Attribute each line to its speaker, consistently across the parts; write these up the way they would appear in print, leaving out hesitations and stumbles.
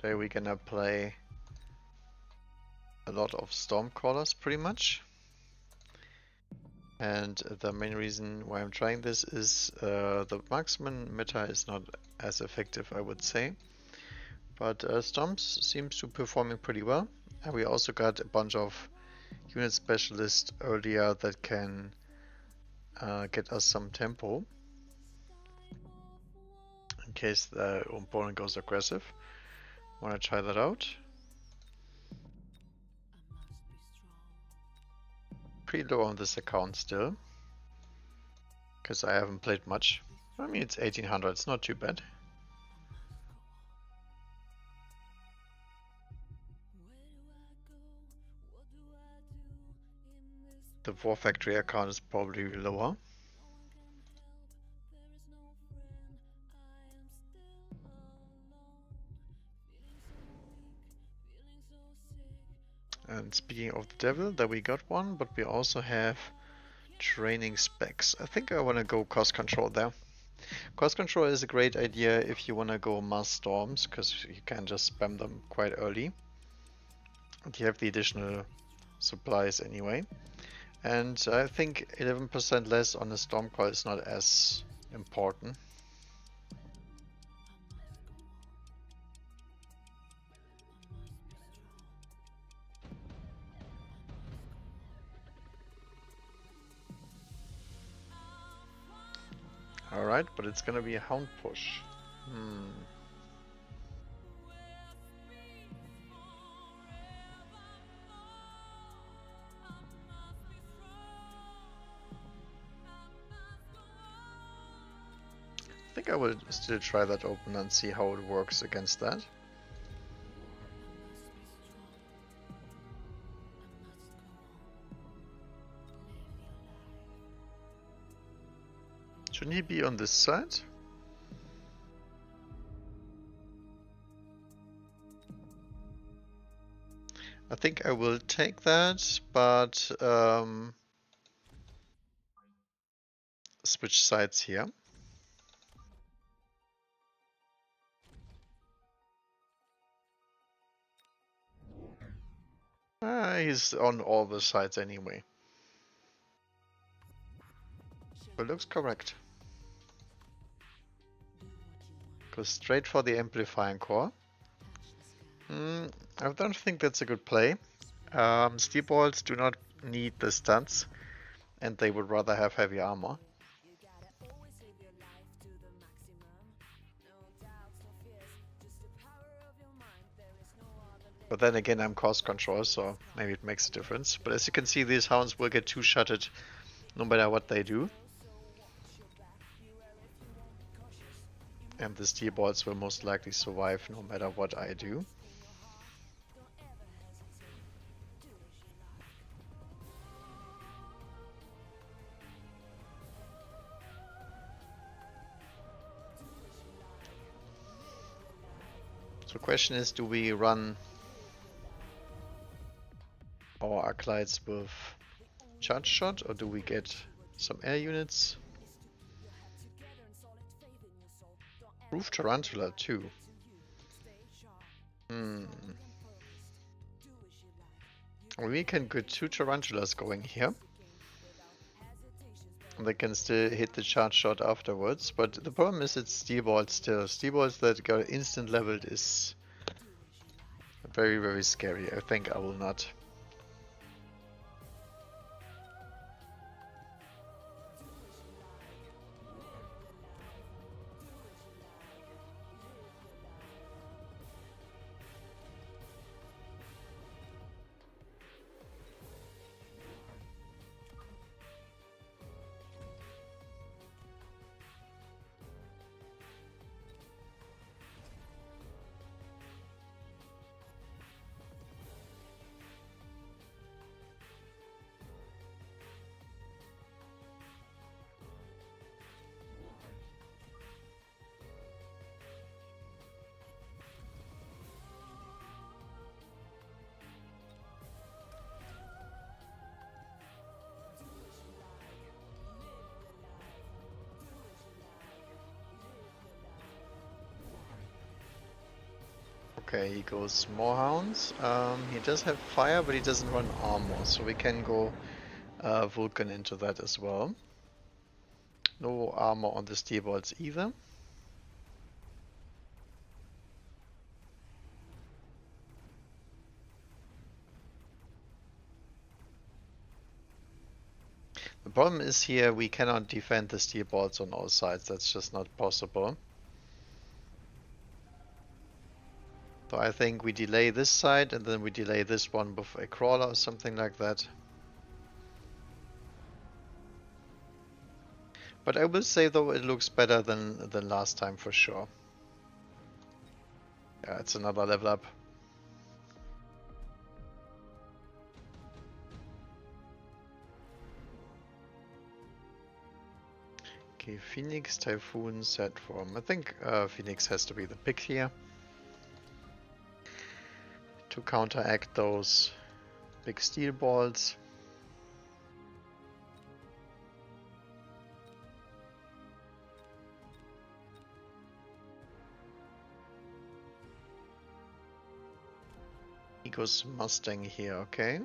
Speaker 1: Today we're gonna play a lot of Stormcrawlers pretty much. And the main reason why I'm trying this is the marksman meta is not as effective, I would say. But Storms seems to be performing pretty well. And we also got a bunch of unit specialists earlier that can get us some tempo in case the opponent goes aggressive. Wanna try that out? Pretty low on this account still, because I haven't played much. I mean, it's 1800, it's not too bad. The War Factory account is probably lower. And speaking of the devil, that we got one, but we also have training specs. I think I want to go cost control there. Cost control is a great idea if you want to go mass storms, because you can just spam them quite early. And you have the additional supplies anyway. And I think 11% less on a storm call is not as important. Alright, but it's gonna be a hound push. I think I will still try that open and see how it works against that. Shouldn't he be on this side? I think I will take that, but switch sides here. He's on all the sides anyway. But looks correct. Go straight for the amplifying core. I don't think that's a good play. Steel balls do not need the stunts, and they would rather have heavy armor. But then again, I'm cost control, so maybe it makes a difference. But as you can see, these hounds will get two-shotted no matter what they do. And the steel balls will most likely survive no matter what I do. So the question is, do we run our acolytes with charge shot, or do we get some air units? Roof Tarantula too. We can get two Tarantulas going here. They can still hit the charge shot afterwards, but the problem is it's steel balls still. Steel balls that got instant leveled is very, very scary. I think I will not. Okay, he goes more hounds. He does have fire, but he doesn't run armor, so we can go Vulcan into that as well. No armor on the steel bolts either. The problem is here we cannot defend the steel bolts on all sides. That's just not possible. So I think we delay this side and then we delay this one with a crawler or something like that. But I will say though it looks better than last time for sure. Yeah, it's another level up. Okay, Phoenix, Typhoon, set form. I think Phoenix has to be the pick here to counteract those big steel balls. He goes Mustang here, okay.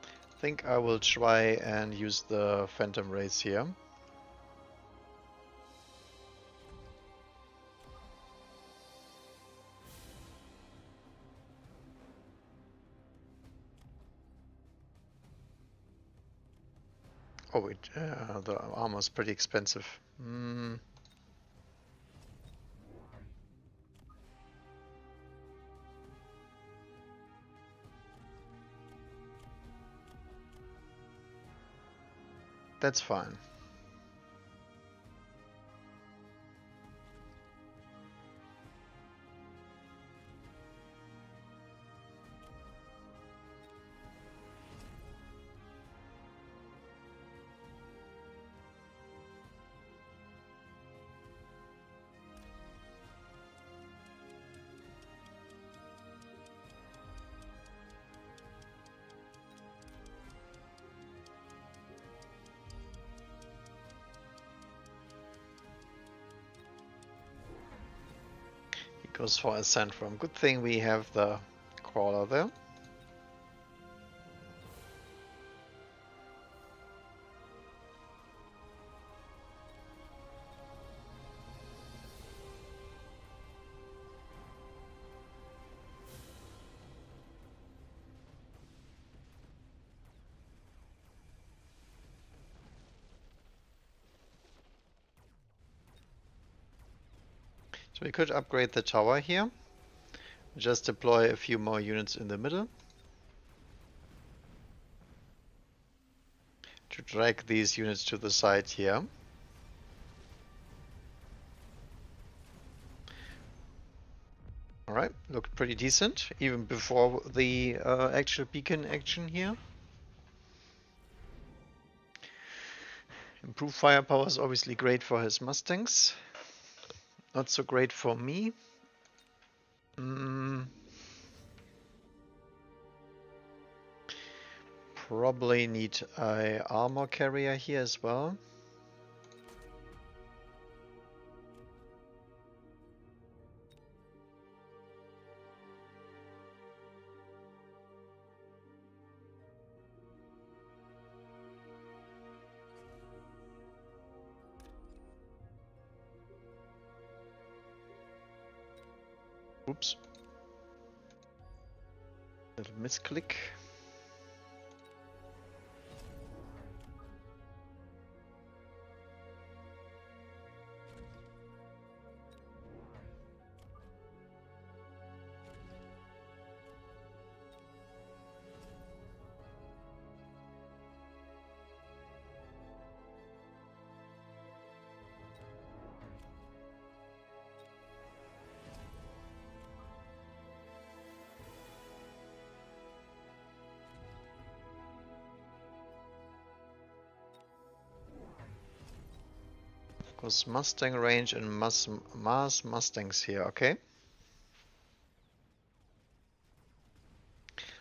Speaker 1: I think I will try and use the Phantom Race here. Oh wait, the armor is pretty expensive. That's fine. Goes for a sandworm. Good thing we have the crawler there. So we could upgrade the tower here. Just deploy a few more units in the middle to drag these units to the side here. Alright, looked pretty decent, even before the actual beacon action here. Improved firepower is obviously great for his Mustangs. Not so great for me. Probably need a armor carrier here as well. Oops. Little misclick. Goes Mustang range and mass Mustangs here, okay.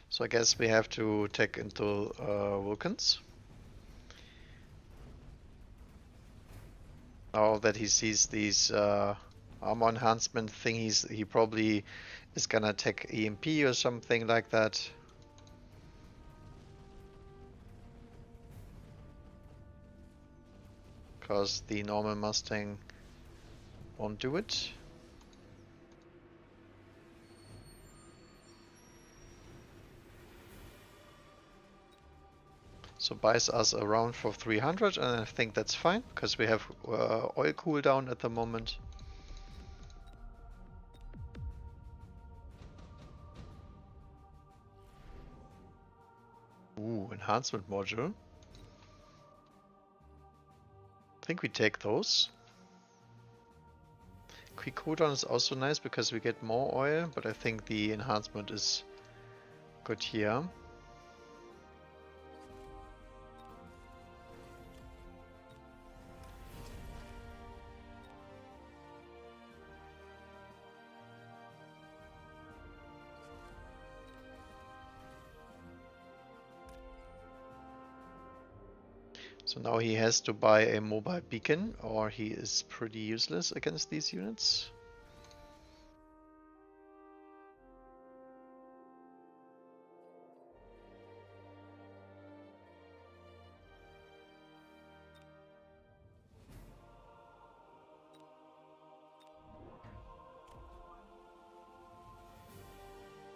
Speaker 1: So I guess we have to take into Vulcans. Now that he sees these armor enhancement thing. He probably is gonna take EMP or something like that. Because the normal Mustang won't do it. So buys us around for 300, and I think that's fine, because we have oil cooldown at the moment. Ooh, enhancement module. I think we take those. Quick cooldown is also nice because we get more oil, but I think the enhancement is good here. So now he has to buy a mobile beacon, or he is pretty useless against these units.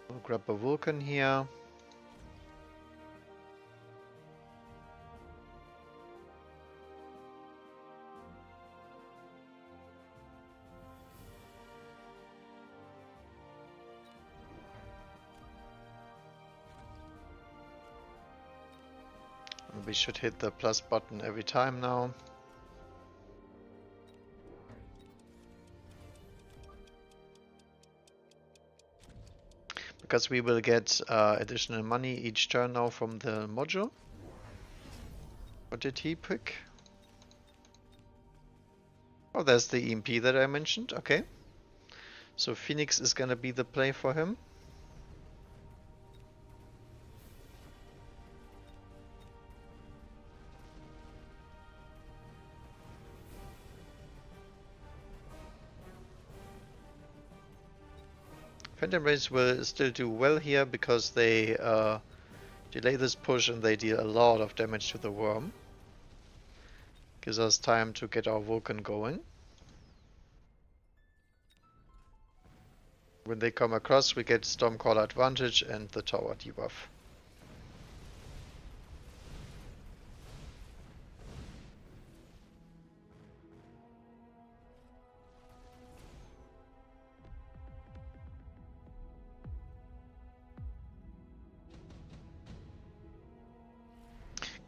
Speaker 1: We'll grab a Vulcan here. We should hit the plus button every time now. Because we will get additional money each turn now from the module. What did he pick? Oh, there's the EMP that I mentioned. Okay. So Phoenix is gonna be the play for him. Phantom Rays will still do well here because they delay this push and they deal a lot of damage to the worm. Gives us time to get our Vulcan going. When they come across, we get Stormcaller advantage and the tower debuff.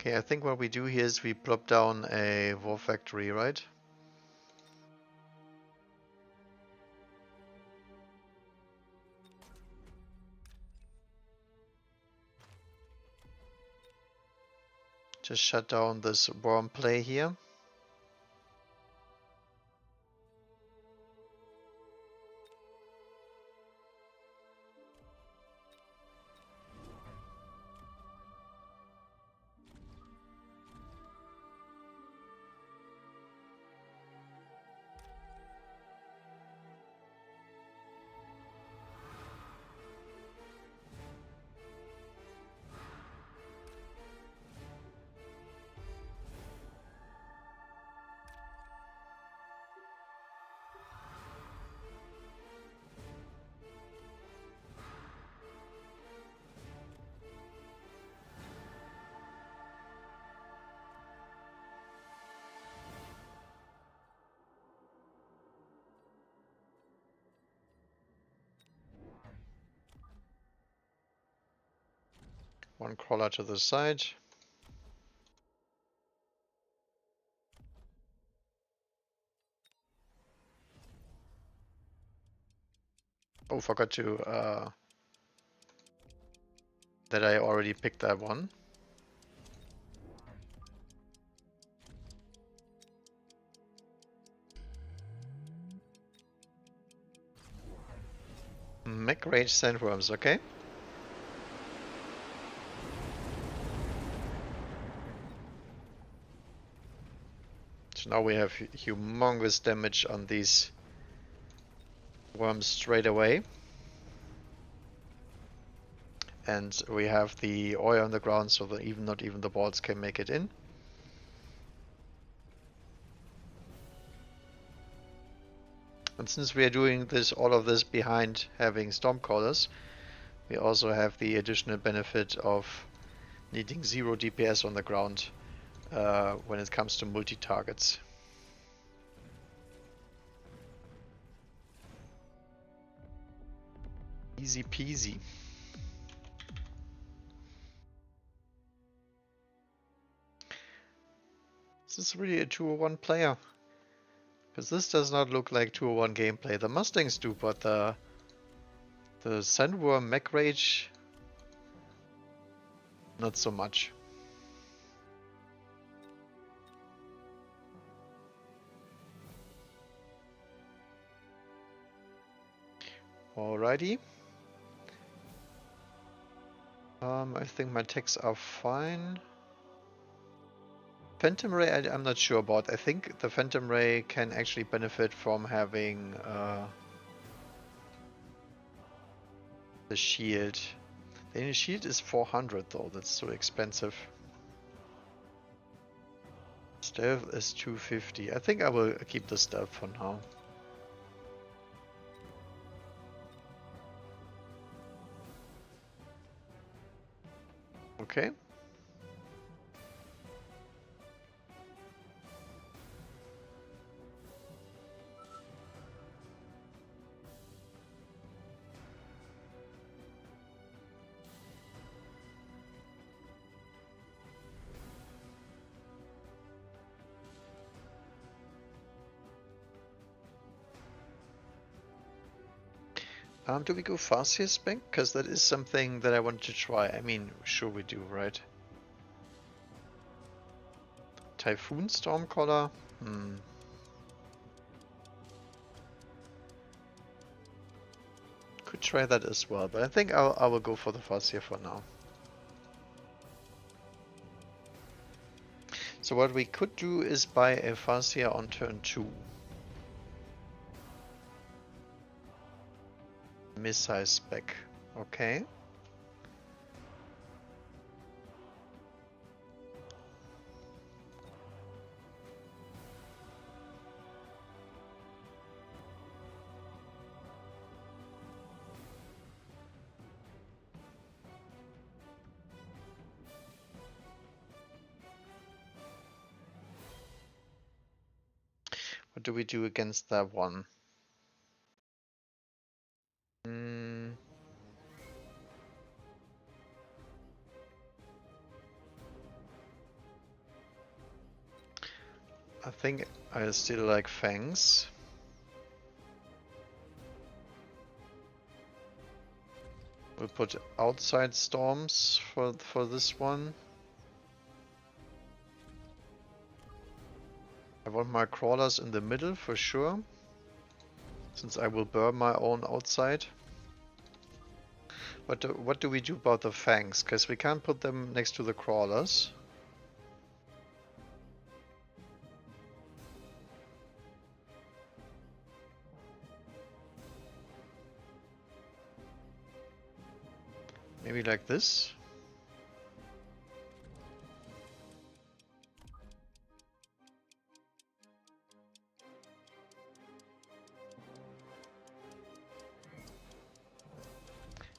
Speaker 1: Okay, I think what we do here is we plop down a war factory, right? Just shut down this worm play here. One crawler to the side. Oh, forgot to that I already picked that one. Mech range sandworms, okay. So now we have humongous damage on these worms straight away. And we have the oil on the ground, so that not even the balls can make it in. And since we are doing all of this behind having Stormcallers, we also have the additional benefit of needing 0 DPS on the ground when it comes to multi-targets. Easy peasy. This is really a 201 player. Because this does not look like 201 gameplay. The Mustangs do, but the Sandworm Mech Rage, not so much. Alrighty. I think my techs are fine. Phantom Ray, I'm not sure about. I think the Phantom Ray can actually benefit from having the shield. The shield is 400 though, that's so expensive. Stealth is 250. I think I will keep the stealth for now. Okay. Do we go Farseer Spec? Because that is something that I want to try. I mean, sure we do, right? Typhoon Stormcaller? Could try that as well, but I think I will go for the Farseer for now. So what we could do is buy a Farseer on turn 2. Missile Spec, okay. What do we do against that one? I think I still like Fangs. We'll put outside storms for this one. I want my crawlers in the middle for sure, since I will burn my own outside. What do we do about the fangs? Because we can't put them next to the crawlers. Maybe like this.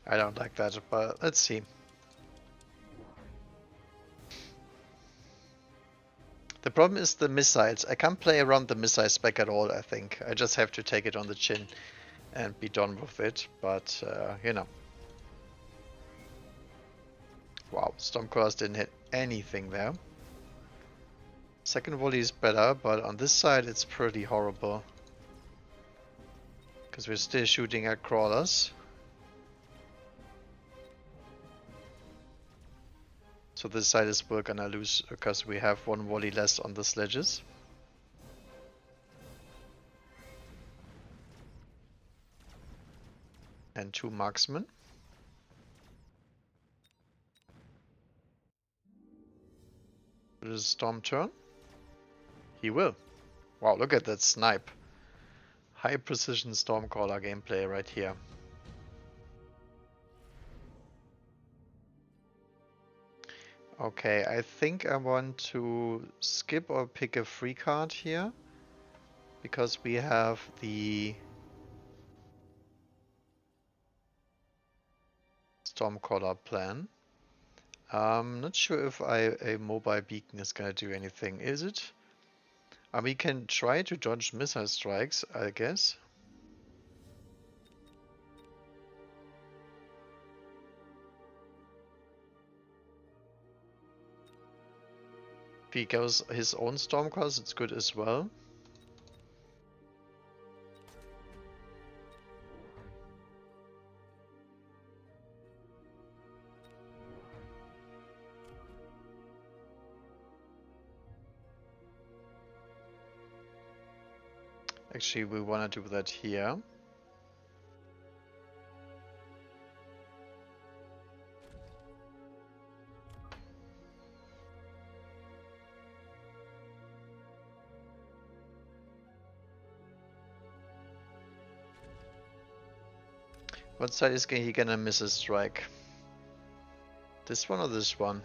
Speaker 1: I don't like that, but let's see. The problem is the missiles. I can't play around the missile spec at all, I think. I just have to take it on the chin and be done with it, but you know. Wow, Stormcrawlers didn't hit anything there. Second volley is better, but on this side it's pretty horrible. Because we're still shooting at crawlers. So this side is we're gonna lose because we have one volley less on the sledges. And 2 marksmen. Will Storm turn? He will. Wow, look at that snipe. High precision Stormcaller gameplay right here. Okay, I think I want to skip or pick a free card here, because we have the Stormcaller plan. I'm not sure if a mobile beacon is gonna do anything, is it? We can try to dodge missile strikes, I guess. If he goes his own Stormcast, it's good as well. Actually, we want to do that here. What side is he gonna miss a strike? This one or this one?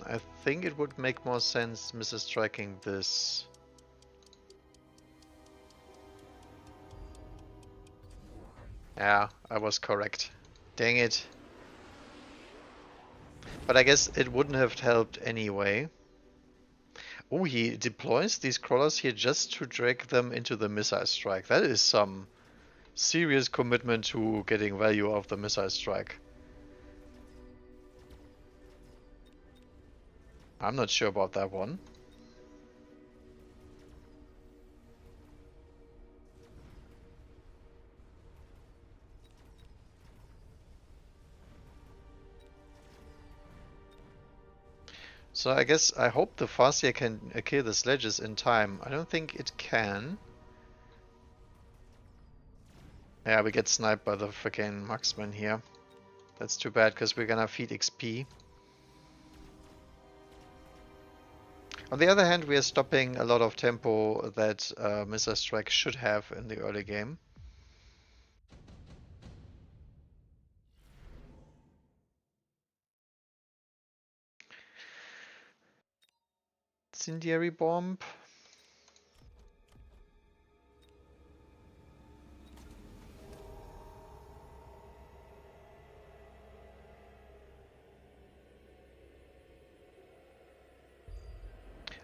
Speaker 1: I think it would make more sense misses striking this. Yeah, I was correct. Dang it. But I guess it wouldn't have helped anyway. Oh, he deploys these crawlers here just to drag them into the missile strike. That is some serious commitment to getting value of the missile strike. I'm not sure about that one. So I guess I hope the Farseer can kill the sledges in time. I don't think it can. Yeah, we get sniped by the freaking marksman here. That's too bad, because we're gonna feed XP. On the other hand, we are stopping a lot of tempo that Missile Strike should have in the early game. Incendiary Bomb.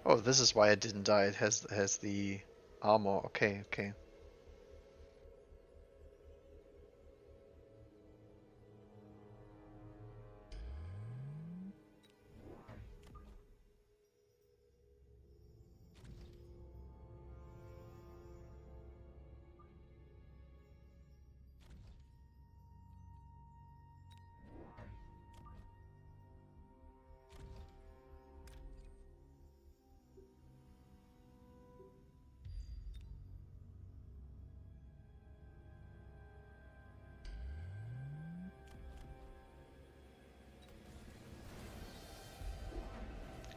Speaker 1: Oh, this is why it didn't die. It has the armor. Okay, okay.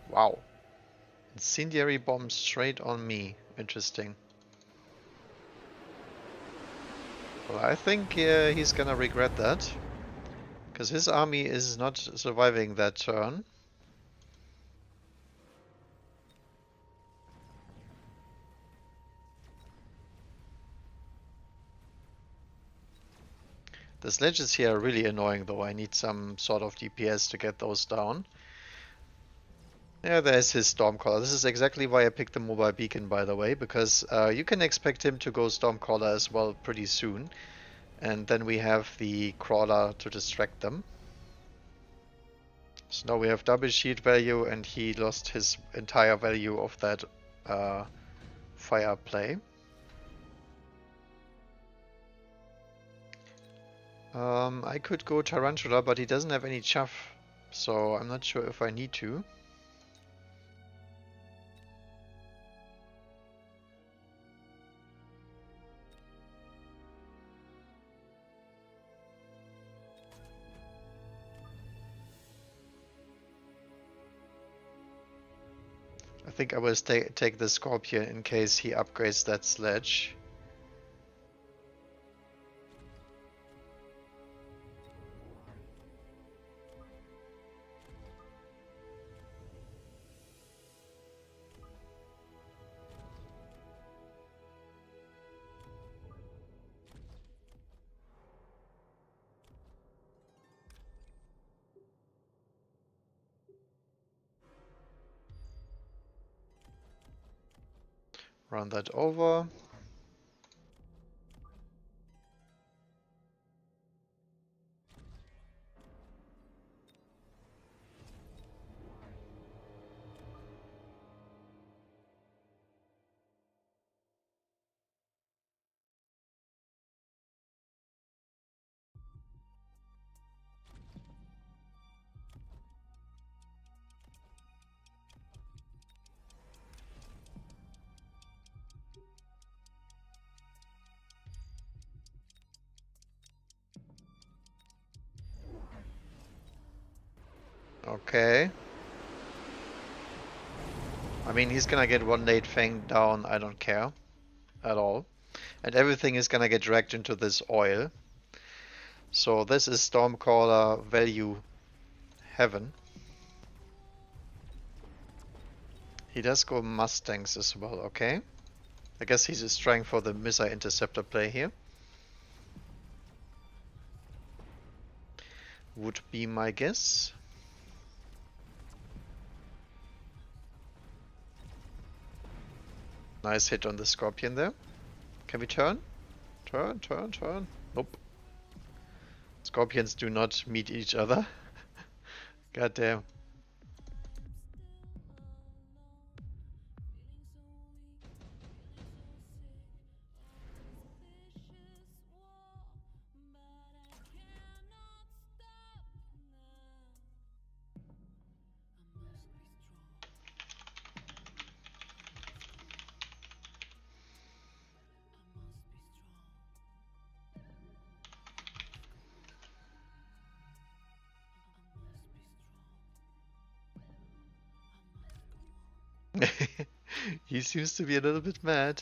Speaker 1: Wow. Incendiary Bomb straight on me. Interesting. Well, I think he's gonna regret that. Because his army is not surviving that turn. The sledges here are really annoying though. I need some sort of DPS to get those down. Yeah, there's his Stormcaller. This is exactly why I picked the mobile beacon, by the way, because you can expect him to go Stormcaller as well pretty soon. And then we have the Crawler to distract them. So now we have double shield value, and he lost his entire value of that fire play. I could go Tarantula, but he doesn't have any chaff, so I'm not sure if I need to. I think I will take the Scorpion in case he upgrades that sledge. Run that over. Okay. I mean, he's gonna get one Nate Fang down, I don't care at all. And everything is gonna get dragged into this oil. So this is Stormcaller value heaven. He does go Mustangs as well, okay. I guess he's just trying for the missile interceptor play here. Would be my guess. Nice hit on the Scorpion there. Can we turn? Turn, turn, turn. Nope. Scorpions do not meet each other. God damn. He seems to be a little bit mad.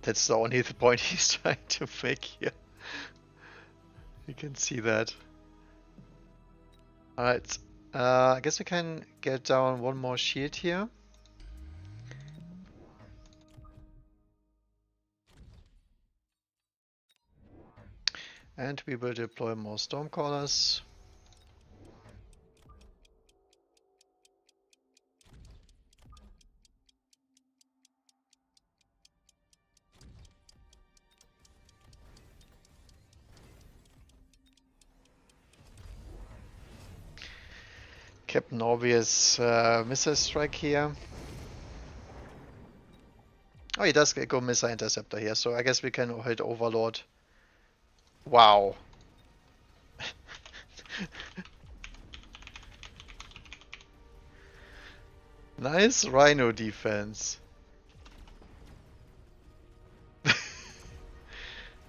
Speaker 1: That's the only point he's trying to make here. You can see that. Alright. I guess we can get down one more shield here. And we will deploy more Stormcallers. Captain Obvious missile strike here. Oh, he does go missile interceptor here, so I guess we can hit Overlord. Wow. Nice Rhino defense.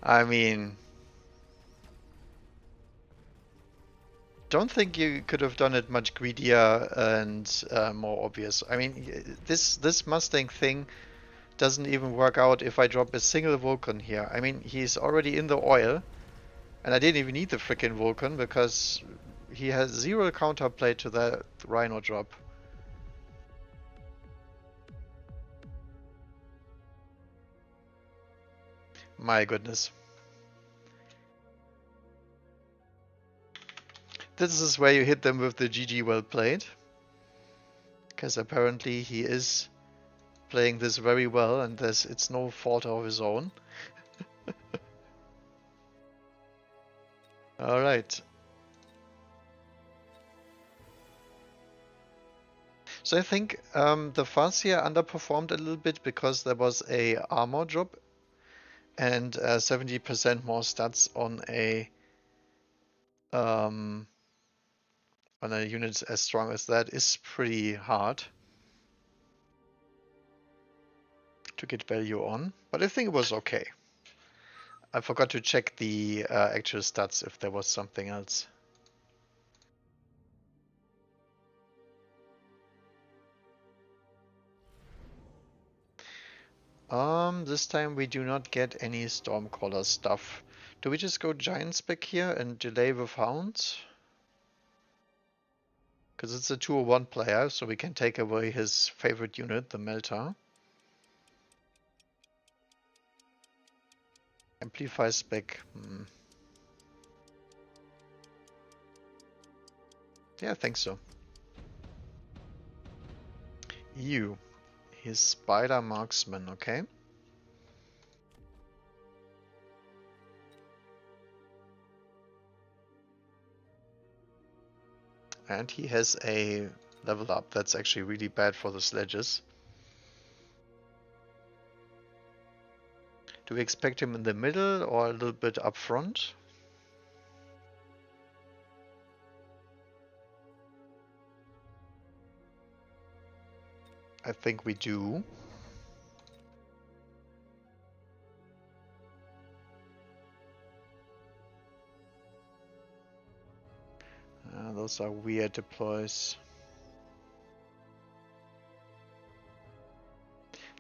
Speaker 1: I mean, don't think you could have done it much greedier and more obvious. I mean, this Mustang thing doesn't even work out if I drop a single Vulcan here. I mean, he's already in the oil, and I didn't even need the freaking Vulcan because he has zero counterplay to that Rhino drop. My goodness. This is where you hit them with the GG well played. Because apparently he is playing this very well and it's no fault of his own. Alright. So I think the Fuzz here underperformed a little bit because there was a armor drop and 70% more stats um, on a unit as strong as that is pretty hard to get value on. But I think it was okay. I forgot to check the actual stats if there was something else. This time we do not get any Stormcaller stuff. Do we just go Giant Spec here and delay with Hounds? Because it's a 201 player, so we can take away his favorite unit, the Melta. Amplify Spec. Yeah, I think so. You. His Spider Marksman, okay. And he has a level up. That's actually really bad for the sledges. Do we expect him in the middle or a little bit up front? I think we do. Those are weird deploys.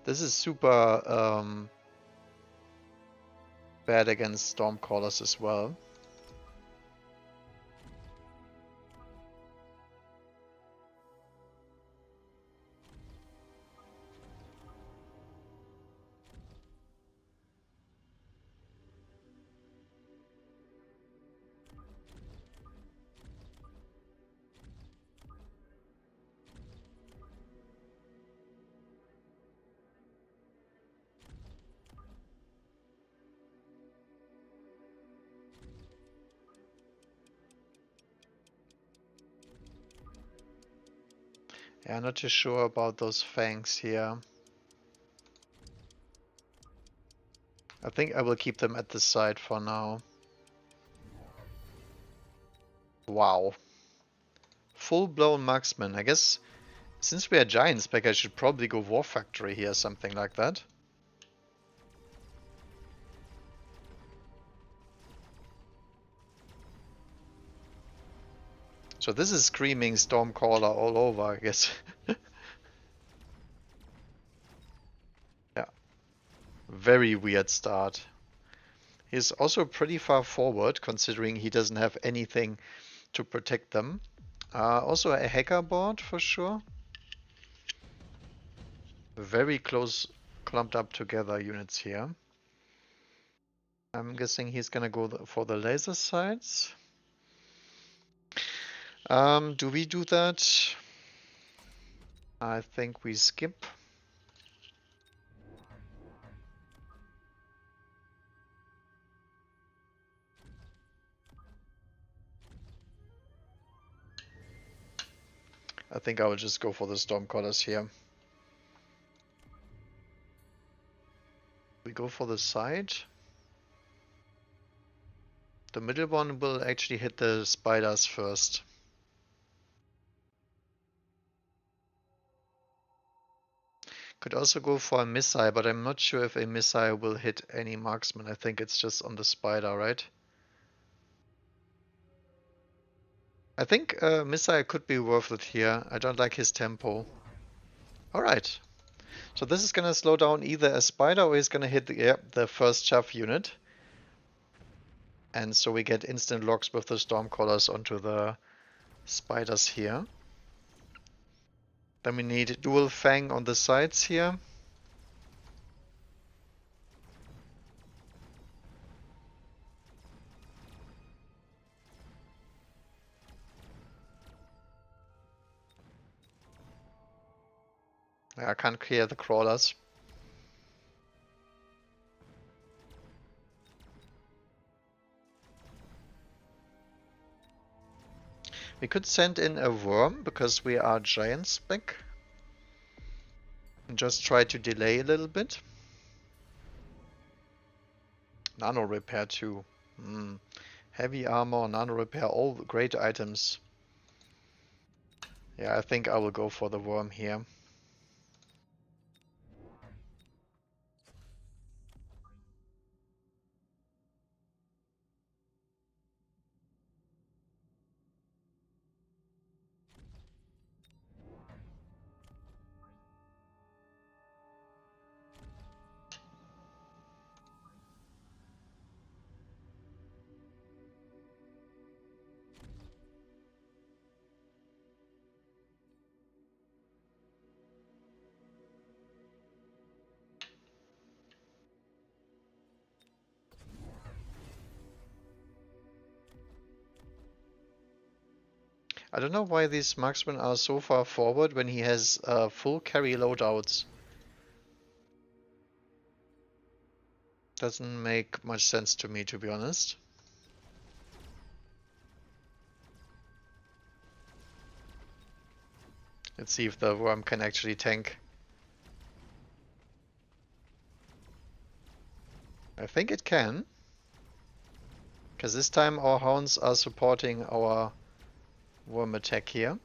Speaker 1: This is super bad against Stormcallers as well. Yeah, not too sure about those fangs here. I think I will keep them at the side for now. Wow. Full-blown marksman. I guess since we are Giant Spec, I should probably go War Factory here, something like that. So this is screaming Stormcaller all over, I guess. Yeah. Very weird start. He's also pretty far forward, considering he doesn't have anything to protect them. Also a hacker board for sure. Very close, clumped up together units here. I'm guessing he's gonna go for the laser sights. Do we do that? I think we skip. I think I will just go for the Stormcallers here. We go for the side. The middle one will actually hit the spiders first. Could also go for a missile, but I'm not sure if a missile will hit any marksman. I think it's just on the spider, right? I think a missile could be worth it here. I don't like his tempo. Alright. So this is gonna slow down either a spider or he's gonna hit the first chaff unit. And so we get instant locks with the Stormcallers onto the spiders here. Then we need dual fang on the sides here. I can't clear the crawlers. We could send in a worm because we are Giant Spec. Just try to delay a little bit. Nano repair too. Heavy armor, nano repair, all great items. Yeah, I think I will go for the worm here. I don't know why these marksmen are so far forward when he has full carry loadouts. Doesn't make much sense to me, to be honest. Let's see if the worm can actually tank. I think it can. Because this time our hounds are supporting our worm attack here.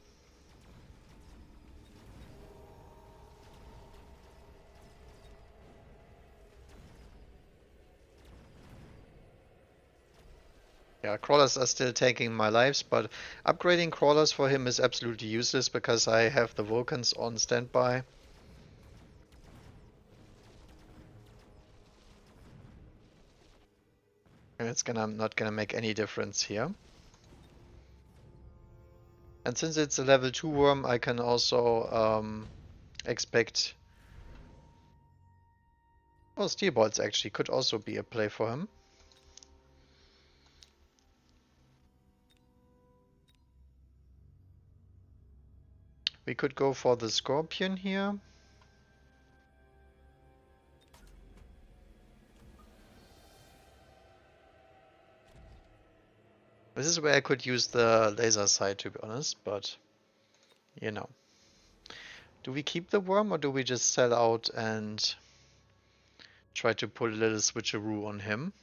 Speaker 1: Yeah, crawlers are still taking my lives, but upgrading crawlers for him is absolutely useless because I have the Vulcans on standby. And it's not gonna make any difference here. And since it's a level 2 worm, I can also expect... Well, steel bolts actually could also be a play for him. We could go for the scorpion here. This is where I could use the laser sight, to be honest, but you know. Do we keep the worm or do we just sell out and try to put a little switcheroo on him?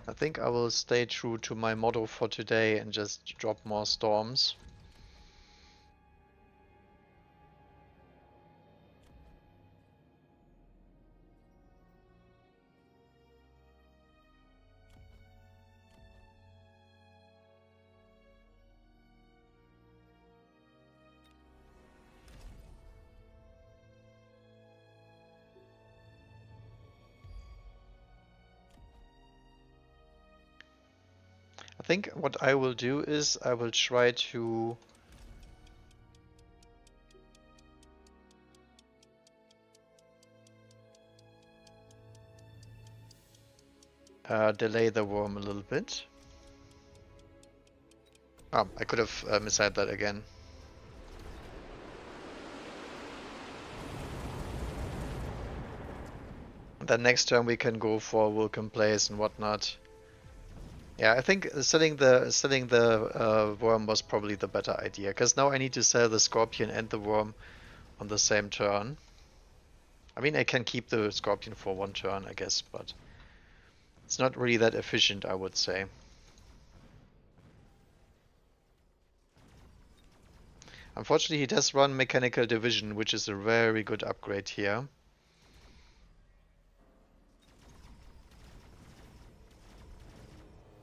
Speaker 1: I think I will stay true to my motto for today and just drop more storms. I think what I will do is I will try to delay the worm a little bit. Oh, I could have missaid that again. Then next turn we can go for Vulcan plays and whatnot. Yeah, I think selling the worm was probably the better idea, because now I need to sell the scorpion and the worm on the same turn. I mean, I can keep the scorpion for one turn, I guess, but it's not really that efficient, I would say. Unfortunately, he does run mechanical division, which is a very good upgrade here.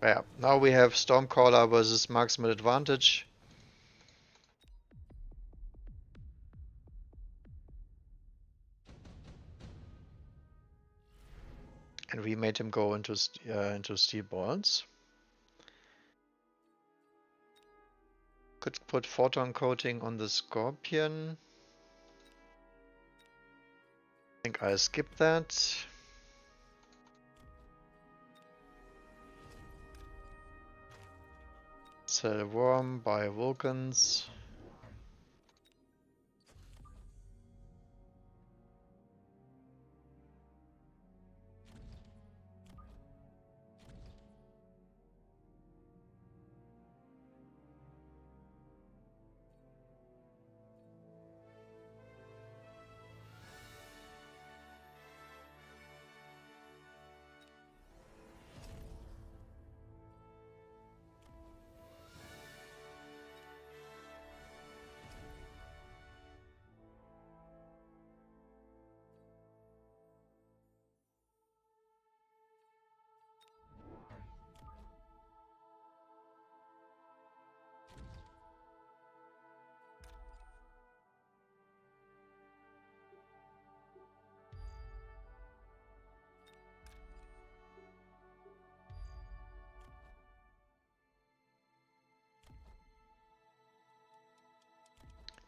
Speaker 1: Yeah, now we have Stormcaller versus Marksman advantage. And we made him go into steel balls. Could put photon coating on the scorpion. I think I'll skip that. Sell worm, buy Vulcans.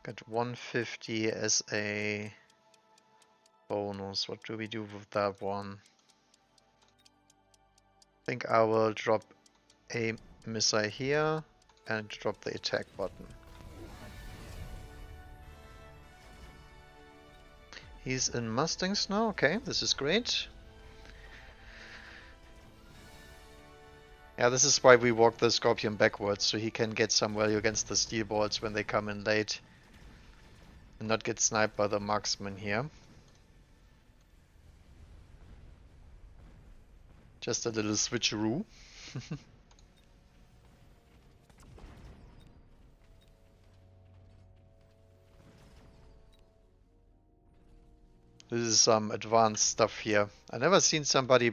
Speaker 1: Got 150 as a bonus. What do we do with that one? I think I will drop a missile here and drop the attack button. He's in Mustangs now. Okay, this is great. Yeah, this is why we walk the Scorpion backwards, so he can get some value against the steel balls when they come in late and not get sniped by the marksman here. Just a little switcheroo. This is some advanced stuff here. I never seen somebody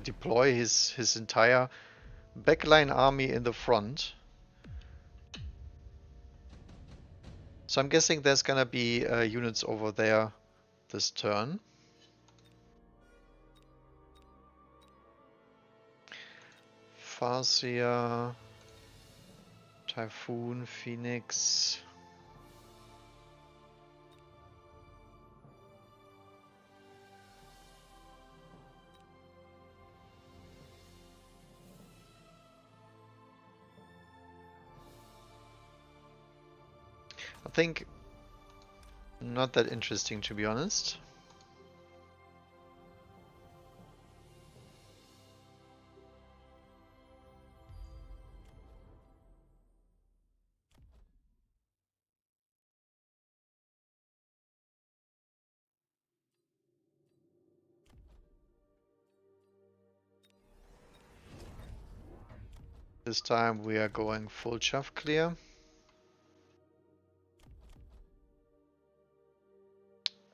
Speaker 1: deploy his entire backline army in the front. So I'm guessing there's gonna be units over there this turn. Farseer, Typhoon, Phoenix. I think not that interesting, to be honest. This time we are going full chaff clear.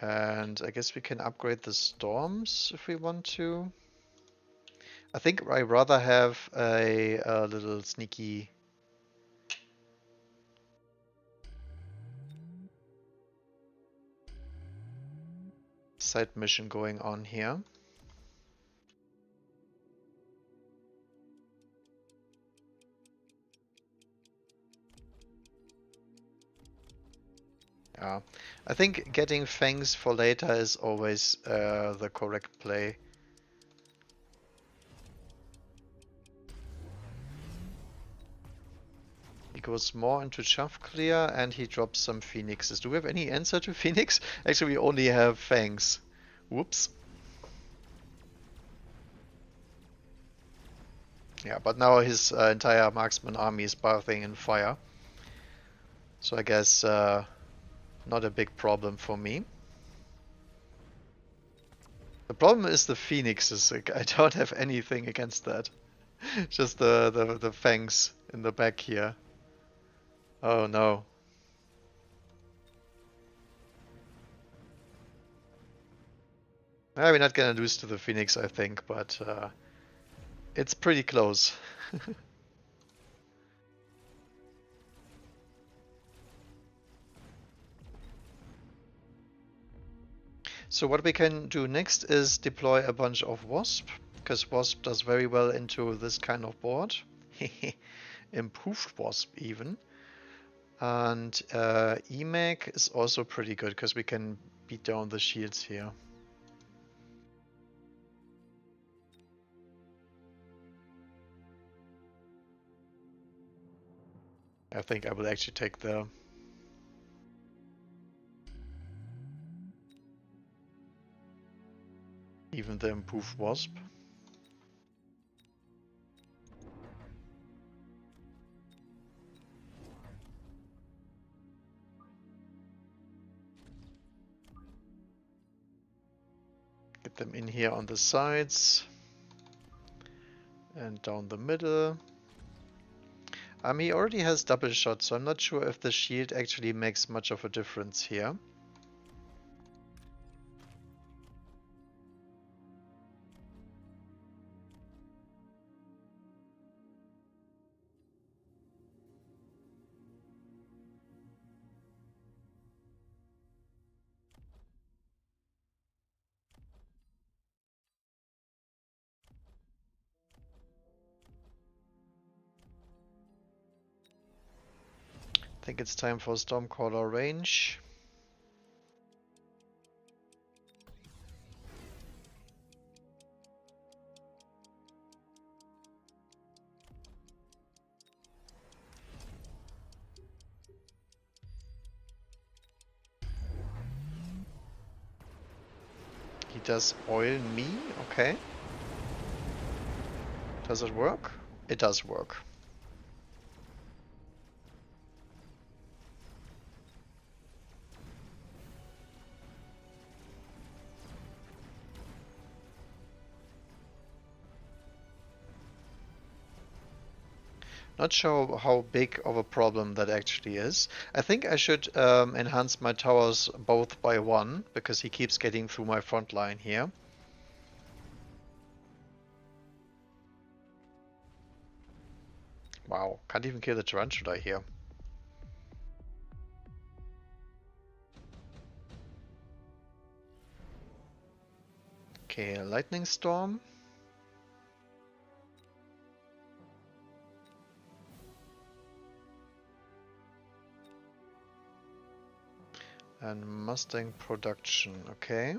Speaker 1: And I guess we can upgrade the storms if we want to. I think I rather have a little sneaky side mission going on here. Yeah, I think getting fangs for later is always the correct play. He goes more into chaff clear and he drops some phoenixes. Do we have any answer to phoenix? Actually, we only have fangs. Whoops. Yeah, but now his entire marksman army is bathing in fire. So I guess not a big problem for me. The problem is the phoenixes. I don't have anything against that. Just the fangs in the back here. Oh no. We're not gonna lose to the phoenix, I think, but it's pretty close. So what we can do next is deploy a bunch of Wasp, because Wasp does very well into this kind of board. Improved Wasp even. And EMAG is also pretty good, because we can beat down the shields here. I think I will actually take the even the improved Wasp. Get them in here on the sides and down the middle. He already has double shot, so I'm not sure if the shield actually makes much of a difference here. think it's time for Stormcaller range. He does oil me, okay. Does it work? It does work. Not sure how big of a problem that actually is. I think I should enhance my towers both by one, because he keeps getting through my front line here. Wow, can't even kill the tarantula here. Okay, lightning storm. And Mustang production, okay.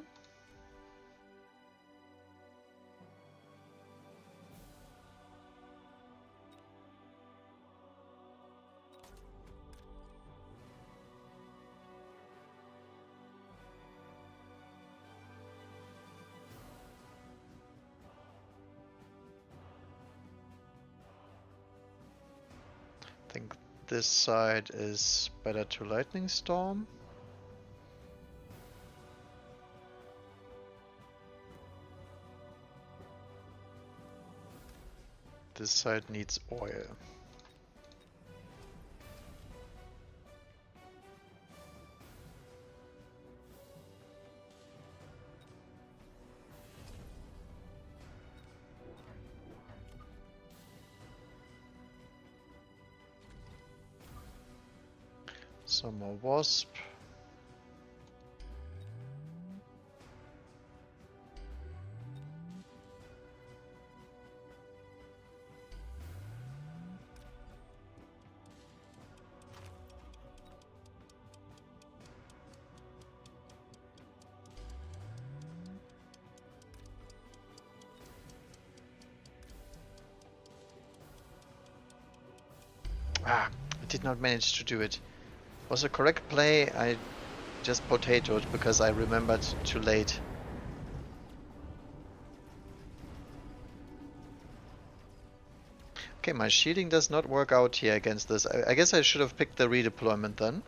Speaker 1: I think this side is better to lightning storm. This side needs oil. Some more wasp. Ah, I did not manage to do it. Was a correct play, I just potatoed because I remembered too late. Okay, my shielding does not work out here against this. I guess I should have picked the redeployment then.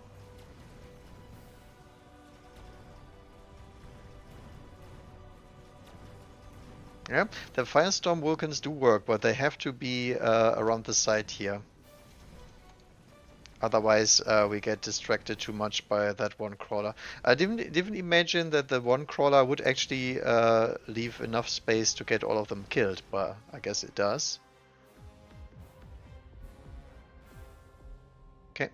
Speaker 1: Yeah, the Firestorm Vulcans do work, but they have to be around the side here. Otherwise, we get distracted too much by that one crawler. I didn't imagine that the one crawler would actually leave enough space to get all of them killed, but I guess it does. Okay.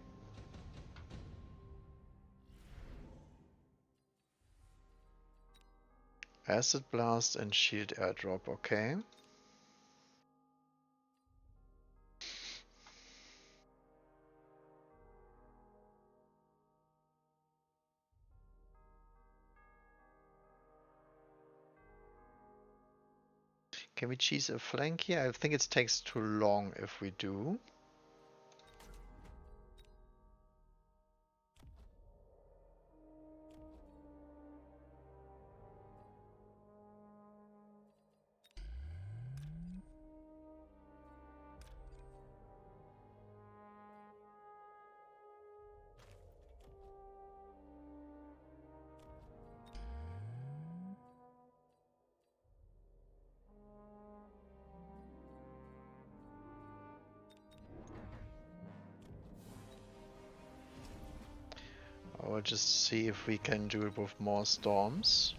Speaker 1: Acid Blast and Shield Airdrop, okay. Can we cheese a flank here? I think it takes too long if we do. I'll just see if we can do it with more storms.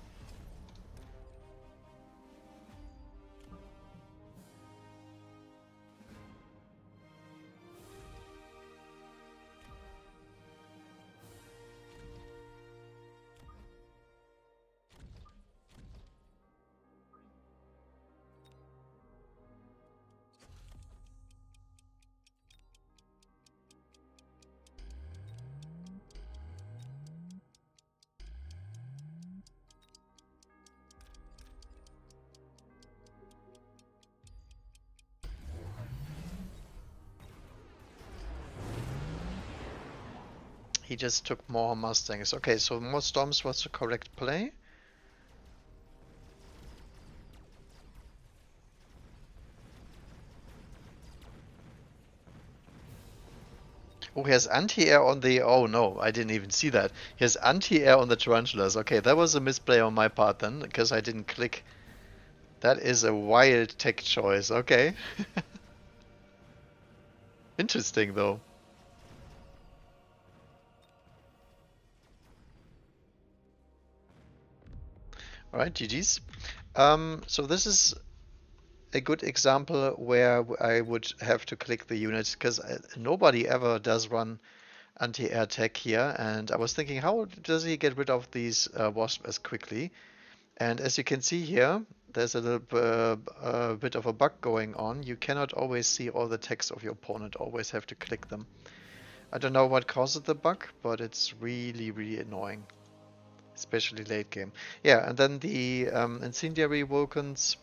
Speaker 1: He just took more Mustangs. Okay, so more Storms was the correct play. Oh, he has anti-air on the... Oh no, I didn't even see that. He has anti-air on the Tarantulas. Okay, that was a misplay on my part then, because I didn't click. That is a wild tech choice. Okay. Interesting though. Alright, GG's. So this is a good example where I would have to click the unit, because nobody ever does run anti-air tech here, and I was thinking, how does he get rid of these wasps as quickly? And as you can see here, there's a little bit of a bug going on. You cannot always see all the text of your opponent, always have to click them. I don't know what causes the bug, but it's really, really annoying, especially late game. Yeah, and then the incendiary Vulcans,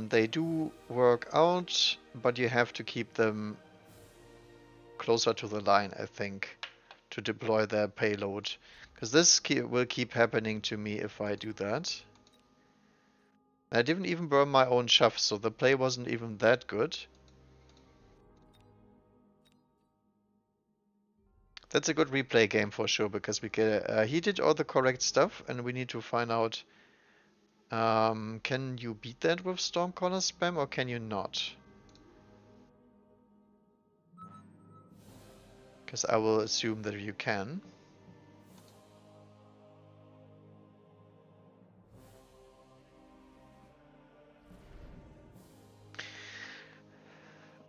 Speaker 1: they do work out, but you have to keep them closer to the line, I think, to deploy their payload. Because this will keep happening to me if I do that. I didn't even burn my own shaft, so the play wasn't even that good. That's a good replay game for sure, because we get he did all the correct stuff, and we need to find out, can you beat that with Stormcaller spam or can you not? Because I will assume that you can.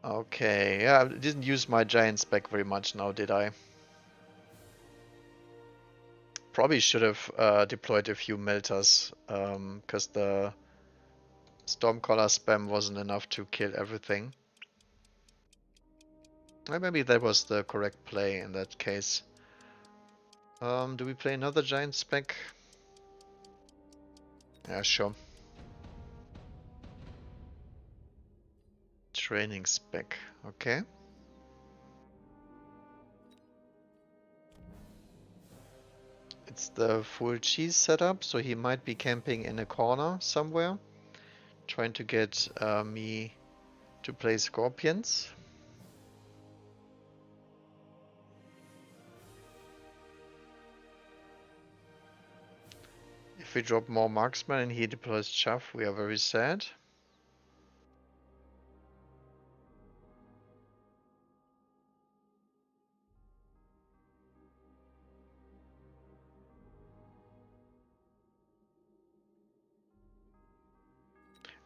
Speaker 1: Okay, yeah, I didn't use my giant spec very much now, did I? Probably should have deployed a few melters, because the Stormcaller spam wasn't enough to kill everything. Maybe that was the correct play in that case. Do we play another giant spec? Yeah, sure. Training spec, okay. It's the full cheese setup, so he might be camping in a corner somewhere, trying to get me to play scorpions. If we drop more marksman and he deploys chaff, we are very sad.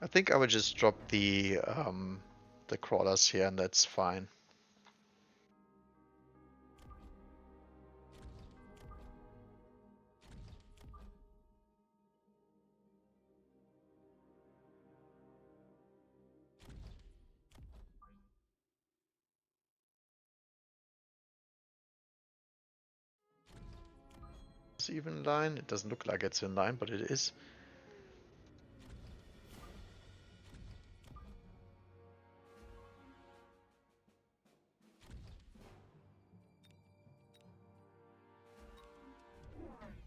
Speaker 1: I think I would just drop the crawlers here, and that's fine. Is it even in line? It doesn't look like it's in line, but it is.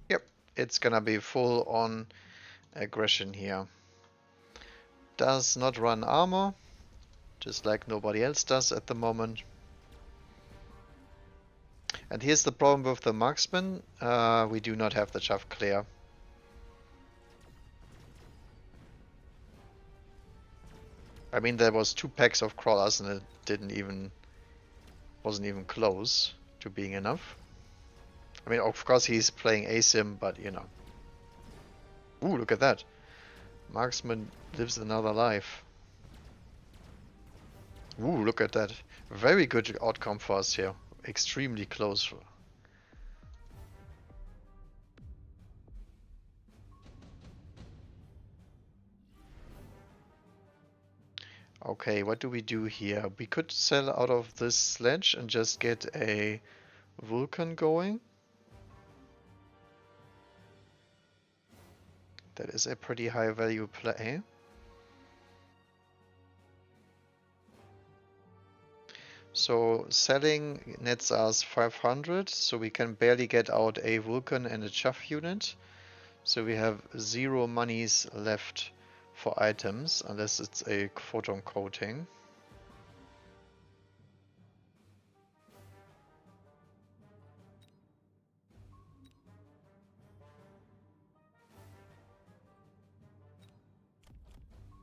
Speaker 1: Yep, it's gonna be full on aggression here. Does not run armor, just like nobody else does at the moment. And here's the problem with the marksman. We do not have the chaff clear. I mean, there was 2 packs of crawlers and it wasn't even close to being enough. I mean, of course he's playing ASIM, but you know. Ooh, look at that. Marksman lives another life. Ooh, look at that. Very good outcome for us here. Extremely close. Okay, what do we do here? We could sell out of this sledge and just get a Vulcan going. That is a pretty high value play. So selling nets us 500, so we can barely get out a Vulcan and a Chaff unit. So we have 0 monies left for items, unless it's a photon coating.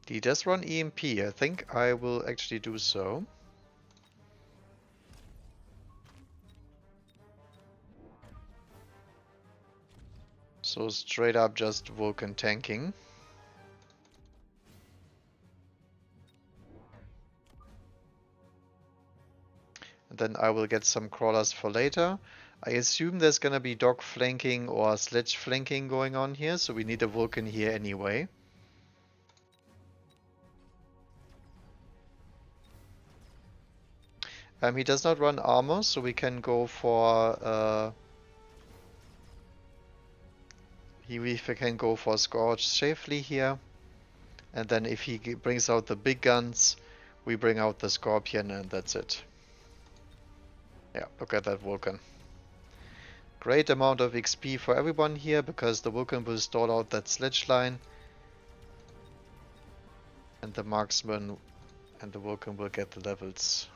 Speaker 1: He does run EMP. I think I will actually do so. So straight up just Vulcan tanking. And then I will get some crawlers for later. I assume there's gonna be dog flanking or sledge flanking going on here, so we need a Vulcan here anyway. He does not run armor, so we can go for we can go for Scourge safely here. And then if he brings out the big guns, we bring out the Scorpion and that's it. Yeah, look at that Vulcan. Great amount of XP for everyone here, because the Vulcan will stall out that sledge line. And the marksman and the Vulcan will get the levels.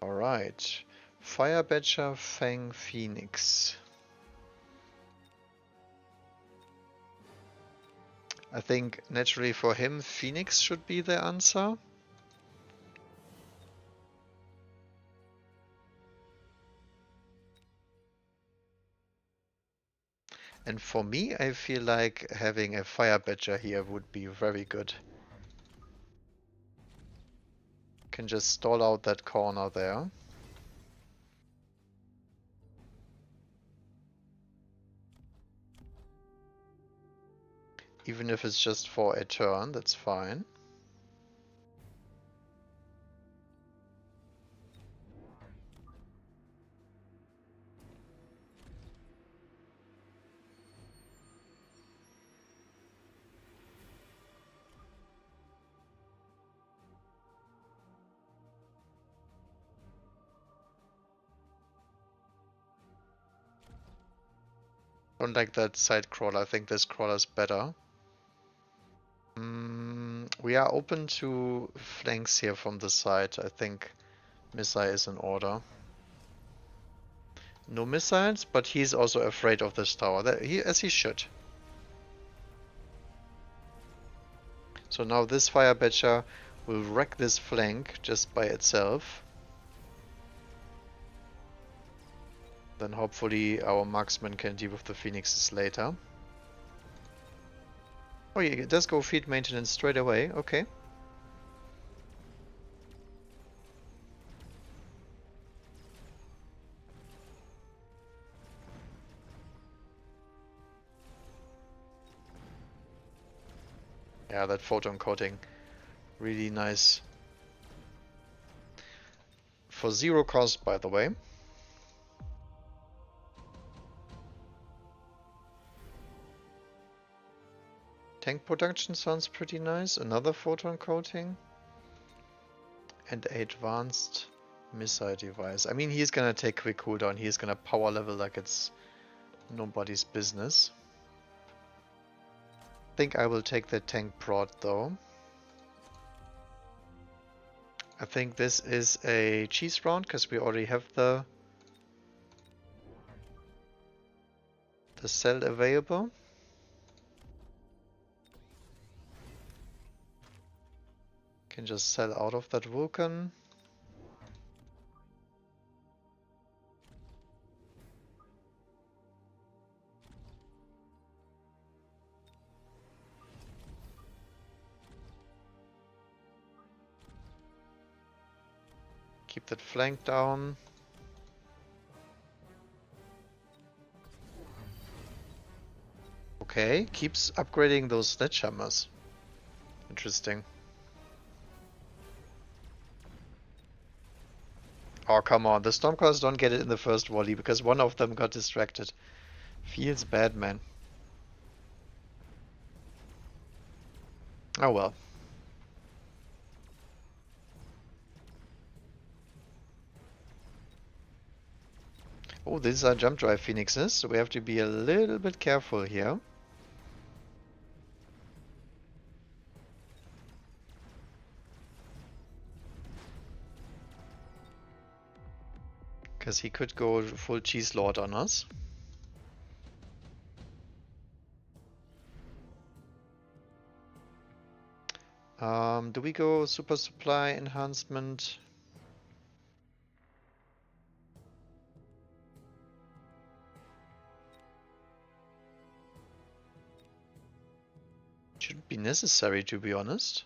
Speaker 1: Alright. Fire Badger, Fang, Phoenix. I think naturally for him, Phoenix should be the answer. And for me, I feel like having a Fire Badger here would be very good. Can just stall out that corner there. Even if it's just for a turn, that's fine. Don't like that side crawler. I think this crawler is better. We are open to flanks here from the side. I think missile is in order. No missiles, but he's also afraid of this tower, as he should. So now this Fire Badger will wreck this flank just by itself. Then hopefully our marksman can deal with the phoenixes later. Oh yeah, it does go field maintenance straight away, okay. Yeah, that photon coating, really nice. For 0 cost, by the way. Tank production sounds pretty nice. Another photon coating. And an advanced missile device. I mean, he's gonna take quick cooldown. He's gonna power level like it's nobody's business. I think I will take the tank prod though. I think this is a cheese round because we already have the cell available. Can just sell out of that Vulcan. Keep that flank down. Okay, keeps upgrading those sledgehammers. Interesting. Oh, come on. The Stormcast don't get it in the first volley because one of them got distracted. Feels bad, man. Oh well. Oh, these are jump drive phoenixes, so we have to be a little bit careful here. Because he could go full cheese lord on us. Do we go super supply enhancement? Shouldn't be necessary, to be honest.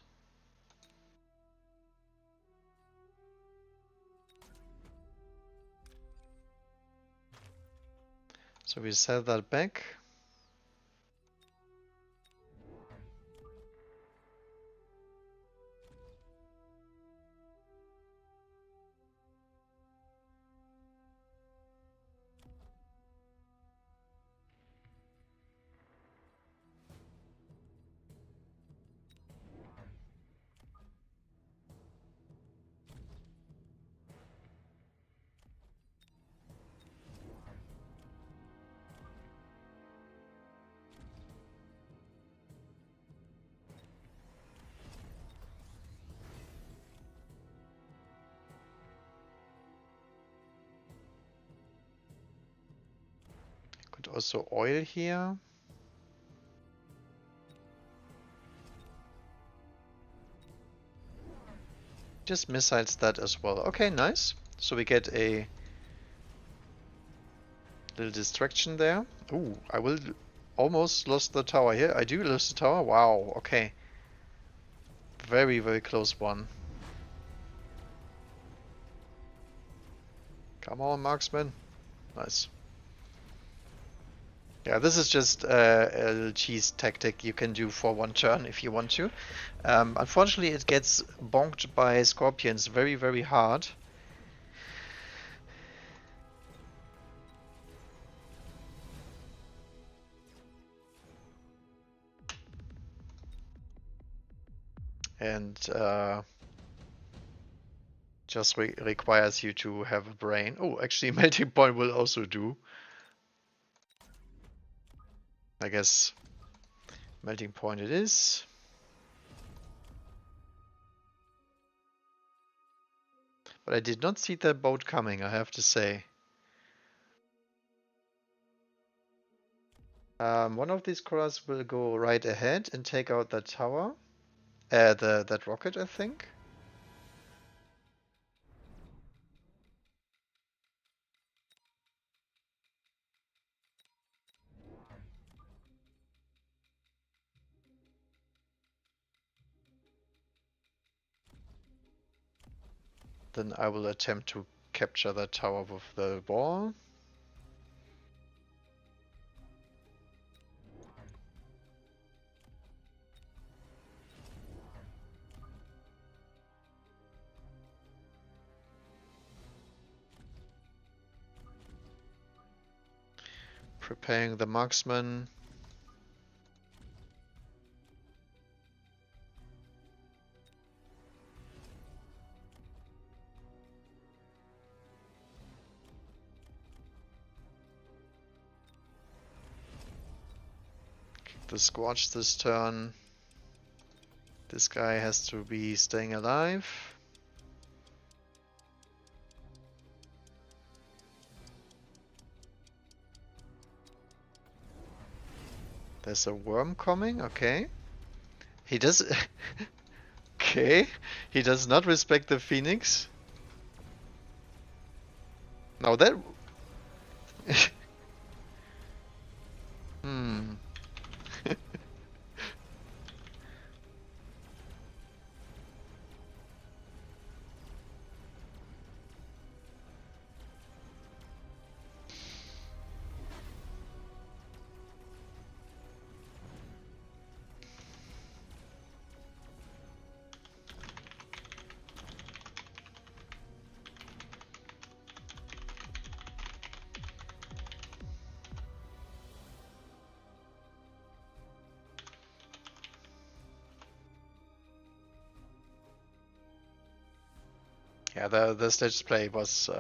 Speaker 1: So we sell that back. Could also oil here. Just missiles that as well. Okay, nice. So we get a little distraction there. Ooh, I will almost lost the tower here. I do lose the tower. Wow, okay. Very, very close one. Come on, marksman. Nice. Yeah, this is just a little cheese tactic you can do for one turn if you want to. Unfortunately, it gets bonked by scorpions very, very hard. And just requires you to have a brain. Oh, actually, melting point will also do. I guess melting point it is. But I did not see that boat coming, I have to say. One of these crawlers will go right ahead and take out that tower. That rocket, I think. Then I will attempt to capture that tower with the ball. Preparing the marksman. Keep the squash this turn. This guy has to be staying alive. There's a worm coming, okay. He does... okay. He does not respect the phoenix. Now that... hmm. Yeah, the stage play was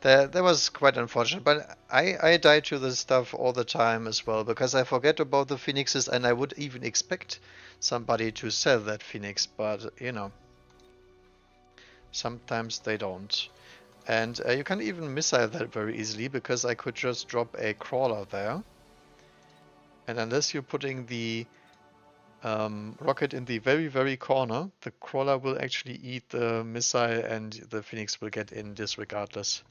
Speaker 1: that was quite unfortunate, but I die to this stuff all the time as well because I forget about the phoenixes and I would even expect somebody to sell that phoenix, but you know, sometimes they don't. And you can even missile that very easily because I could just drop a crawler there. And unless you're putting the rocket in the very, very corner, the crawler will actually eat the missile and the phoenix will get in disregardless.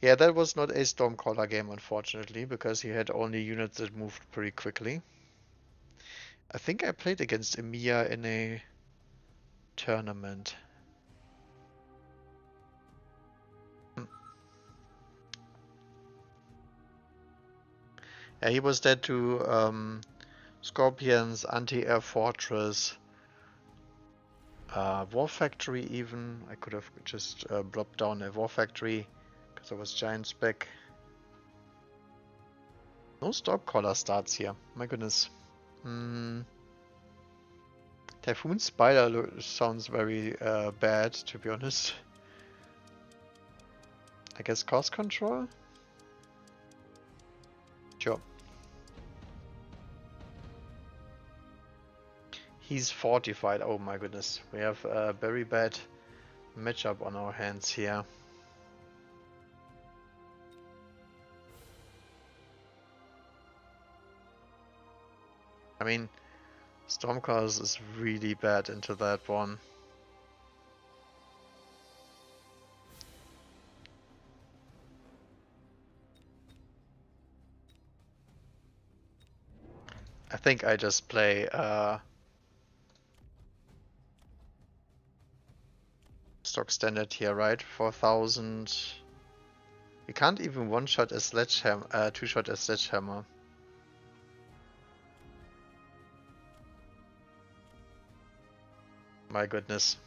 Speaker 1: Yeah, that was not a Stormcaller game, unfortunately, because he had only units that moved pretty quickly. I think I played against Emiya in a tournament. Hmm. Yeah, he was dead to Scorpions, Anti-Air Fortress, War Factory even. I could have just blopped down a War Factory because I was Giant Spec. No Stormcaller starts here. My goodness. Hmm. Typhoon Spider sounds very bad, to be honest. I guess cost control? Sure. He's fortified. Oh my goodness. We have a very bad matchup on our hands here. I mean, Stormcast is really bad into that one. I think I just play stock standard here, right? 4000. We can't even one-shot a sledgehammer, two-shot a sledgehammer. My goodness.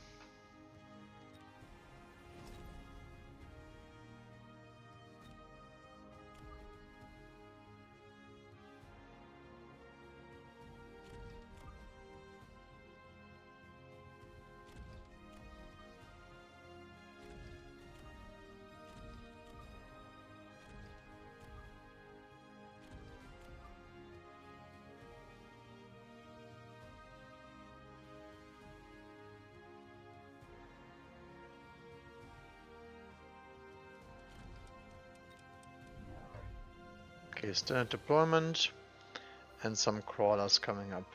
Speaker 1: Okay, standard deployment and some crawlers coming up.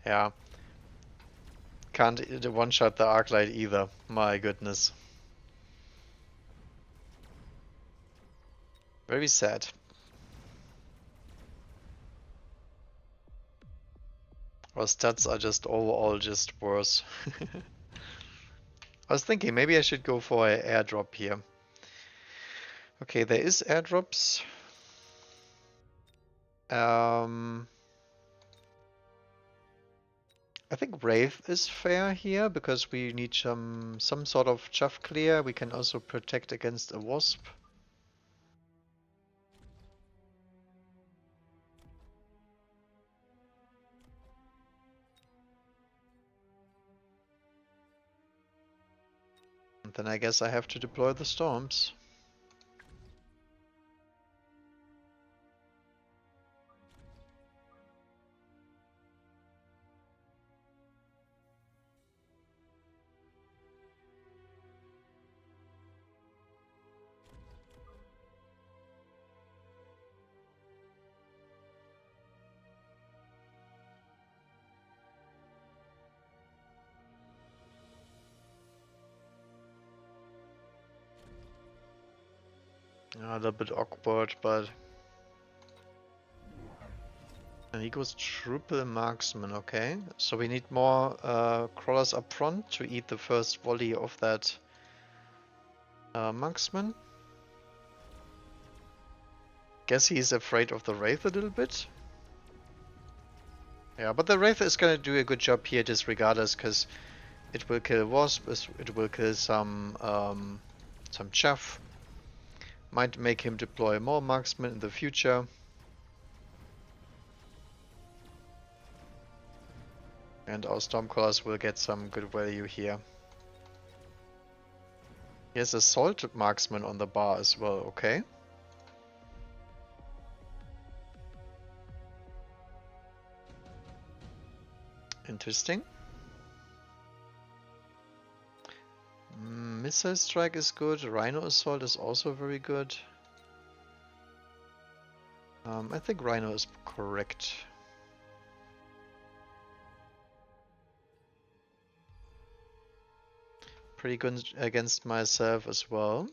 Speaker 1: Yeah. Can't one-shot the Arclight either. My goodness. Very sad. Our stats are just overall just worse. I was thinking maybe I should go for an airdrop here. Okay, there is airdrops. I think Wraith is fair here because we need some sort of chuff clear. We can also protect against a wasp. And then I guess I have to deploy the storms. A little bit awkward, but... And he goes triple marksman, okay. So we need more crawlers up front to eat the first volley of that Marksman. Guess he's afraid of the Wraith a little bit. Yeah, but the Wraith is gonna do a good job here just regardless, because it will kill Wasp, it will kill some chaff. Might make him deploy more marksmen in the future. And our Stormcallers will get some good value here. He has Assault Marksman on the bar as well, okay. Interesting. Missile Strike is good, Rhino Assault is also very good. I think Rhino is correct. Pretty good against myself as well.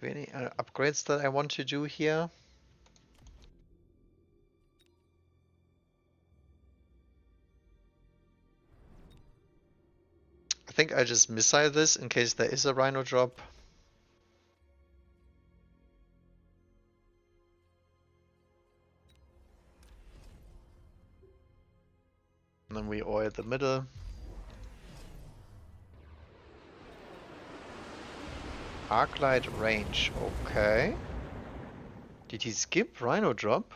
Speaker 1: Do you have any upgrades that I want to do here? I think I just missile this in case there is a Rhino drop. And then we oil the middle. Arclight range, okay. Did he skip Rhino drop?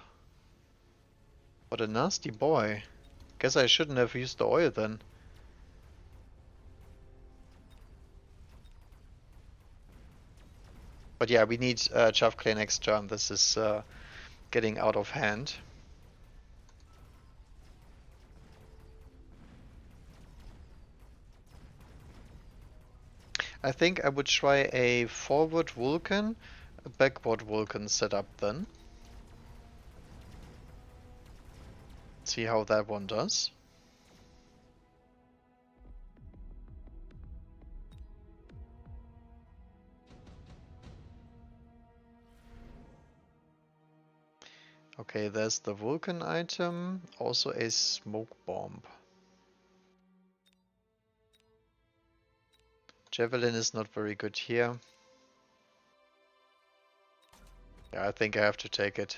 Speaker 1: What a nasty boy. Guess I shouldn't have used the oil then. But yeah, we need Chaff Clay next turn. This is getting out of hand. I think I would try a forward Vulcan, a backward Vulcan setup then. See how that one does. Okay, there's the Vulcan item, also a smoke bomb. Javelin is not very good here. Yeah, I think I have to take it.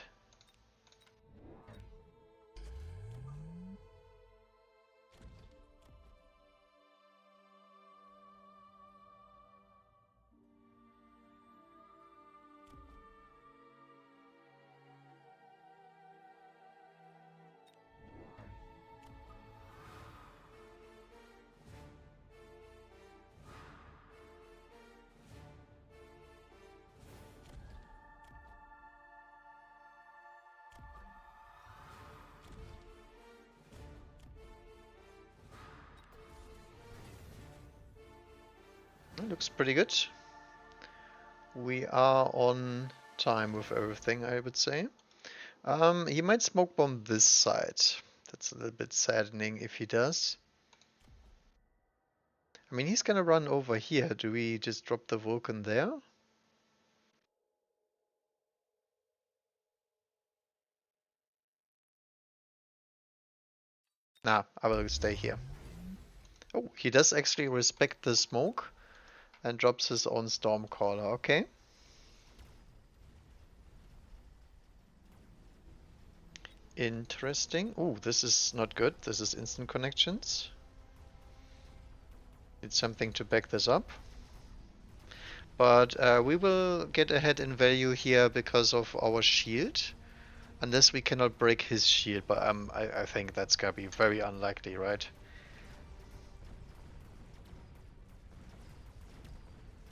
Speaker 1: Looks pretty good. We are on time with everything, I would say. He might smoke bomb this side. That's a little bit saddening if he does. I mean, he's gonna run over here. Do we just drop the Vulcan there? Nah, I will stay here. Oh, he does actually respect the smoke and drops his own Stormcaller. Okay. Interesting. Ooh, this is not good. This is instant connections. Need something to back this up. But we will get ahead in value here because of our shield. Unless we cannot break his shield, but I think that's gonna be very unlikely, right?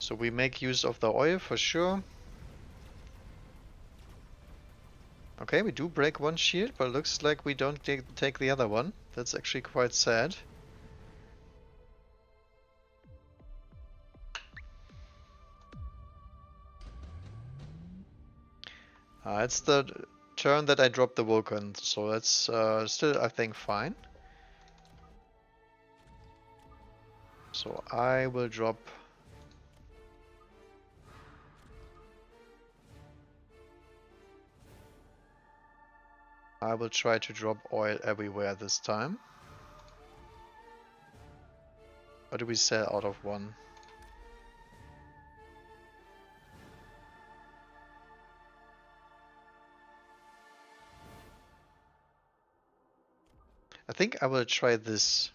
Speaker 1: So we make use of the oil for sure. Okay, we do break one shield, but looks like we don't take the other one. That's actually quite sad. It's the turn that I dropped the Vulcan, so that's still, I think, fine. So I will drop... I will try to drop oil everywhere this time. Or do we sell out of one? I think I will try this.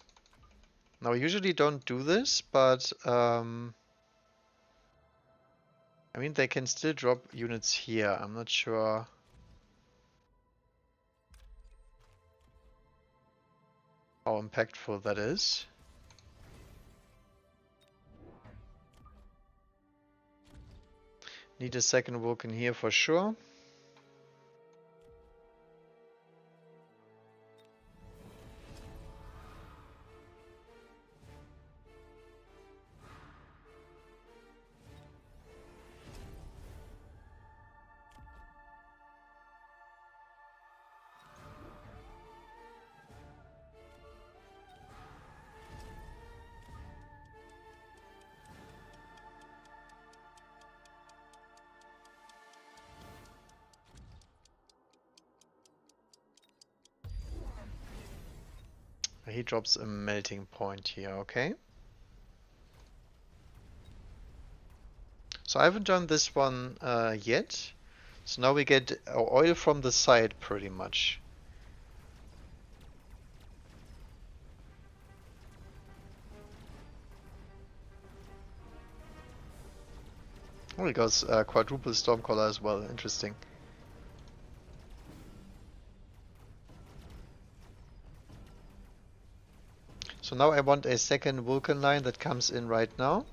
Speaker 1: Now, I usually don't do this, but I mean, they can still drop units here. I'm not sure how impactful that is. Need a second Vulcan here for sure. He drops a melting point here, okay. So I haven't done this one yet. So now we get oil from the side pretty much. Oh, he goes quadruple Stormcaller as well, interesting. So now I want a second Vulcan line that comes in right now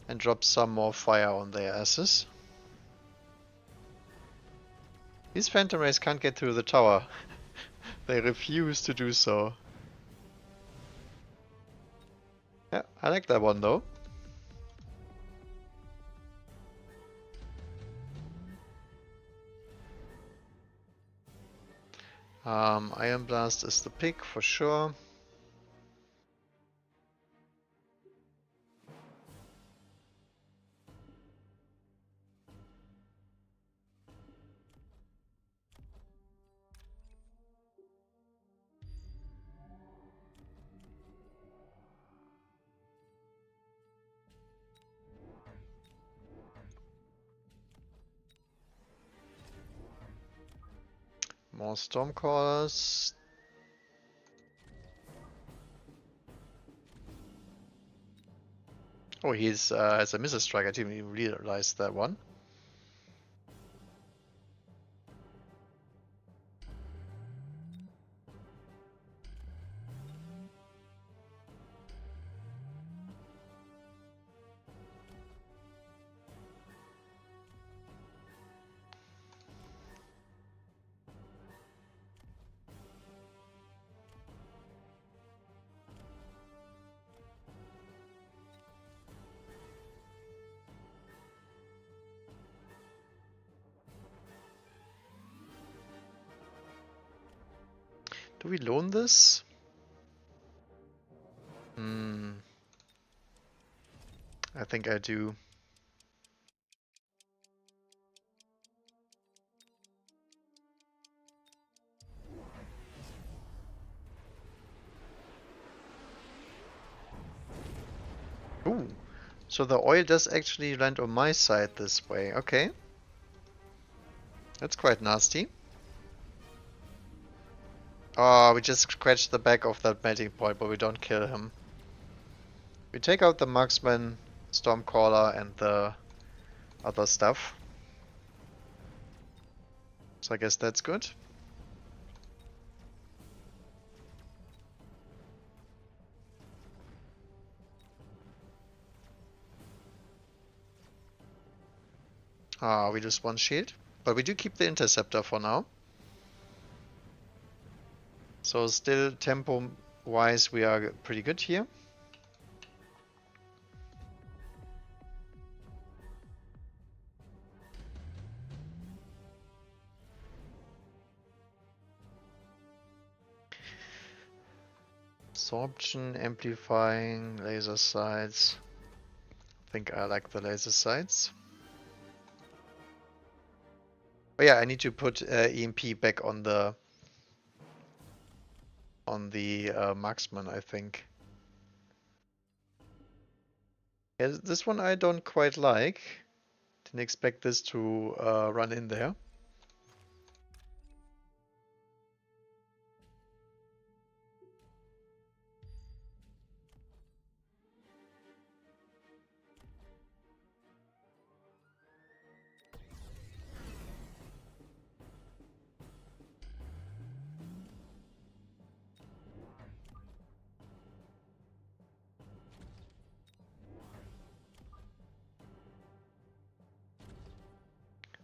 Speaker 1: and drops some more fire on their asses. These Phantom Rays can't get through the tower. They refuse to do so. Yeah, I like that one though. Iron Blast is the pick for sure. More Stormcallers. Oh, he's has a missile strike. I didn't even realize that one. Do we loan this? I think I do. Ooh, so the oil does actually land on my side this way. Okay. That's quite nasty. Oh, we just scratched the back of that melting point, but we don't kill him. We take out the marksman, Stormcaller, and the other stuff. So I guess that's good. Ah, we lose one shield, but we do keep the interceptor for now. So still tempo-wise we are pretty good here. Absorption, amplifying, laser sights. I think I like the laser sights. Oh yeah, I need to put EMP back on the marksman, I think. Yeah, this one I don't quite like. Didn't expect this to run in there.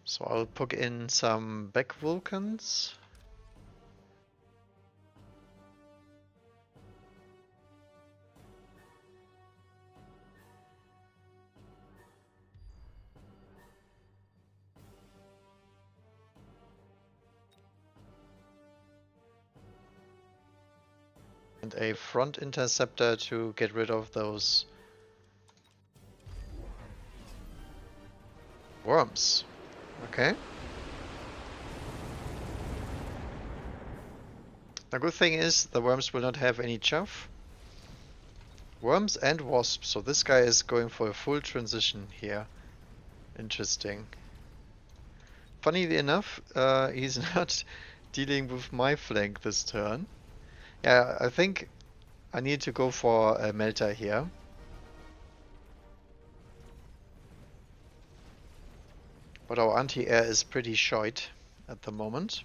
Speaker 1: So I'll put in some back Vulcans. And a front interceptor to get rid of those worms. Okay. The good thing is the worms will not have any chuff. Worms and wasps, so this guy is going for a full transition here. Interesting. Funnily enough, he's not dealing with my flank this turn. Yeah, I think I need to go for a melter here. But our anti-air is pretty short at the moment.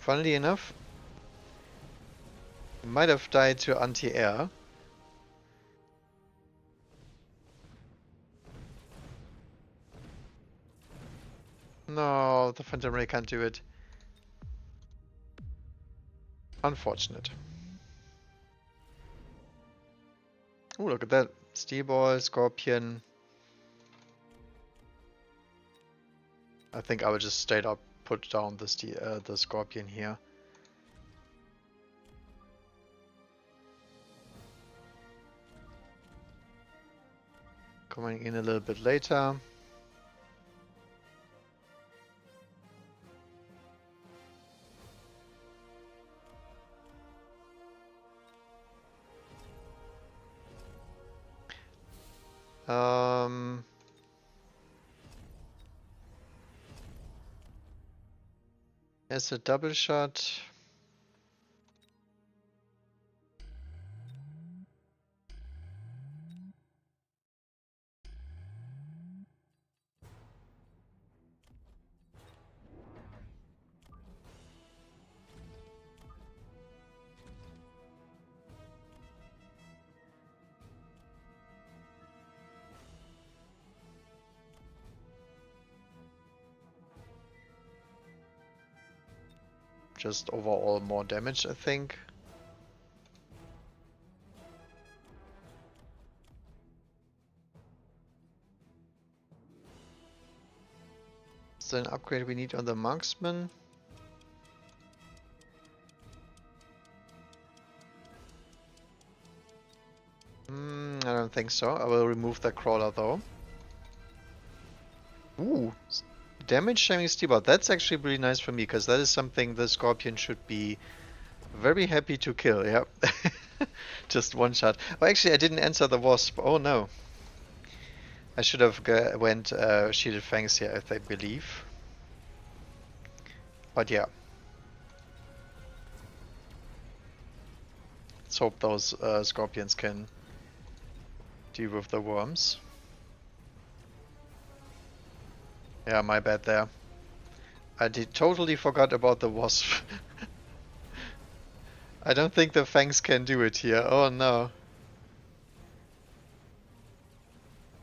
Speaker 1: Funnily enough, he might have died to anti-air. No, the Phantom Ray can't do it. Unfortunate. Oh, look at that. Steel Ball, Scorpion. I think I will just straight up put down the Scorpion here. Coming in a little bit later. As a double shot. Just overall more damage, I think. Is there an upgrade we need on the marksman? I don't think so. I will remove the crawler though. Ooh, damage shaming Steelbot. That's actually really nice for me because that is something the Scorpion should be very happy to kill. Yep. Just one shot. Oh, actually, I didn't answer the Wasp. Oh no. I should have went Shielded Fangs here, I believe. But yeah. Let's hope those Scorpions can deal with the worms. Yeah, my bad there. I totally forgot about the Wasp. I don't think the Fangs can do it here. Oh no.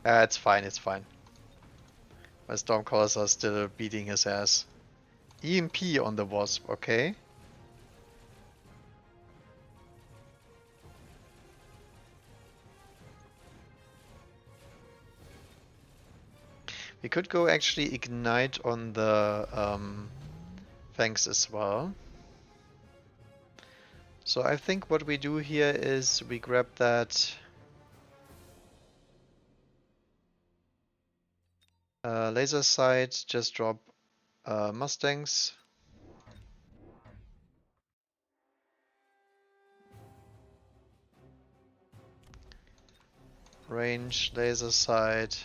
Speaker 1: It's fine, it's fine. My Stormcallers are still beating his ass. EMP on the Wasp, okay. We could go actually ignite on the fangs as well. So I think what we do here is we grab that laser sight, just drop Mustangs. Range, laser sight.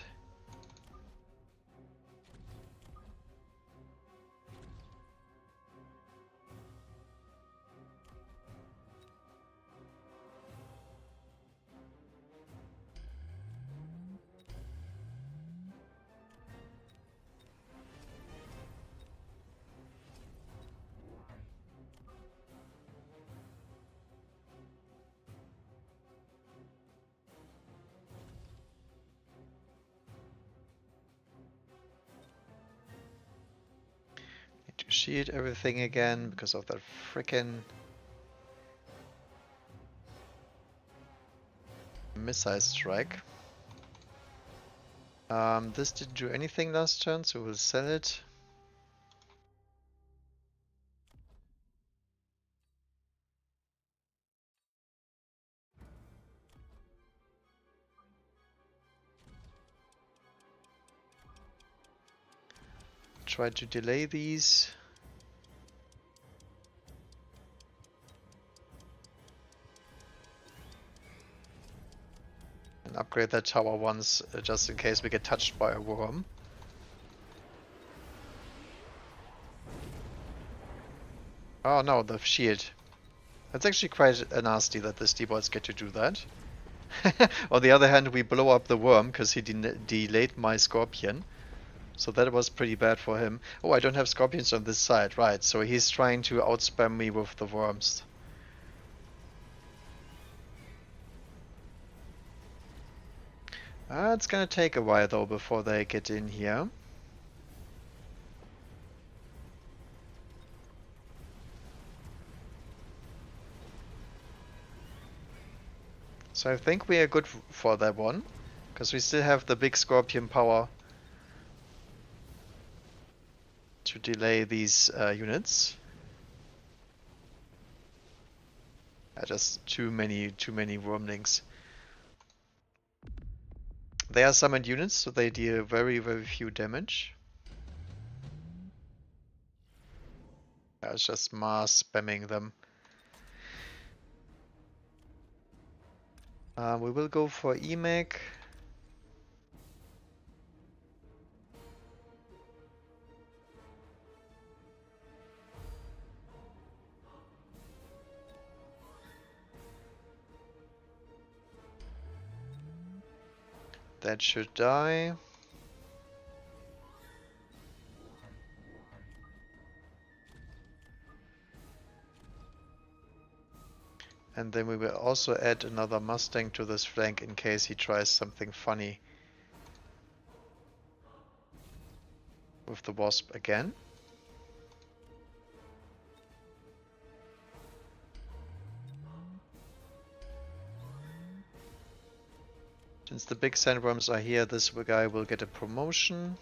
Speaker 1: Need to shield everything again because of that frickin' missile strike. This didn't do anything last turn, so we'll sell it. Try to delay these. And upgrade that tower once, just in case we get touched by a worm. Oh no, the shield. That's actually quite nasty that the Steamboats get to do that. On the other hand, we blow up the worm because he delayed my Scorpion. So that was pretty bad for him. Oh, I don't have Scorpions on this side, right. So he's trying to outspam me with the worms. It's gonna take a while though before they get in here. So I think we are good for that one, because we still have the big Scorpion power to delay these units. Just too many wormlings. They are summoned units, so they deal very few damage. It's just mass spamming them. We will go for EMAC. That should die. And then we will also add another Mustang to this flank in case he tries something funny with the Wasp again. Since the big sandworms are here, this guy will get a promotion.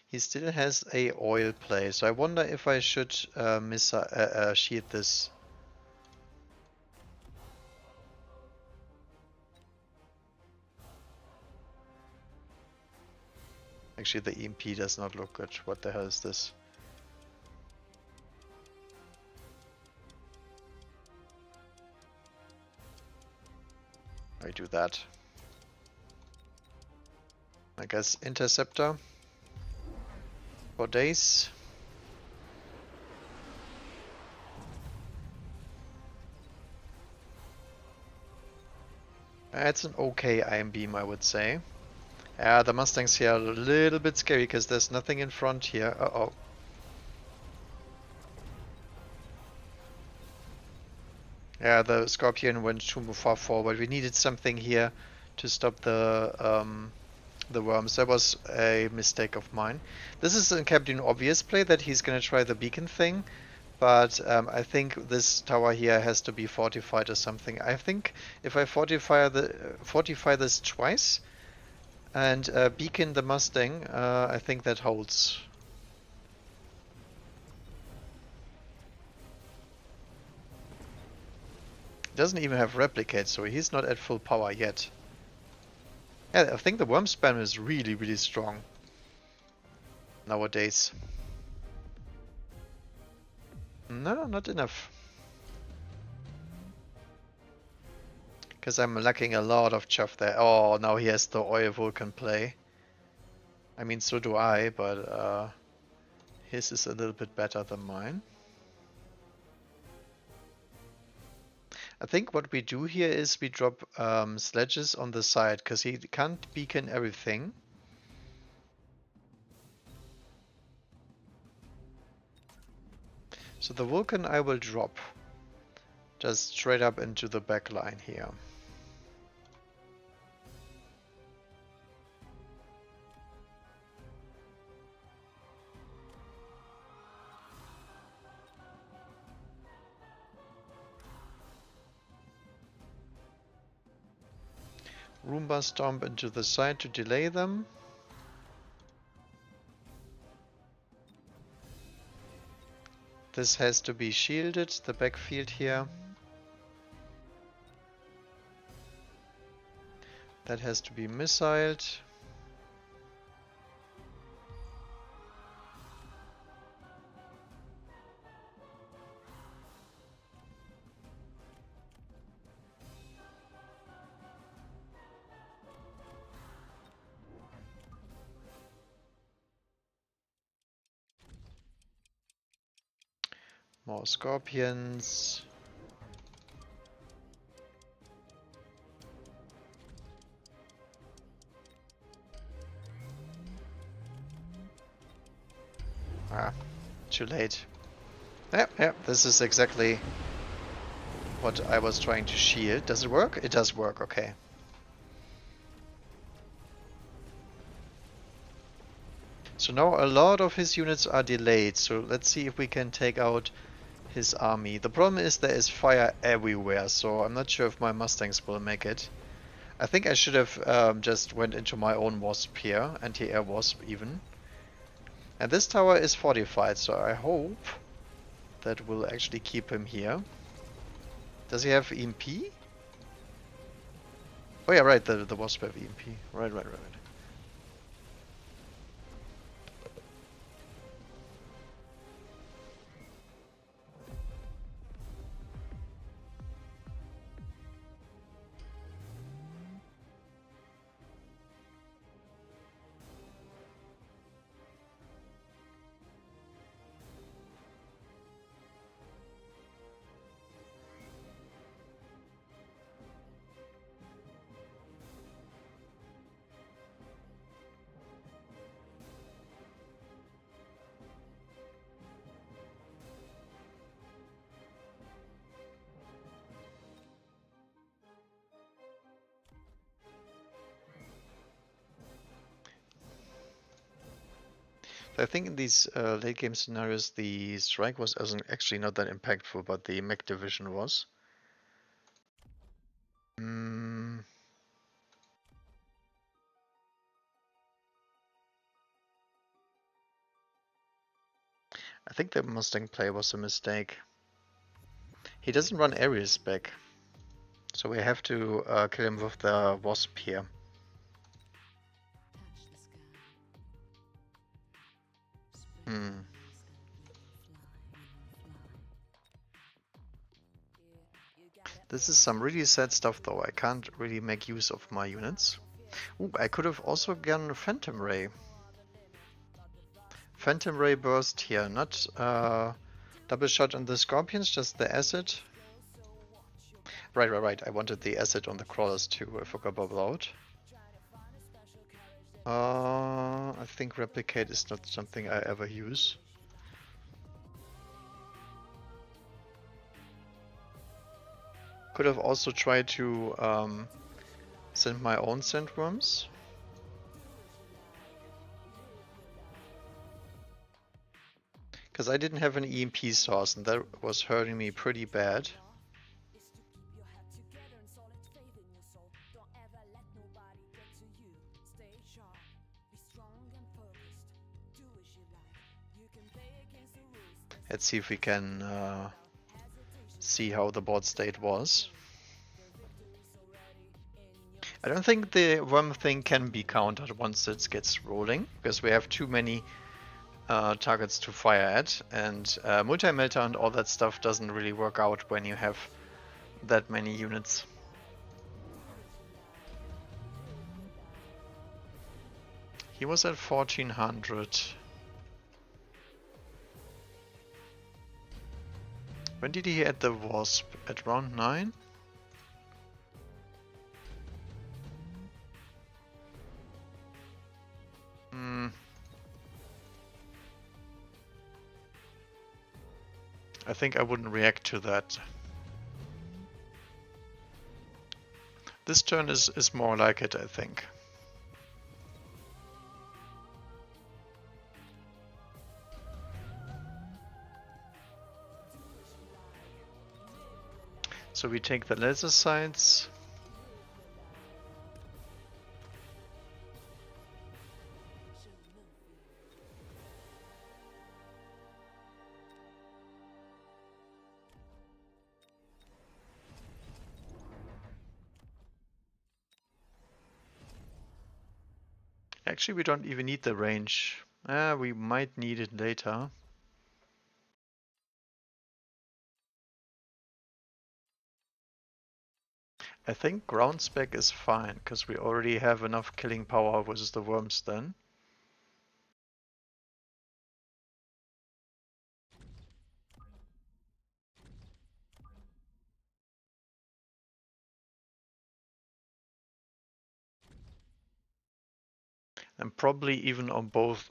Speaker 1: He still has a oil play, so I wonder if I should shield this. Actually, the EMP does not look good. What the hell is this? I do that. I guess Interceptor for days. It's an okay iron beam, I would say. Yeah, the Mustangs here are a little bit scary because there's nothing in front here. Uh-oh. Yeah, the Scorpion went too far forward. We needed something here to stop the the worms. That was a mistake of mine. This is in Captain Obvious play that he's gonna try the beacon thing, but I think this tower here has to be fortified or something. I think if I fortify this twice and beacon the Mustang, I think that holds. Doesn't even have replicate, so he's not at full power yet. Yeah, I think the worm spam is really, really strong nowadays. No, not enough. Because I'm lacking a lot of chuff there. Oh, now he has the oil vulcan play. I mean, so do I, but his is a little bit better than mine. I think what we do here is we drop sledges on the side, because he can't beacon everything. So the Vulcan I will drop just straight up into the back line here. Roomba Stomp into the side to delay them. This has to be shielded, the backfield here. That has to be missiled. More scorpions. Ah, too late. Yep, this is exactly what I was trying to shield. Does it work? It does work, okay. So now a lot of his units are delayed, so let's see if we can take out his army. The problem is there is fire everywhere, so I'm not sure if my Mustangs will make it. I think I should have just went into my own wasp here, anti-air wasp even. And this tower is fortified, so I hope that will actually keep him here. Does he have EMP? Oh yeah, right, the wasp have EMP. Right. I think in these late game scenarios, the strike was actually not that impactful, but the mech division was. I think the Mustang play was a mistake. He doesn't run Ares back, so we have to kill him with the Wasp here. This is some really sad stuff though. I can't really make use of my units. Ooh, I could have also gone Phantom Ray. Phantom Ray burst here, not double shot on the Scorpions, just the acid. Right. I wanted the acid on the crawlers too. I forgot about. I think replicate is not something I ever use. Could have also tried to send my own sandworms. because I didn't have an EMP source and that was hurting me pretty bad. Let's see if we can see how the board state was. I don't think the worm thing can be countered once it gets rolling, because we have too many targets to fire at, and multi-melter and all that stuff doesn't really work out when you have that many units. He was at 1400. When did he add the wasp? At round 9? I think I wouldn't react to that. This turn is more like it, I think. So we take the laser sights. Actually, we don't even need the range. We might need it later. I think ground spec is fine, because we already have enough killing power versus the worms then. And probably even on both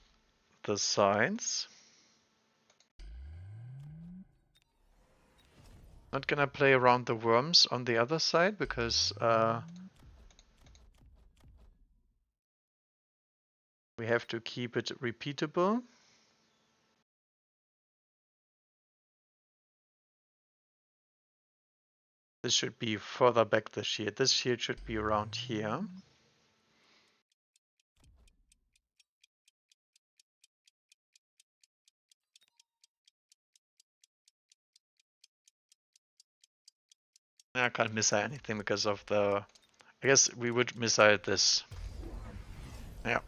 Speaker 1: the sides. Not gonna play around the worms on the other side because we have to keep it repeatable. This should be further back the shield. This shield should be around here. I can't miss anything because of the... I guess we would miss out this. Yeah.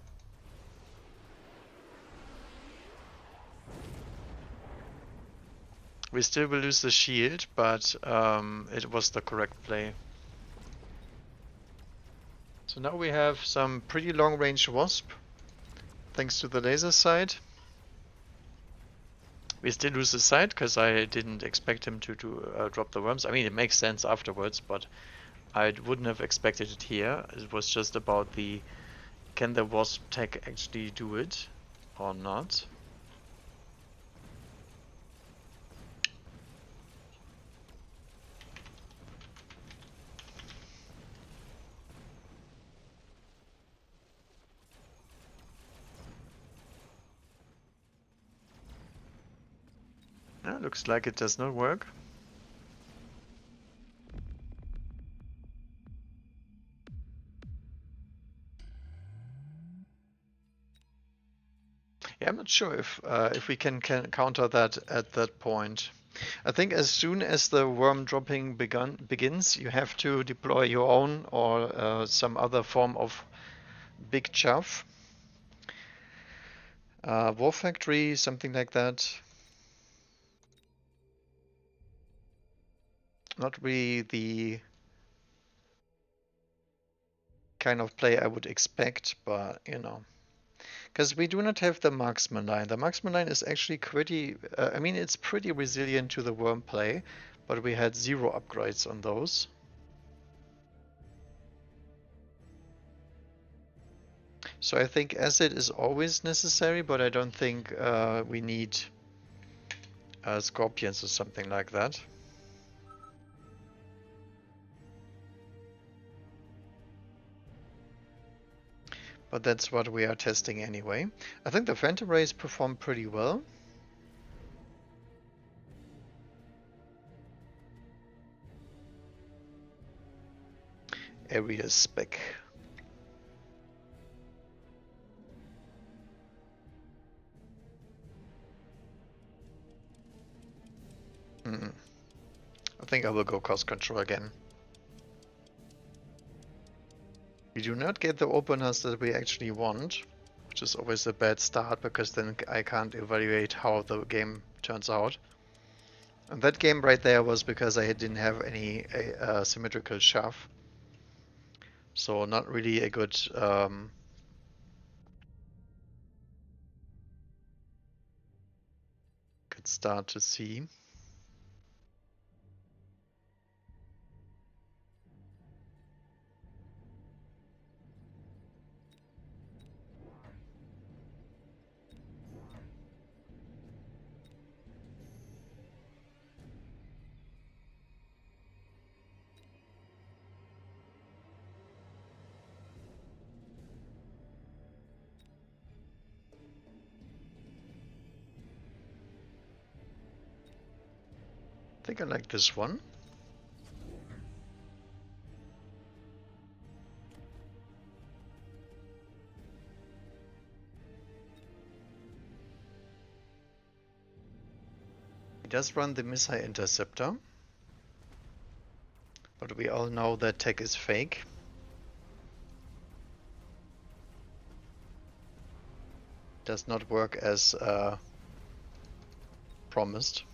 Speaker 1: We still will lose the shield, but it was the correct play. So now we have some pretty long range wasp, thanks to the laser sight. We still lose the sight because I didn't expect him to drop the worms. I mean, it makes sense afterwards, but I wouldn't have expected it here. It was just about the, can the wasp tech actually do it or not? Yeah, looks like it does not work. Yeah, I'm not sure if we can counter that at that point. I think as soon as the worm dropping begins, you have to deploy your own or some other form of big chaff. War factory, something like that. Not really the kind of play I would expect, but you know. Because we do not have the marksman line. The marksman line is actually pretty, I mean, it's pretty resilient to the worm play, but we had 0 upgrades on those. So I think acid is always necessary, but I don't think we need scorpions or something like that. But that's what we are testing anyway. I think the Phantom Rays performed pretty well. area spec. I think I will go cost control again. We do not get the openers that we actually want, which is always a bad start because then I can't evaluate how the game turns out. And that game right there was because I didn't have any symmetrical shove. So not really a good good start to see. I think I like this one. He does run the missile interceptor, but we all know that tech is fake. Does not work as promised.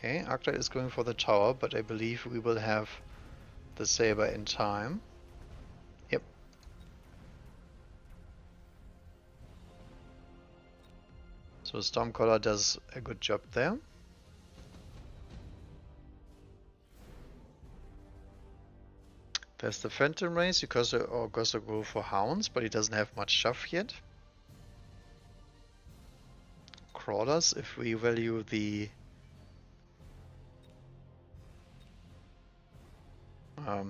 Speaker 1: Okay, Arclight is going for the tower, but I believe we will have the saber in time. Yep. So Stormcaller does a good job there. There's the Phantom Race, because or goes to go for Hounds, but he doesn't have much shove yet. Crawlers, if we value the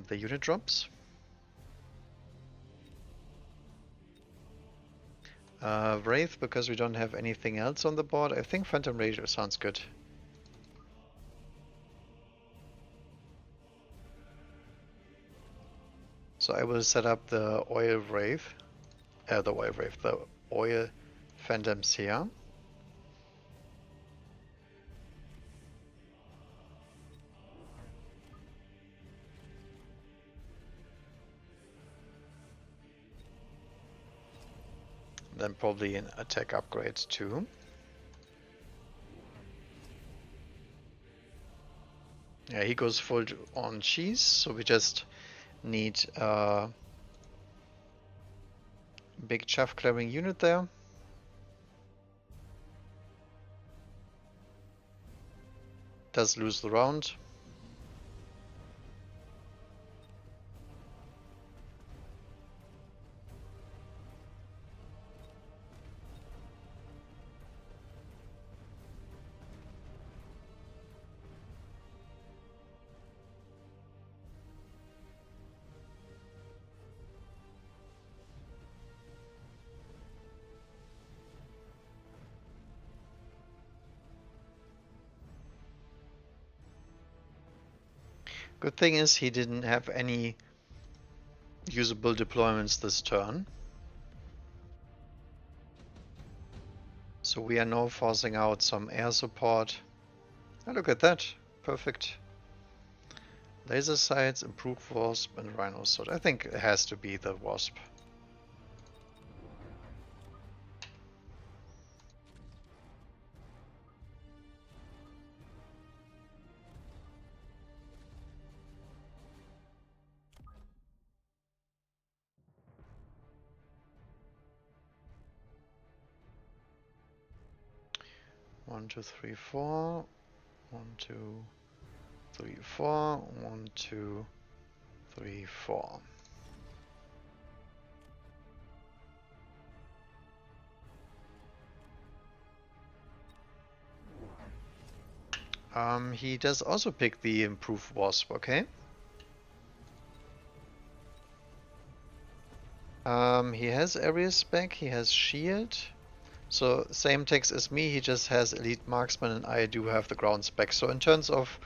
Speaker 1: unit drops. Wraith, because we don't have anything else on the board. I think Phantom Ranger sounds good. So I will set up the oil phantoms here. Then probably an attack upgrade too. Yeah, he goes full on cheese, so we just need a big chaff clearing unit there. Does lose the round. Good thing is he didn't have any usable deployments this turn. So we are now forcing out some air support. Oh, look at that. Perfect. Laser sights, improved wasp, and rhino sword. I think it has to be the wasp. One, two, three, four. 1, 2, 3, 4. 1, 2, 3, 4. He does also pick the improved wasp, okay? He has area spec, he has shield. So same text as me, he just has elite marksman and I do have the ground spec. So in terms of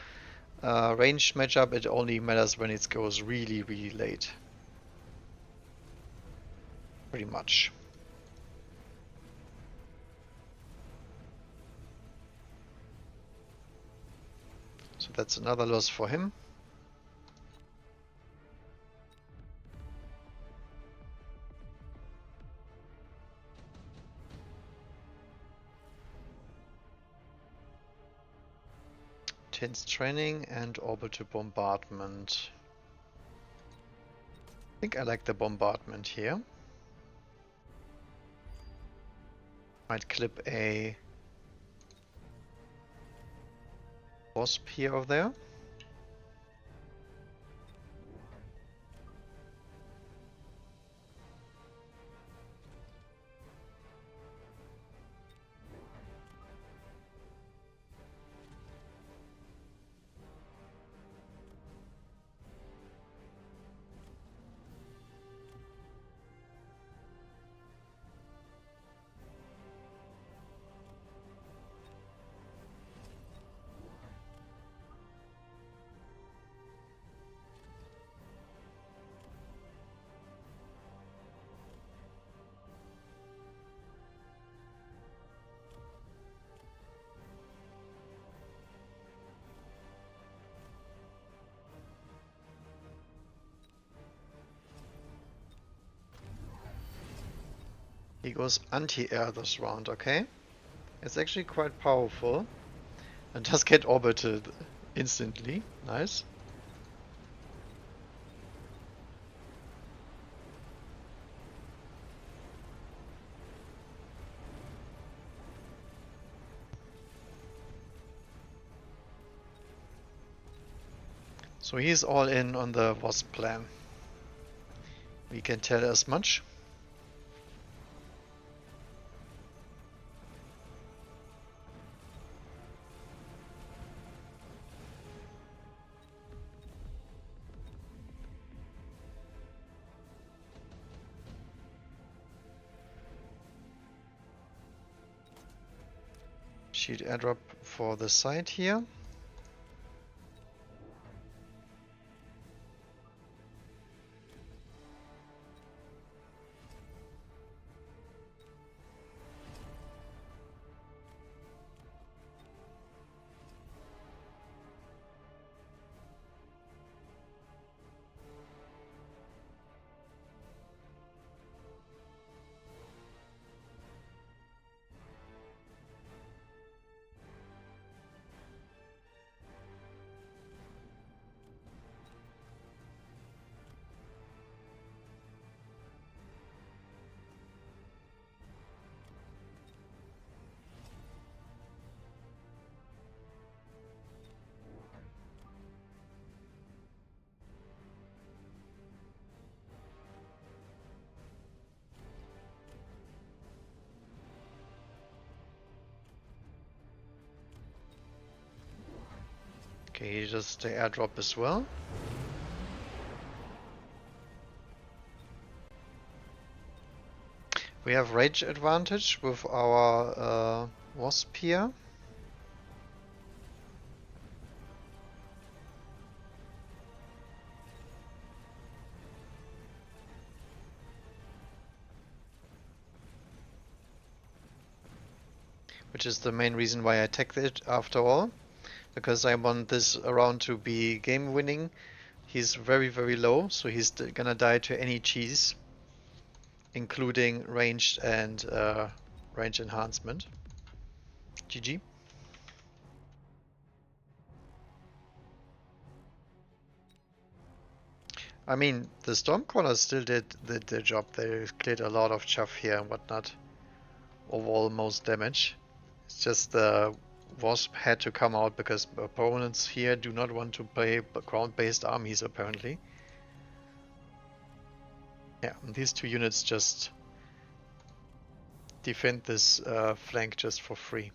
Speaker 1: ranged matchup, it only matters when it goes really, really late. Pretty much. So that's another loss for him. Tense training and orbital bombardment. I think I like the bombardment here. Might clip a wasp here or there. He goes anti-air this round, okay? It's actually quite powerful. And does get orbited instantly. Nice. So he's all in on the wasp plan. We can tell as much. Shield airdrop for the side here. Okay, he just the airdrop as well. We have range advantage with our wasp here. Which is the main reason why I attacked it after all. Because I want this round to be game winning. He's very, very low, so he's gonna die to any cheese, including ranged and range enhancement. GG. I mean, the Stormcrawlers still did their job. They cleared a lot of chaff here and whatnot. Overall, most damage. It's just the Wasp had to come out because opponents here do not want to play ground-based armies, apparently. Yeah, these two units just defend this flank just for free.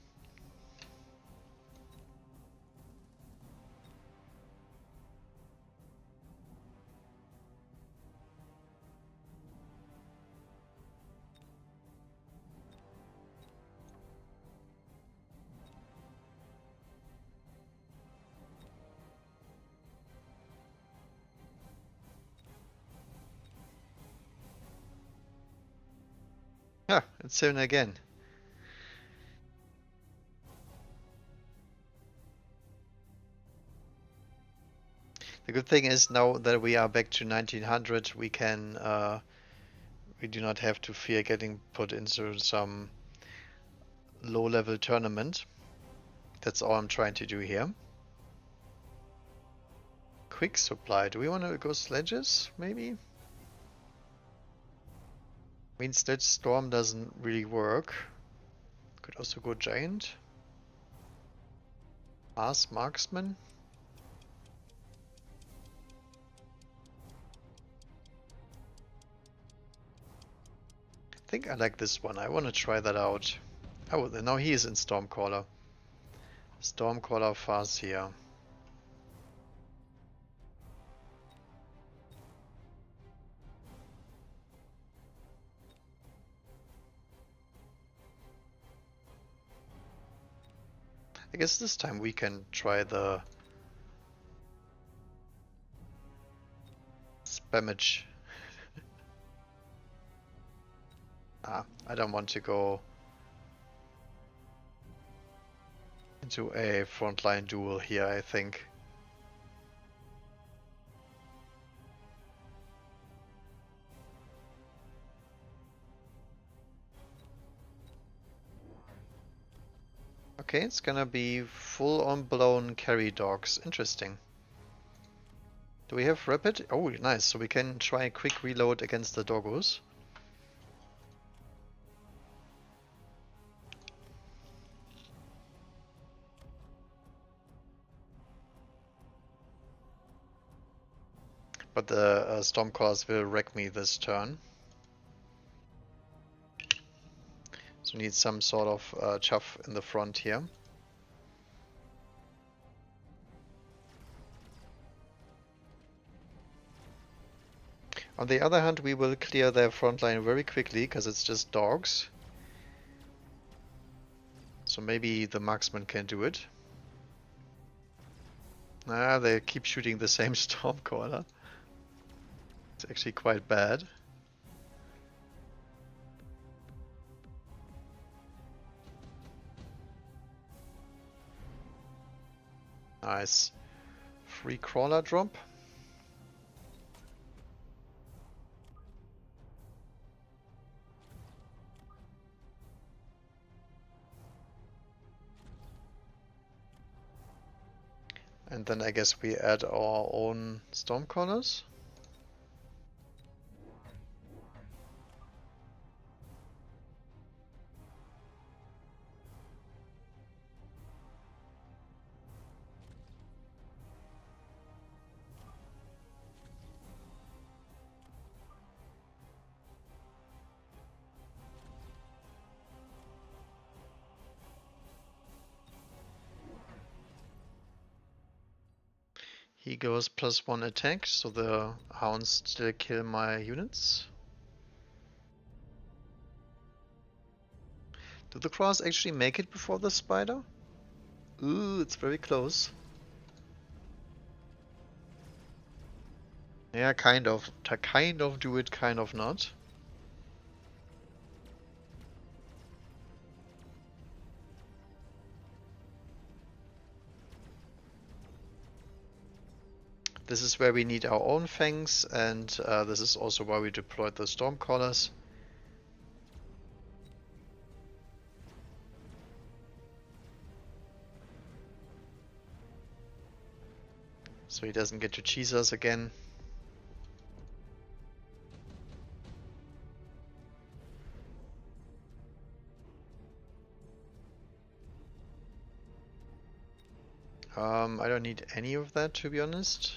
Speaker 1: Ah, it's him again. The good thing is now that we are back to 1900, we can we do not have to fear getting put into some low-level tournament. That's all I'm trying to do here. Quick supply. Do we want to go sledges, maybe? I mean, sledge storm doesn't really work. Could also go giant. Ask marksman. I think I like this one. I want to try that out. Oh, now he is in Stormcaller. Stormcaller Farseer. I guess this time we can try the spammage. I don't want to go into a frontline duel here, I think. Okay, it's gonna be full-on blown carry dogs. Interesting. Do we have rapid? Oh, nice. So we can try a quick reload against the doggos. But the Stormcallers will wreck me this turn. So we need some sort of chuff in the front here. On the other hand, we will clear their front line very quickly, because it's just dogs. So maybe the marksman can do it. Ah, they keep shooting the same Stormcaller. It's actually quite bad. Nice. Free crawler drop. And then I guess we add our own Stormcallers. He goes +1 attack, so the hounds still kill my units. Do the claws actually make it before the spider? Ooh, it's very close. Yeah, kind of. Kind of do it, kind of not. This is where we need our own fangs, and this is also why we deployed the Stormcallers. So he doesn't get to cheese us again. I don't need any of that, to be honest.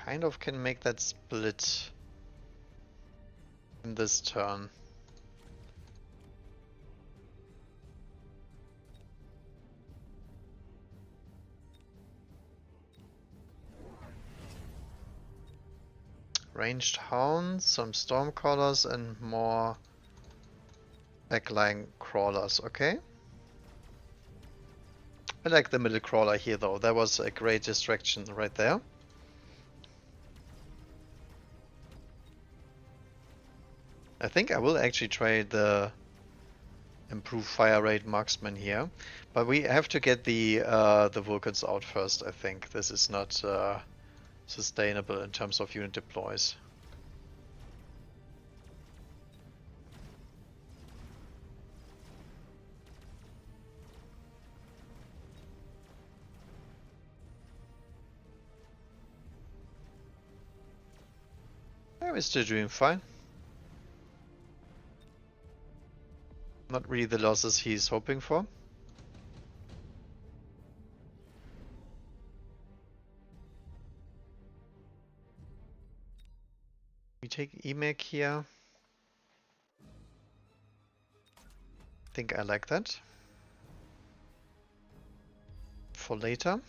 Speaker 1: kind of can make that split in this turn. Ranged hounds, some stormcrawlers, and more backline crawlers, okay? I like the middle crawler here though, that was a great distraction right there. I think I will actually try the improved fire rate marksman here, but we have to get the Vulcans out first. I think this is not sustainable in terms of unit deploys. Yeah, we're still doing fine. Not really the losses he's hoping for. We take EMAC here. I think I like that. For later.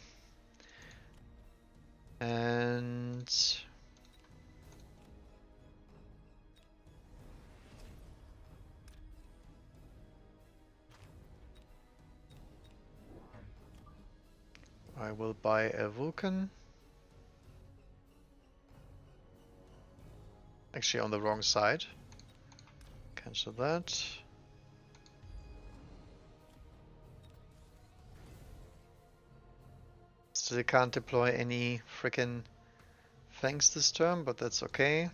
Speaker 1: And I will buy a Vulcan. Actually on the wrong side. Cancel that. Still can't deploy any frickin' fangs this turn, but that's okay.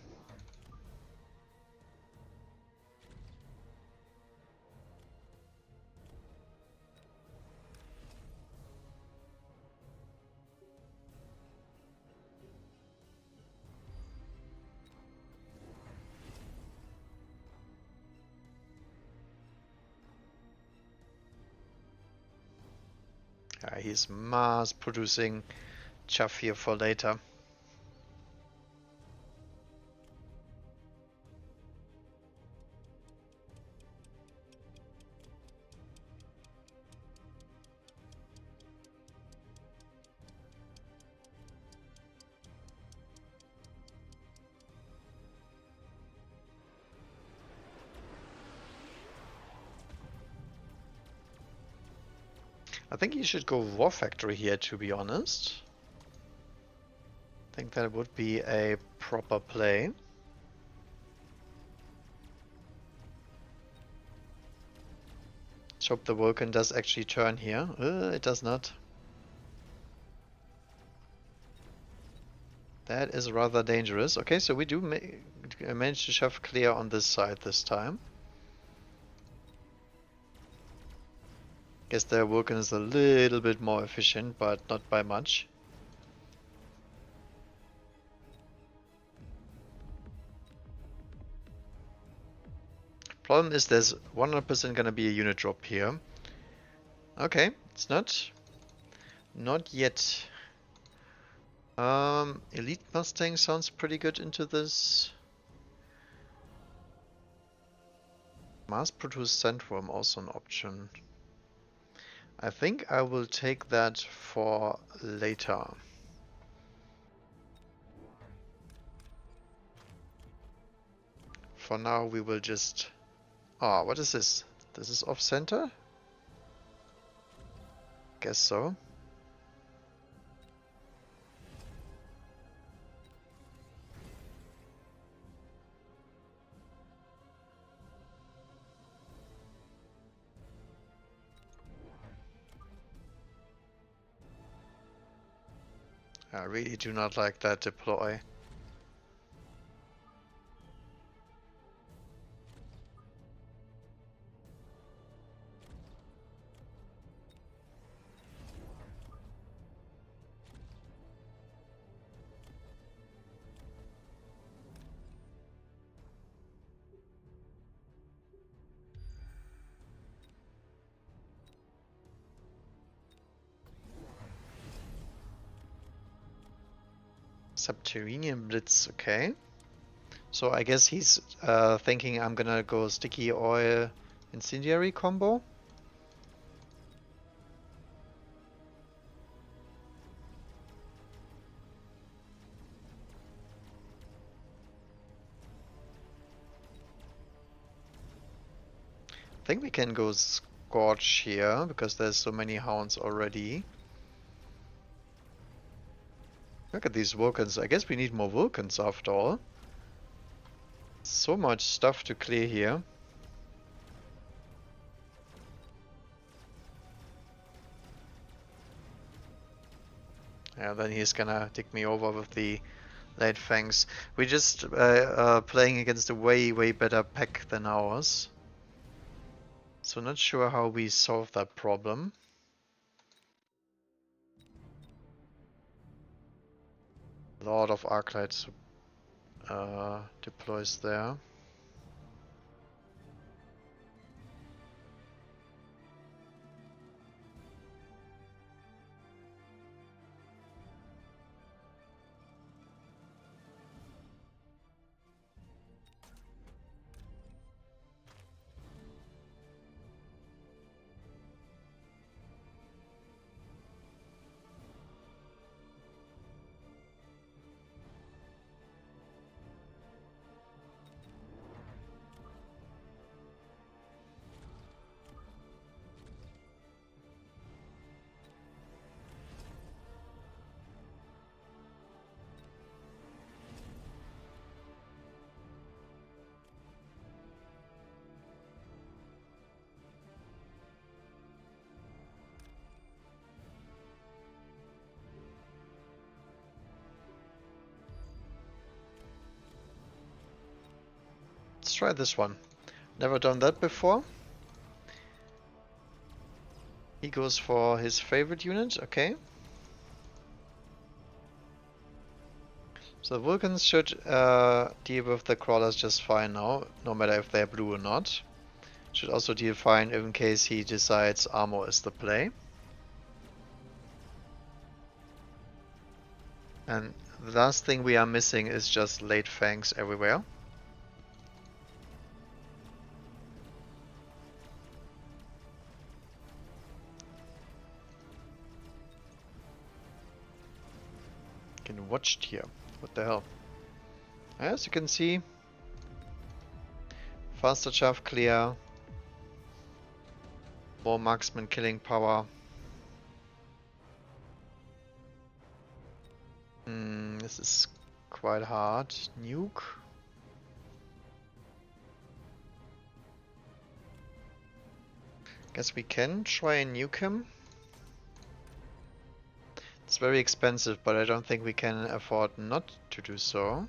Speaker 1: He's mass producing chaff here for later. I think you should go War Factory here, to be honest. I think that would be a proper play. Let's hope the Vulcan does actually turn here. It does not. That is rather dangerous. Okay, so we do manage to shove clear on this side this time. Guess their Vulcan is a little bit more efficient, but not by much. Problem is there's 100% gonna be a unit drop here. Okay, it's not. Not yet. Elite Mustang sounds pretty good into this. Mass-produced sandworm also an option. I think I will take that for later. For now we will just... Ah, what is this? This is off-center? Guess so. I really do not like that deploy. Subterranean Blitz, okay. So I guess he's thinking I'm gonna go Sticky Oil Incendiary combo. I think we can go Scorch here, because there's so many hounds already. Look at these Vulcans. I guess we need more Vulcans after all. So much stuff to clear here. Yeah, then he's gonna dig me over with the late fangs. We're just playing against a way better pack than ours. So not sure how we solve that problem. A lot of Arclights deploys there. Let's try this one. Never done that before. He goes for his favorite unit, okay. So the Vulcans should deal with the crawlers just fine now, no matter if they're blue or not. Should also deal fine in case he decides armor is the play. And the last thing we are missing is just late fangs everywhere. Getting watched here. What the hell? As you can see, faster chaff clear, more marksman killing power. This is quite hard. Nuke. Guess we can try and nuke him. It's very expensive, but I don't think we can afford not to do so.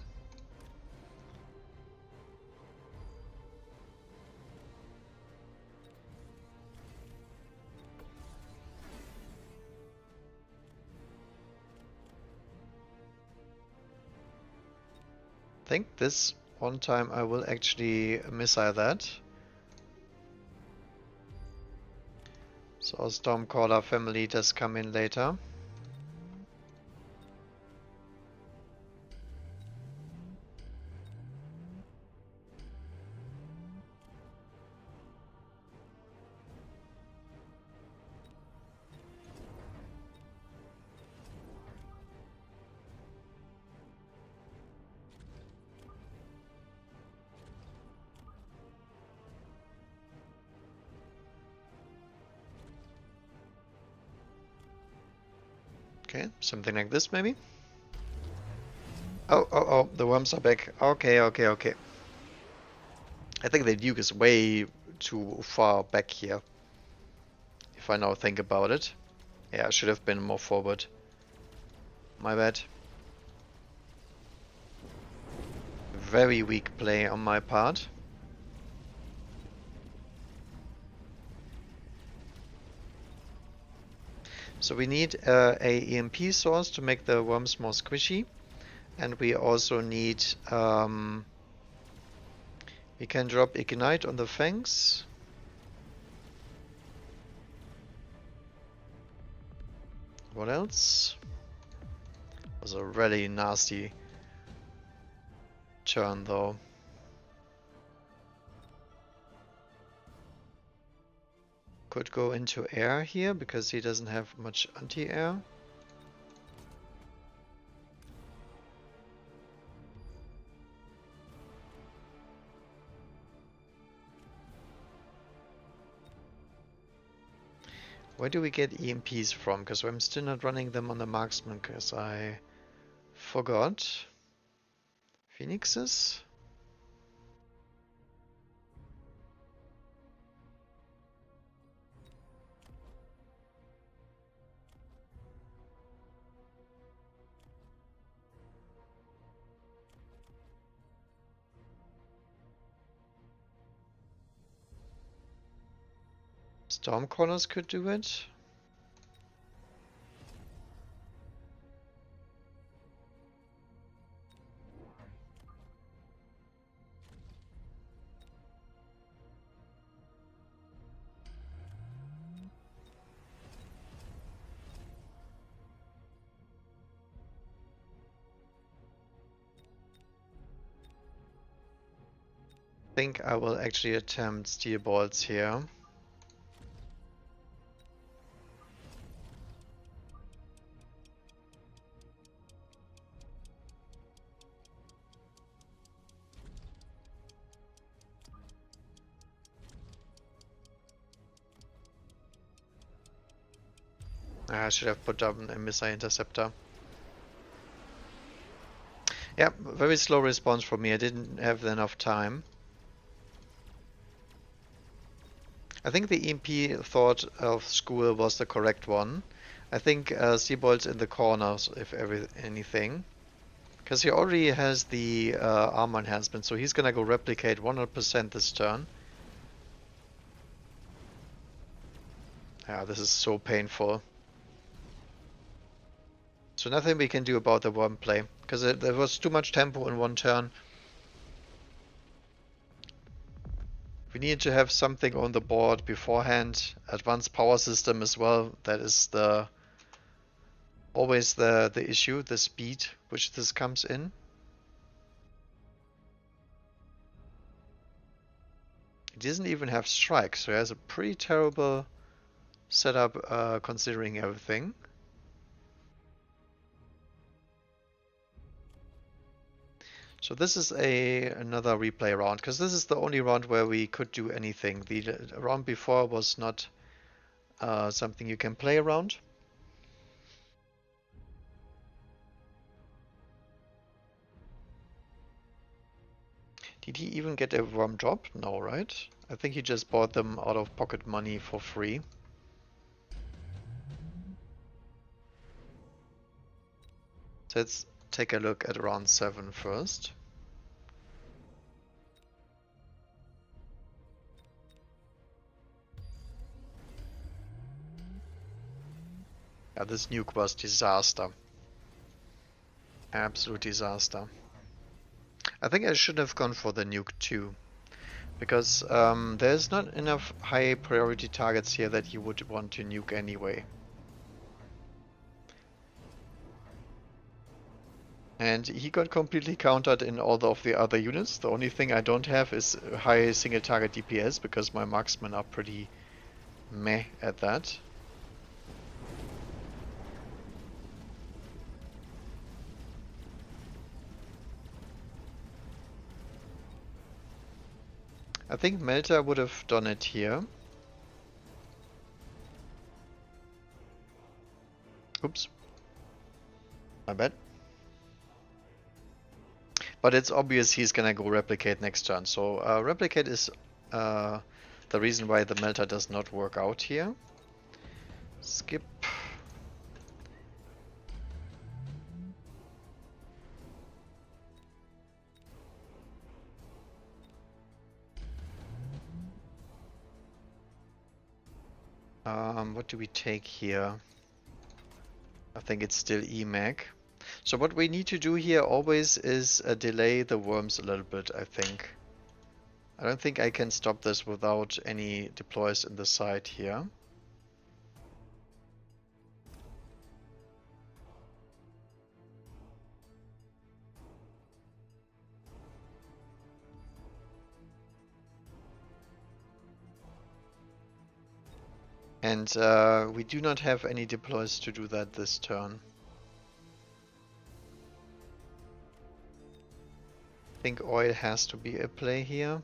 Speaker 1: I think this one time I will actually missile that. So our Stormcaller family does come in later. Okay, something like this maybe. Oh, the worms are back. Okay. I think the Duke is way too far back here. If I now think about it. Yeah, I should have been more forward. My bad. Very weak play on my part. So we need a EMP source to make the worms more squishy. And we also need... we can drop Ignite on the fangs. What else? Was a really nasty turn though. Could go into air here because he doesn't have much anti-air. Where do we get EMPs from? Because I'm still not running them on the marksman because I forgot. Phoenixes? Stormcrawlers could do it. I think I will actually attempt steel bolts here. I should have put down a missile interceptor. Yeah, very slow response from me. I didn't have enough time. I think the EMP thought of school was the correct one. I think Seabolt's in the corners, if anything. Because he already has the armor enhancement, so he's gonna go replicate 100% this turn. Yeah, this is so painful. So nothing we can do about the worm play, because there was too much tempo in one turn. We need to have something on the board beforehand. Advanced power system as well. That is always the issue, the speed which this comes in. He doesn't even have strike, so he has a pretty terrible setup considering everything. So this is another replay round, because this is the only round where we could do anything. The round before was not something you can play around. Did he even get a worm drop? No, right? I think he just bought them out of pocket money for free. So let's take a look at round 7 first. Yeah, this nuke was disaster. Absolute disaster. I think I should have gone for the nuke too. Because there's not enough high priority targets here that you would want to nuke anyway. And he got completely countered in all of the other units. The only thing I don't have is high single target DPS because my marksmen are pretty meh at that. I think Melter would have done it here. Oops. My bad. But it's obvious he's gonna go replicate next turn. So replicate is the reason why the Melter does not work out here. Skip. What do we take here? I think it's still EMAG. So what we need to do here always is delay the worms a little bit, I think. I don't think I can stop this without any deploys in the side here. And we do not have any deploys to do that this turn. I think oil has to be a play here.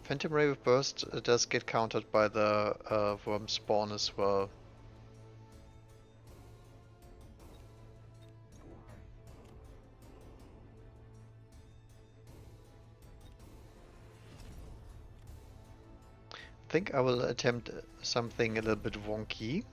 Speaker 1: Phantom Ray with Burst does get countered by the worm spawn as well. I think I will attempt something a little bit wonky.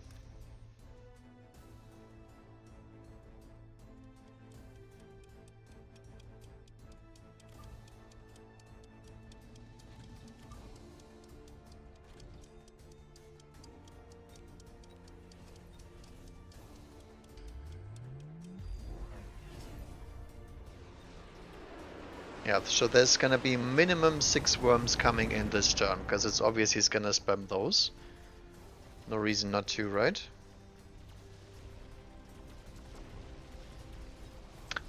Speaker 1: Yeah, so there's gonna be minimum 6 worms coming in this turn, because it's obvious he's gonna spam those. No reason not to, right?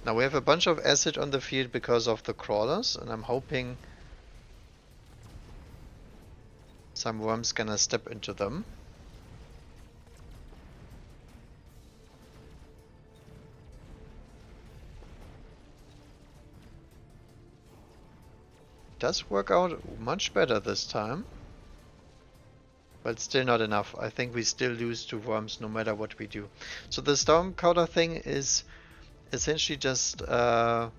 Speaker 1: Now we have a bunch of acid on the field because of the crawlers, and I'm hoping some worms gonna step into them. Does work out much better this time. But still not enough. I think we still lose to worms no matter what we do. So the storm counter thing is essentially just I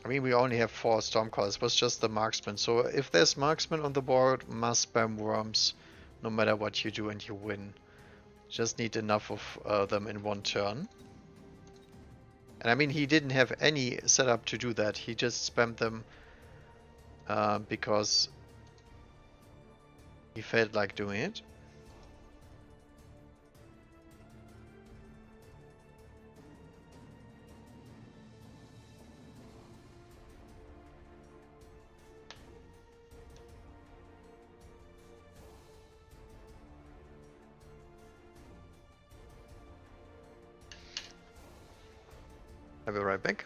Speaker 1: mean, we only have 4 storm callers. It was just the marksman. So if there's marksman on the board, must spam worms no matter what you do and you win. Just need enough of them in one turn. And I mean, he didn't have any setup to do that. He just spammed them because he felt like doing it. I'll be right back.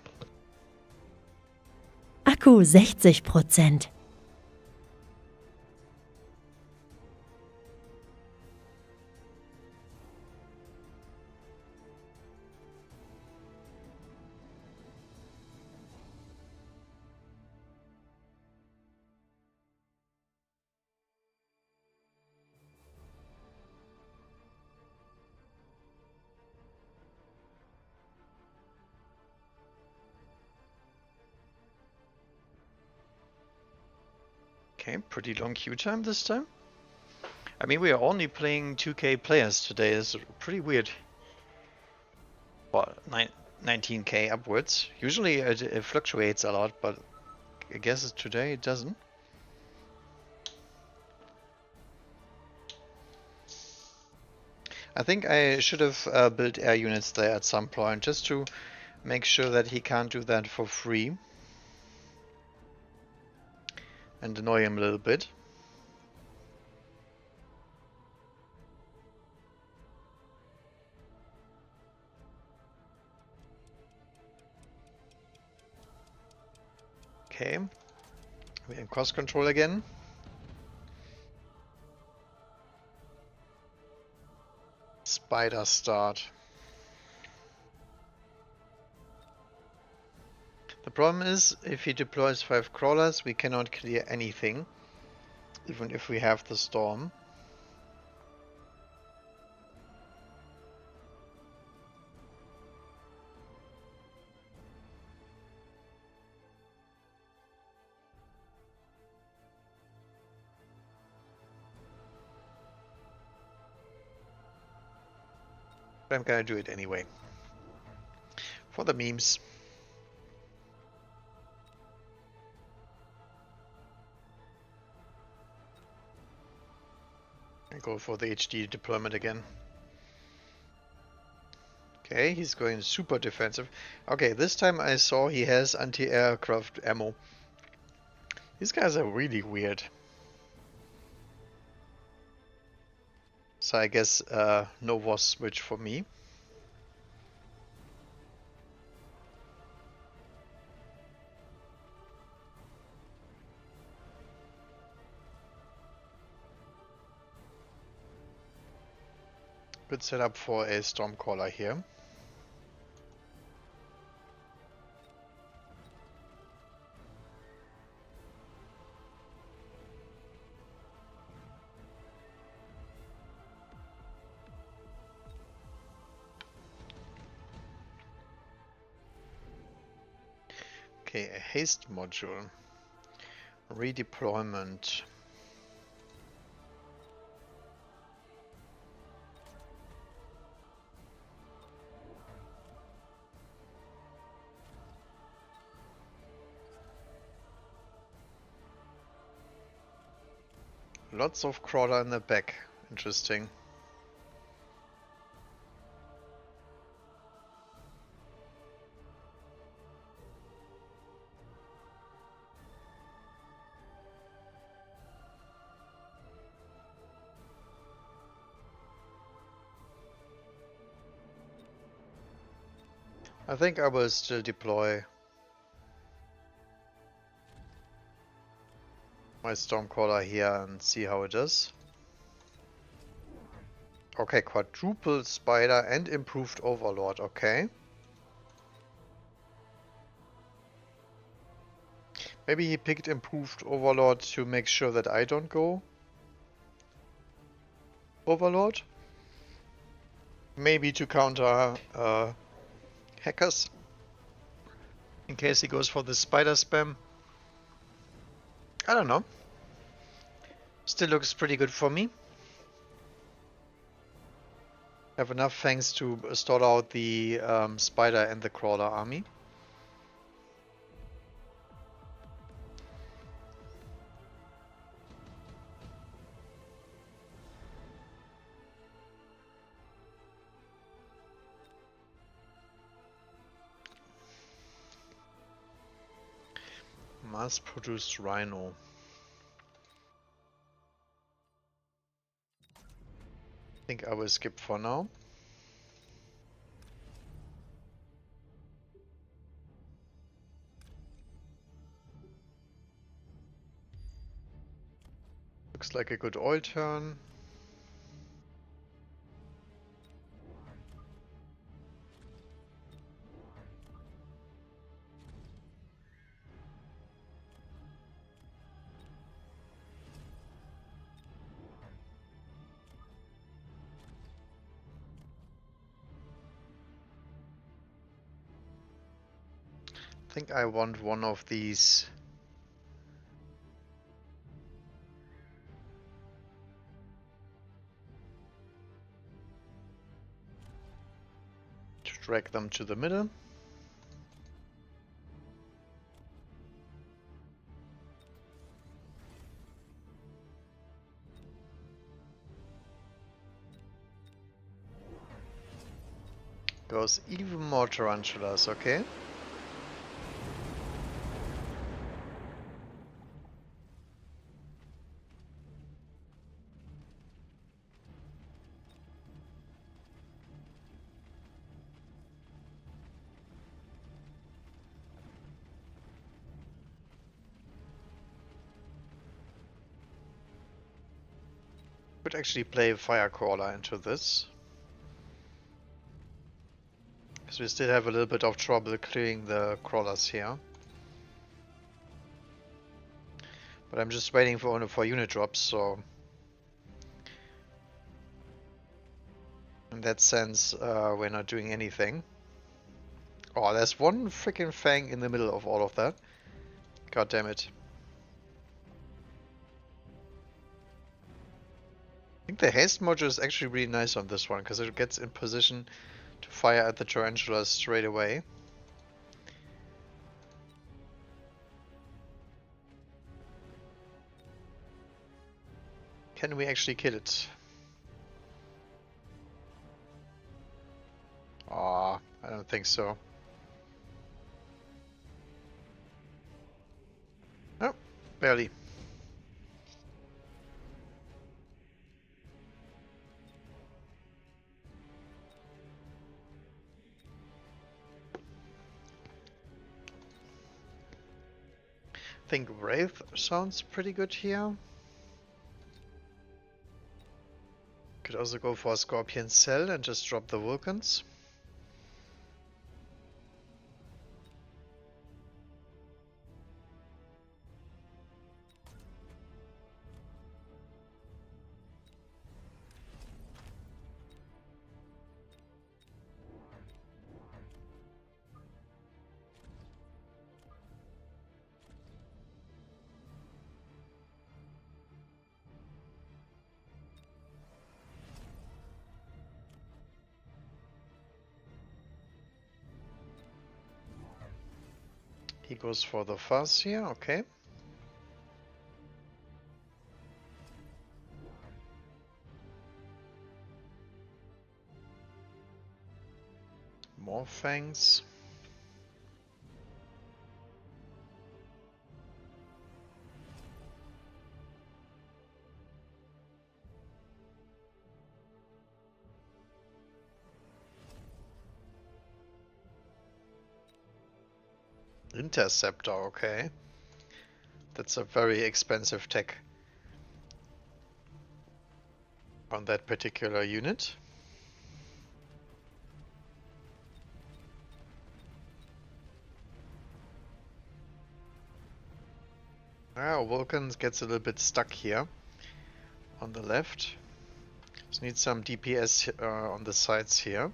Speaker 2: Akku 60%.
Speaker 1: Okay, pretty long queue time this time. I mean, we are only playing 2k players today. It's pretty weird. Well, 19k upwards. Usually it fluctuates a lot, but I guess today it doesn't. I think I should have built air units there at some point, just to make sure that he can't do that for free. And annoy him a little bit. Okay. We're in cost control again. Spider start. The problem is, if he deploys 5 crawlers, we cannot clear anything, even if we have the storm. But I'm gonna do it anyway. For the memes. I go for the HD deployment again. Okay, he's going super defensive. Okay, this time I saw he has anti-aircraft ammo. These guys are really weird. So I guess no was switch for me. Good setup for a Stormcaller here. Okay, a haste module. Redeployment. Lots of crawler in the back. Interesting. I think I will still deploy my Stormcaller here and see how it is. Okay, quadruple spider and improved overlord, okay. Maybe he picked improved overlord to make sure that I don't go overlord. Maybe to counter hackers in case he goes for the spider spam. I don't know. Still looks pretty good for me. Have enough fangs to start out the spider and the crawler army. Mass-produced rhino. I think I will skip for now. Looks like a good oil turn. I think I want one of these to drag them to the middle. Goes even more tarantulas, okay? Could actually play Firecrawler into this. Because we still have a little bit of trouble clearing the crawlers here. But I'm just waiting for unit drops, so in that sense, we're not doing anything. Oh, there's one freaking fang in the middle of all of that. God damn it. I think the haste module is actually really nice on this one, because it gets in position to fire at the tarantulas straight away. Can we actually kill it? Ah, I don't think so. Oh, Barely. I think Wraith sounds pretty good here. Could also go for a Scorpion Cell and just drop the Vulcans. He goes for the fuzz here, okay. More fangs. Interceptor, okay. That's a very expensive tech on that particular unit. Ah, Vulcan gets a little bit stuck here on the left. Just need some DPS on the sides here.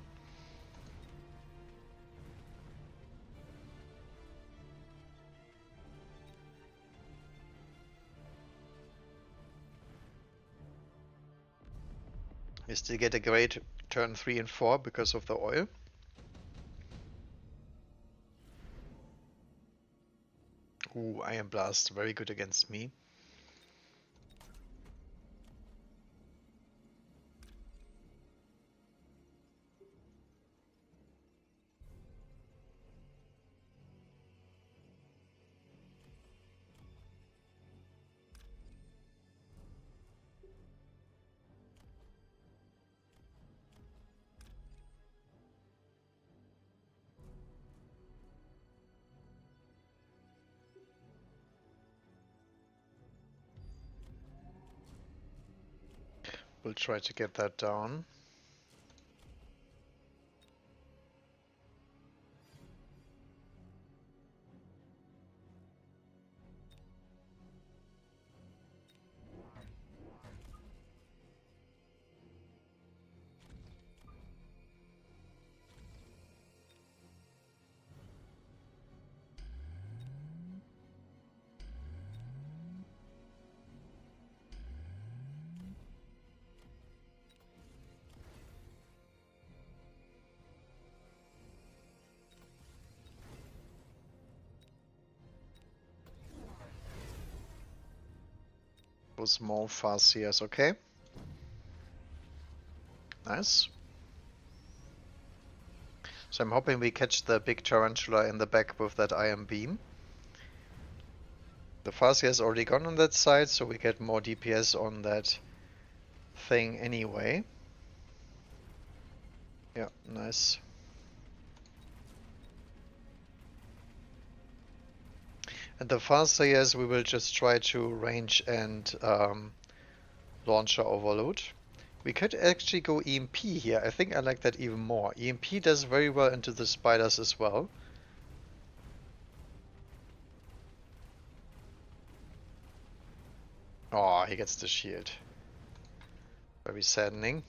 Speaker 1: We still get a great turn 3 and 4 because of the oil. Ooh, Iron Blast, very good against me. We'll try to get that down. Those more Farseers, okay. Nice. So I'm hoping we catch the big Tarantula in the back with that Iron Beam. The Farseer has already gone on that side, so we get more DPS on that thing anyway. Yeah, nice. And the Farseers we will just try to range and launcher overload. We could actually go EMP here. I think I like that even more. EMP does very well into the spiders as well. Oh, he gets the shield. Very saddening.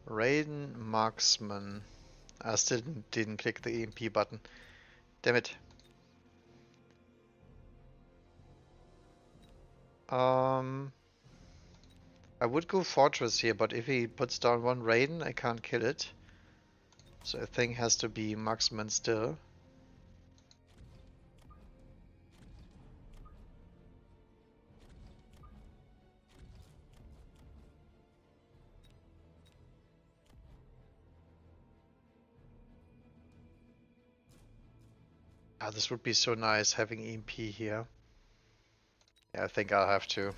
Speaker 1: Raiden Marksman. I still didn't click the EMP button. Damn it. I would go Fortress here, but if he puts down one Raiden, I can't kill it. So I think has to be Marksman still. Ah, this would be so nice having EMP here. Yeah, I think I'll have to.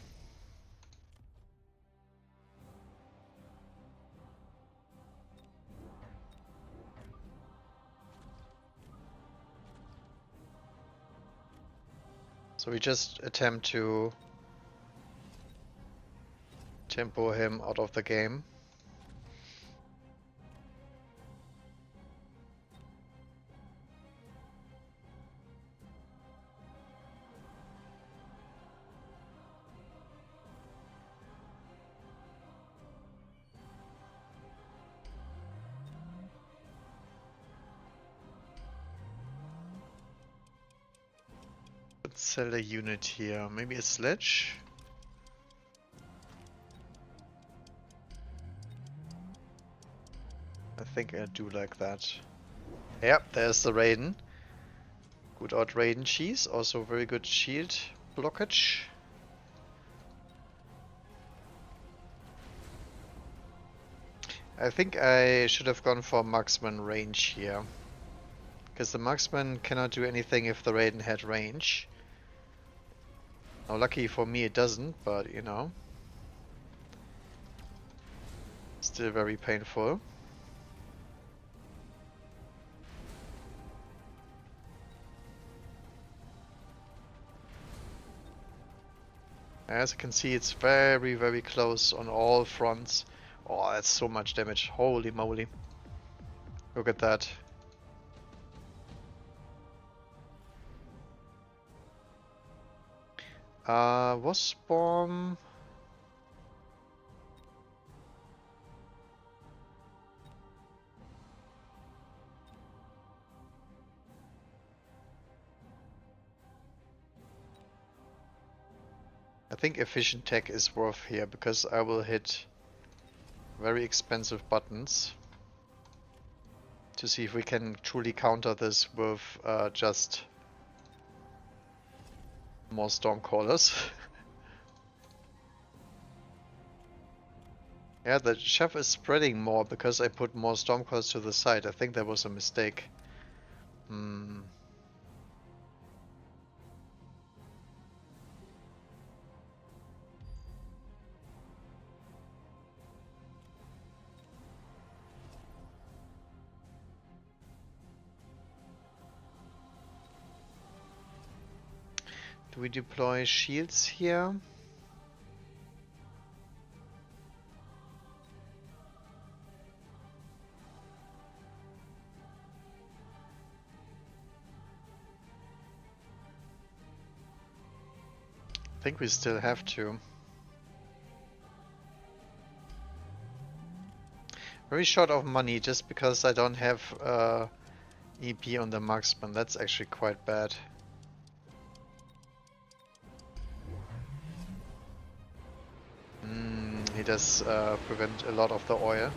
Speaker 1: So we just attempt to tempo him out of the game. Let's sell a unit here. Maybe a sledge? I think I do like that. Yep, there's the Raiden. Good old Raiden cheese. Also very good shield blockage. I think I should have gone for marksman range here. Because the marksman cannot do anything if the Raiden had range. Now lucky for me it doesn't, but you know. Still very painful. As you can see, it's very, very close on all fronts. Oh, that's so much damage. Holy moly. Look at that. Wasp bomb. I think efficient tech is worth here because I will hit very expensive buttons to see if we can truly counter this with just more Stormcallers. Yeah, the chef is spreading more because I put more Stormcallers to the side. I think that was a mistake. Hmm. Do we deploy shields here? I think we still have to. Very short of money just because I don't have EP on the marksman. That's actually quite bad. He does prevent a lot of the oil.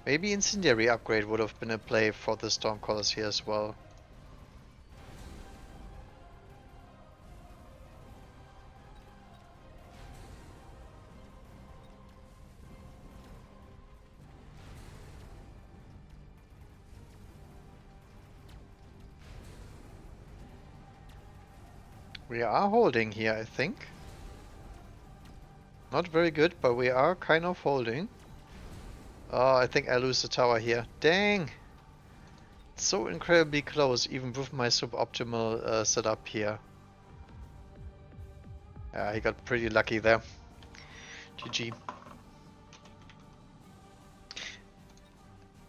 Speaker 1: Maybe incendiary upgrade would have been a play for the Stormcallers here as well. We are holding here, I think. Not very good, but we are kind of holding. Oh, I think I lose the tower here. Dang! It's so incredibly close, even with my suboptimal setup here. Yeah, he got pretty lucky there. GG.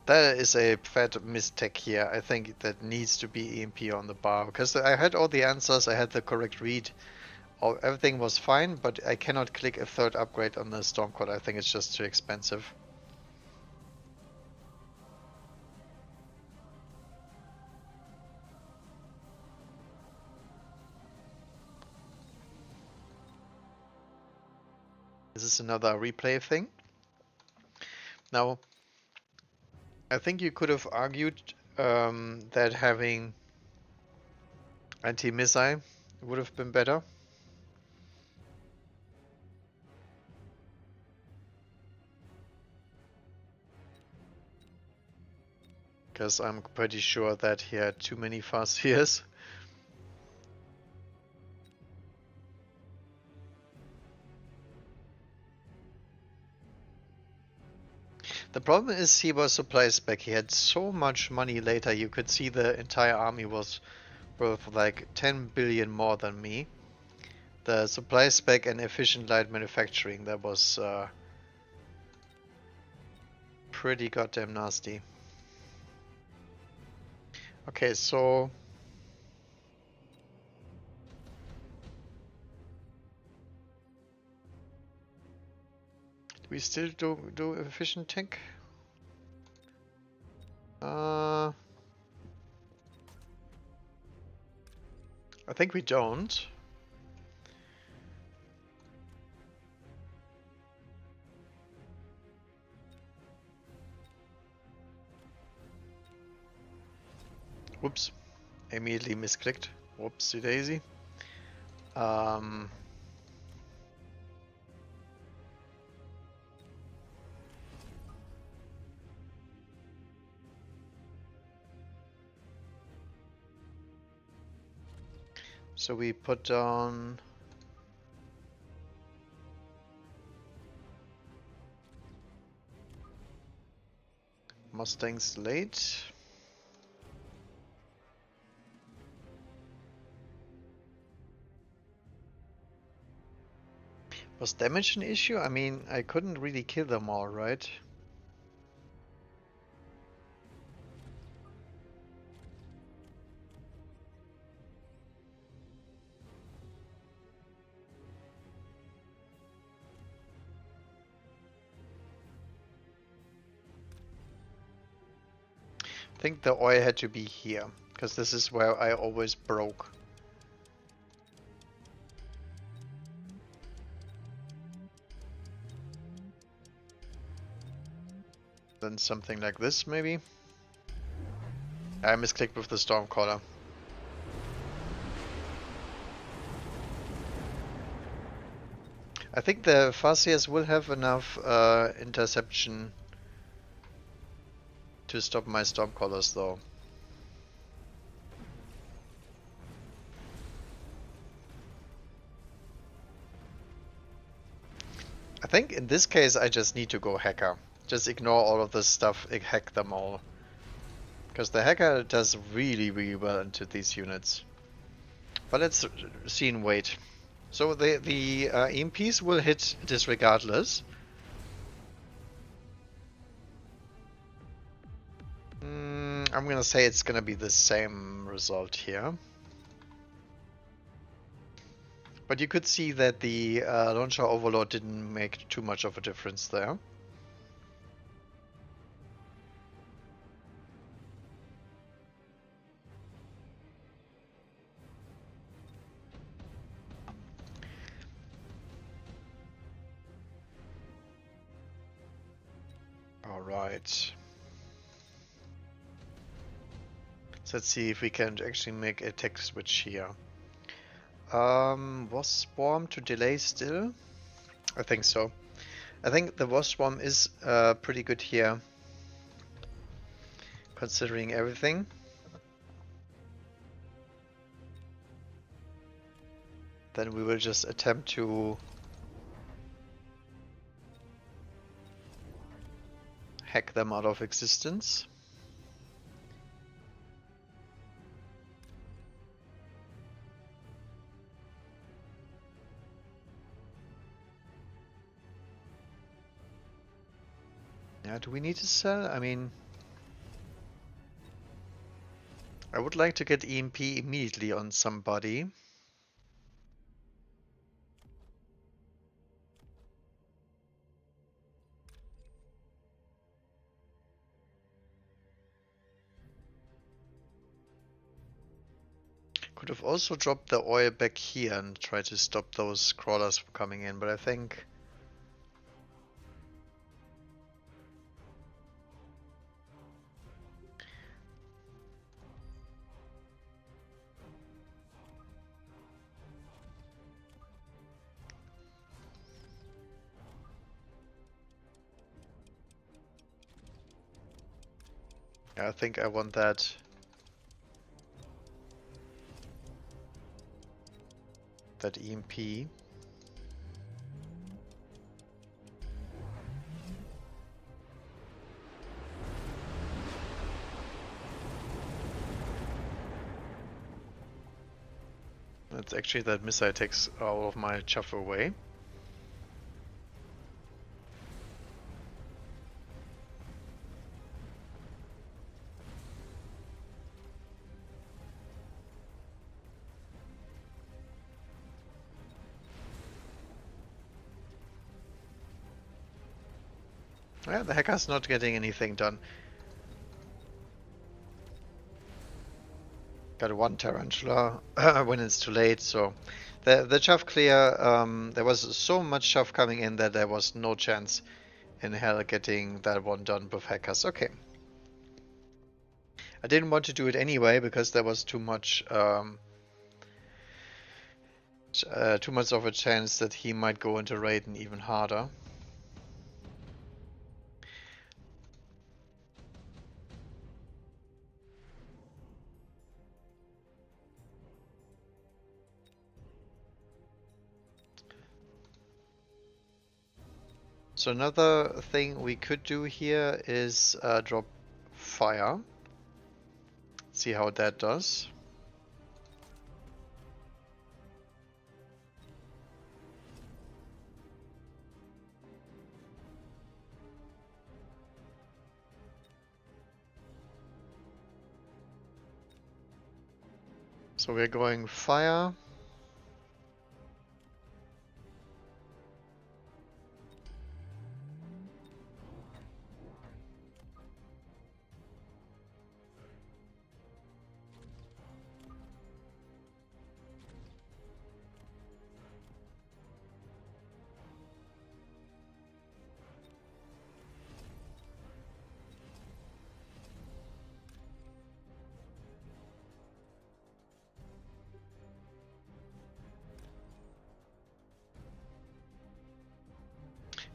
Speaker 1: That is a fat mistake here. I think that needs to be EMP on the bar. Because I had all the answers, I had the correct read. Everything was fine, but I cannot click a third upgrade on the Stormcaller. I think it's just too expensive. This is another replay thing. Now, I think you could have argued that having anti-missile would have been better. Because I'm pretty sure that he had too many Farseers. The problem is he was supply spec. He had so much money later. You could see the entire army was worth like 10 billion more than me. The supply spec and efficient light manufacturing, that was pretty goddamn nasty. Okay, so do we still do efficient tech? I think we don't. Whoops. Immediately misclicked. Whoopsie daisy. So we put down Mustangs late. Was damage an issue? I mean, I couldn't really kill them all, right? I think the oil had to be here, because this is where I always broke. Then something like this, maybe? I misclicked with the Stormcaller. I think the Farseers will have enough interception to stop my Stormcallers, though. I think in this case I just need to go Hacker. Just ignore all of this stuff, hack them all. Because the Hacker does really, really well into these units. But let's see and wait. So the EMPs will hit this regardless. I'm gonna say it's gonna be the same result here. But you could see that the launcher overload didn't make too much of a difference there. Alright. So let's see if we can actually make a tech switch here. Was Swarm to delay still? I think so. I think the Wasp Swarm is pretty good here, considering everything. Then we will just attempt to hack them out of existence. Yeah, do we need to sell? I mean, I would like to get EMP immediately on somebody. Could have also dropped the oil back here and try to stop those crawlers from coming in, but I think I think I want that. That EMP. That's actually that missile takes all of my chuff away. Yeah, the hacker's not getting anything done. Got one tarantula when it's too late, so the chaff clear, there was so much chaff coming in that there was no chance in hell getting that one done with hackers. Okay. I didn't want to do it anyway because there was too much of a chance that he might go into Raiden even harder. So another thing we could do here is drop fire. See how that does. So we're going fire.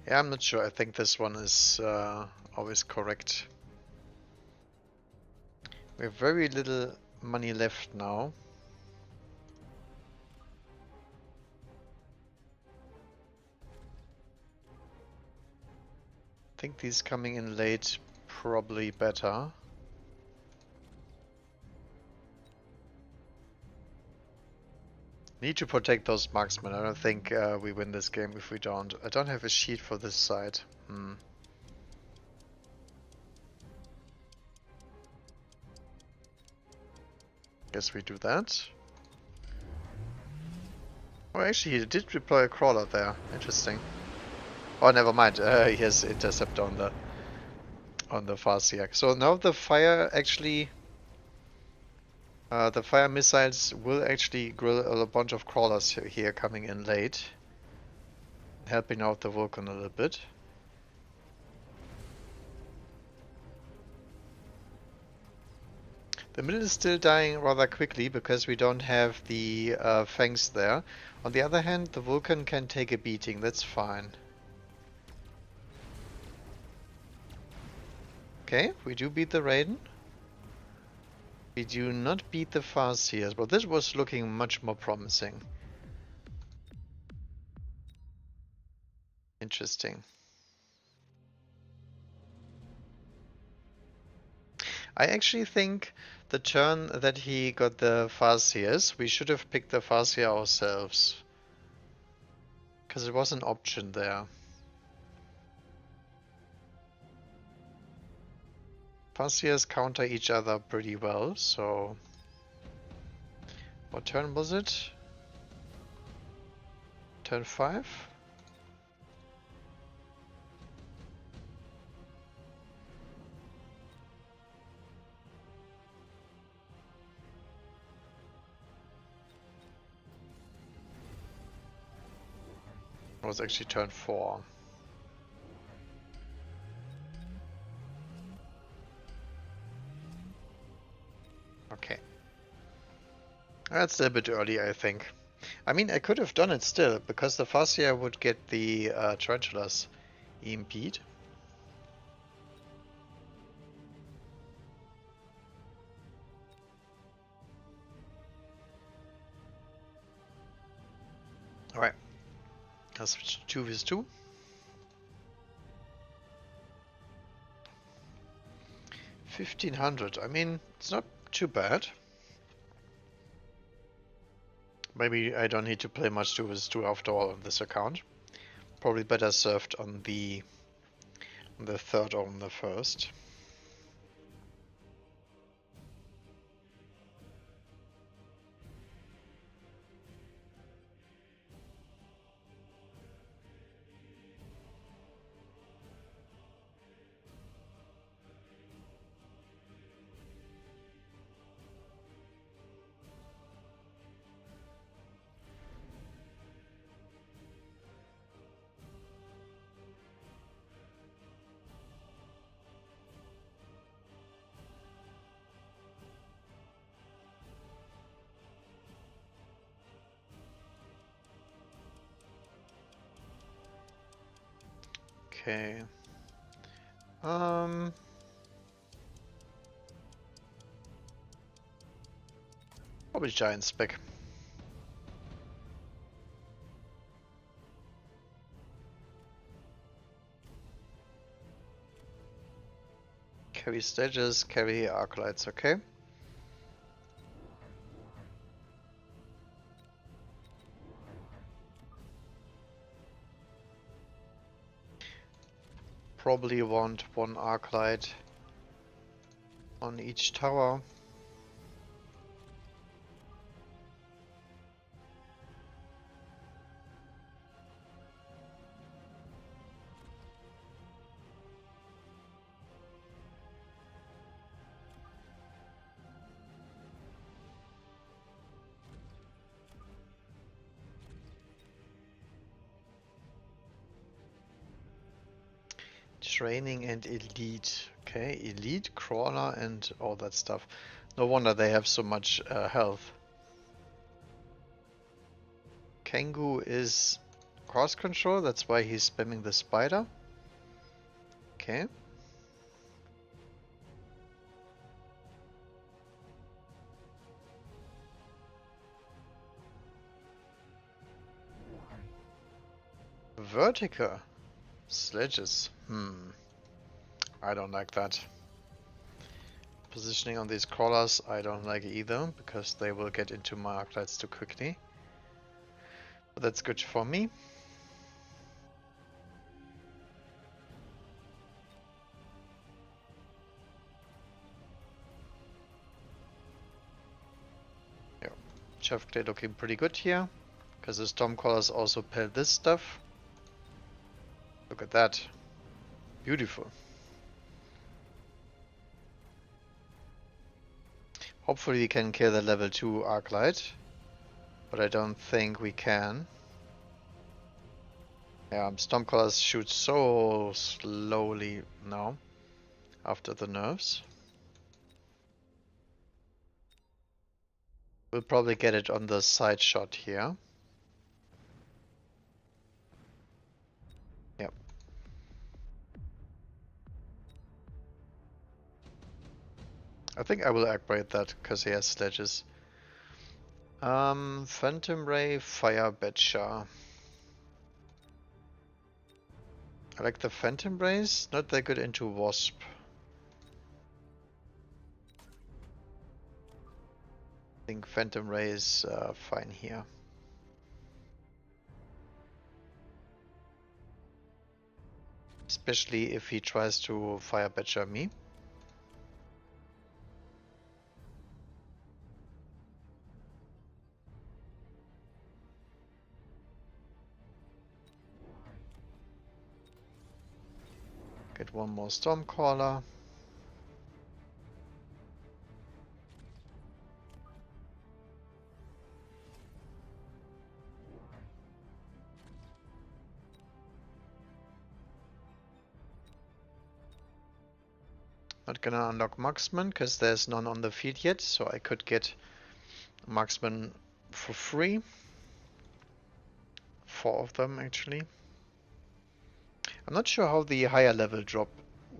Speaker 1: Yeah, I'm not sure. I think this one is always correct. We have very little money left now. I think these coming in late probably better. Need to protect those marksmen. I don't think we win this game if we don't. I don't have a sheet for this side. Guess we do that. Oh, actually, he did deploy a crawler there. Interesting. Oh, never mind. He has intercept on the Farsiak. So now the fire actually, the fire missiles will actually grill a bunch of crawlers here coming in late, helping out the Vulcan a little bit. The middle is still dying rather quickly because we don't have the fangs there. On the other hand, the Vulcan can take a beating. That's fine. Okay, we do beat the Raiden. We do not beat the Farseers, but this was looking much more promising. Interesting. I actually think the turn that he got the Farseers, we should have picked the Farseer ourselves. Because it was an option there. Farseers counter each other pretty well, so... What turn was it? Turn 5? It was actually turn 4. Okay. That's a bit early, I think. I mean, I could have done it still, because the Farseer would get the Tarantulas EMP'd. I'll switch to 2 vs 2. $1,500. I mean, it's not too bad. Maybe I don't need to play much 2 vs 2 after all on this account. Probably better served on the third or on the first. Okay. Probably giant spec. Carry stages, carry arc lights, okay. Probably want one arc light on each tower. Training and elite. Okay, elite, crawler and all that stuff. No wonder they have so much health. Kengu is cost control, that's why he's spamming the spider. Okay. Vertical sledges. I don't like that. Positioning on these crawlers, I don't like either, because they will get into my arc lights too quickly. But that's good for me. Yeah, Chef looking pretty good here, because the storm crawlers also pell this stuff. Look at that. Beautiful. Hopefully we can kill the level 2 arc light, but I don't think we can. Yeah, Stormcallers shoot so slowly now after the nerfs. We'll probably get it on the side shot here. Yep. I think I will activate that because he has sledges. Phantom Ray, Fire Betcher. I like the Phantom Rays, not that good into Wasp. I think Phantom Ray is fine here. Especially if he tries to Fire Betcher me. Get one more Stormcaller. Not gonna unlock Marksman because there's none on the field yet, so I could get Marksman for free. 4 of them actually. I'm not sure how the higher level drop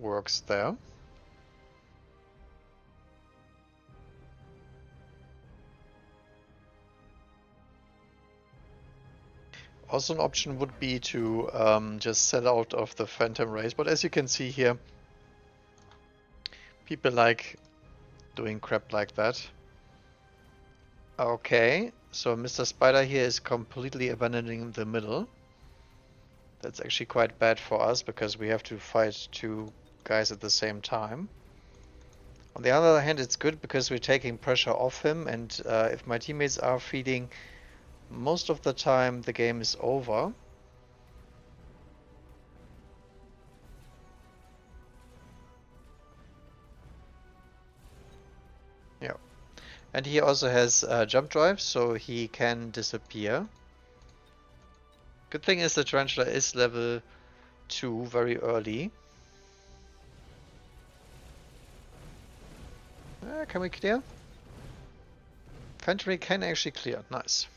Speaker 1: works there. Also an option would be to just sell out of the Phantom Race, but as you can see here, people like doing crap like that. Okay, so Mr. Spider here is completely abandoning the middle. That's actually quite bad for us because we have to fight two guys at the same time. On the other hand, it's good because we're taking pressure off him, and if my teammates are feeding, most of the time the game is over. Yeah. And he also has jump drive, so he can disappear. Good thing is the Tarantula is level 2 very early. Can we clear? Infantry can actually clear. Nice.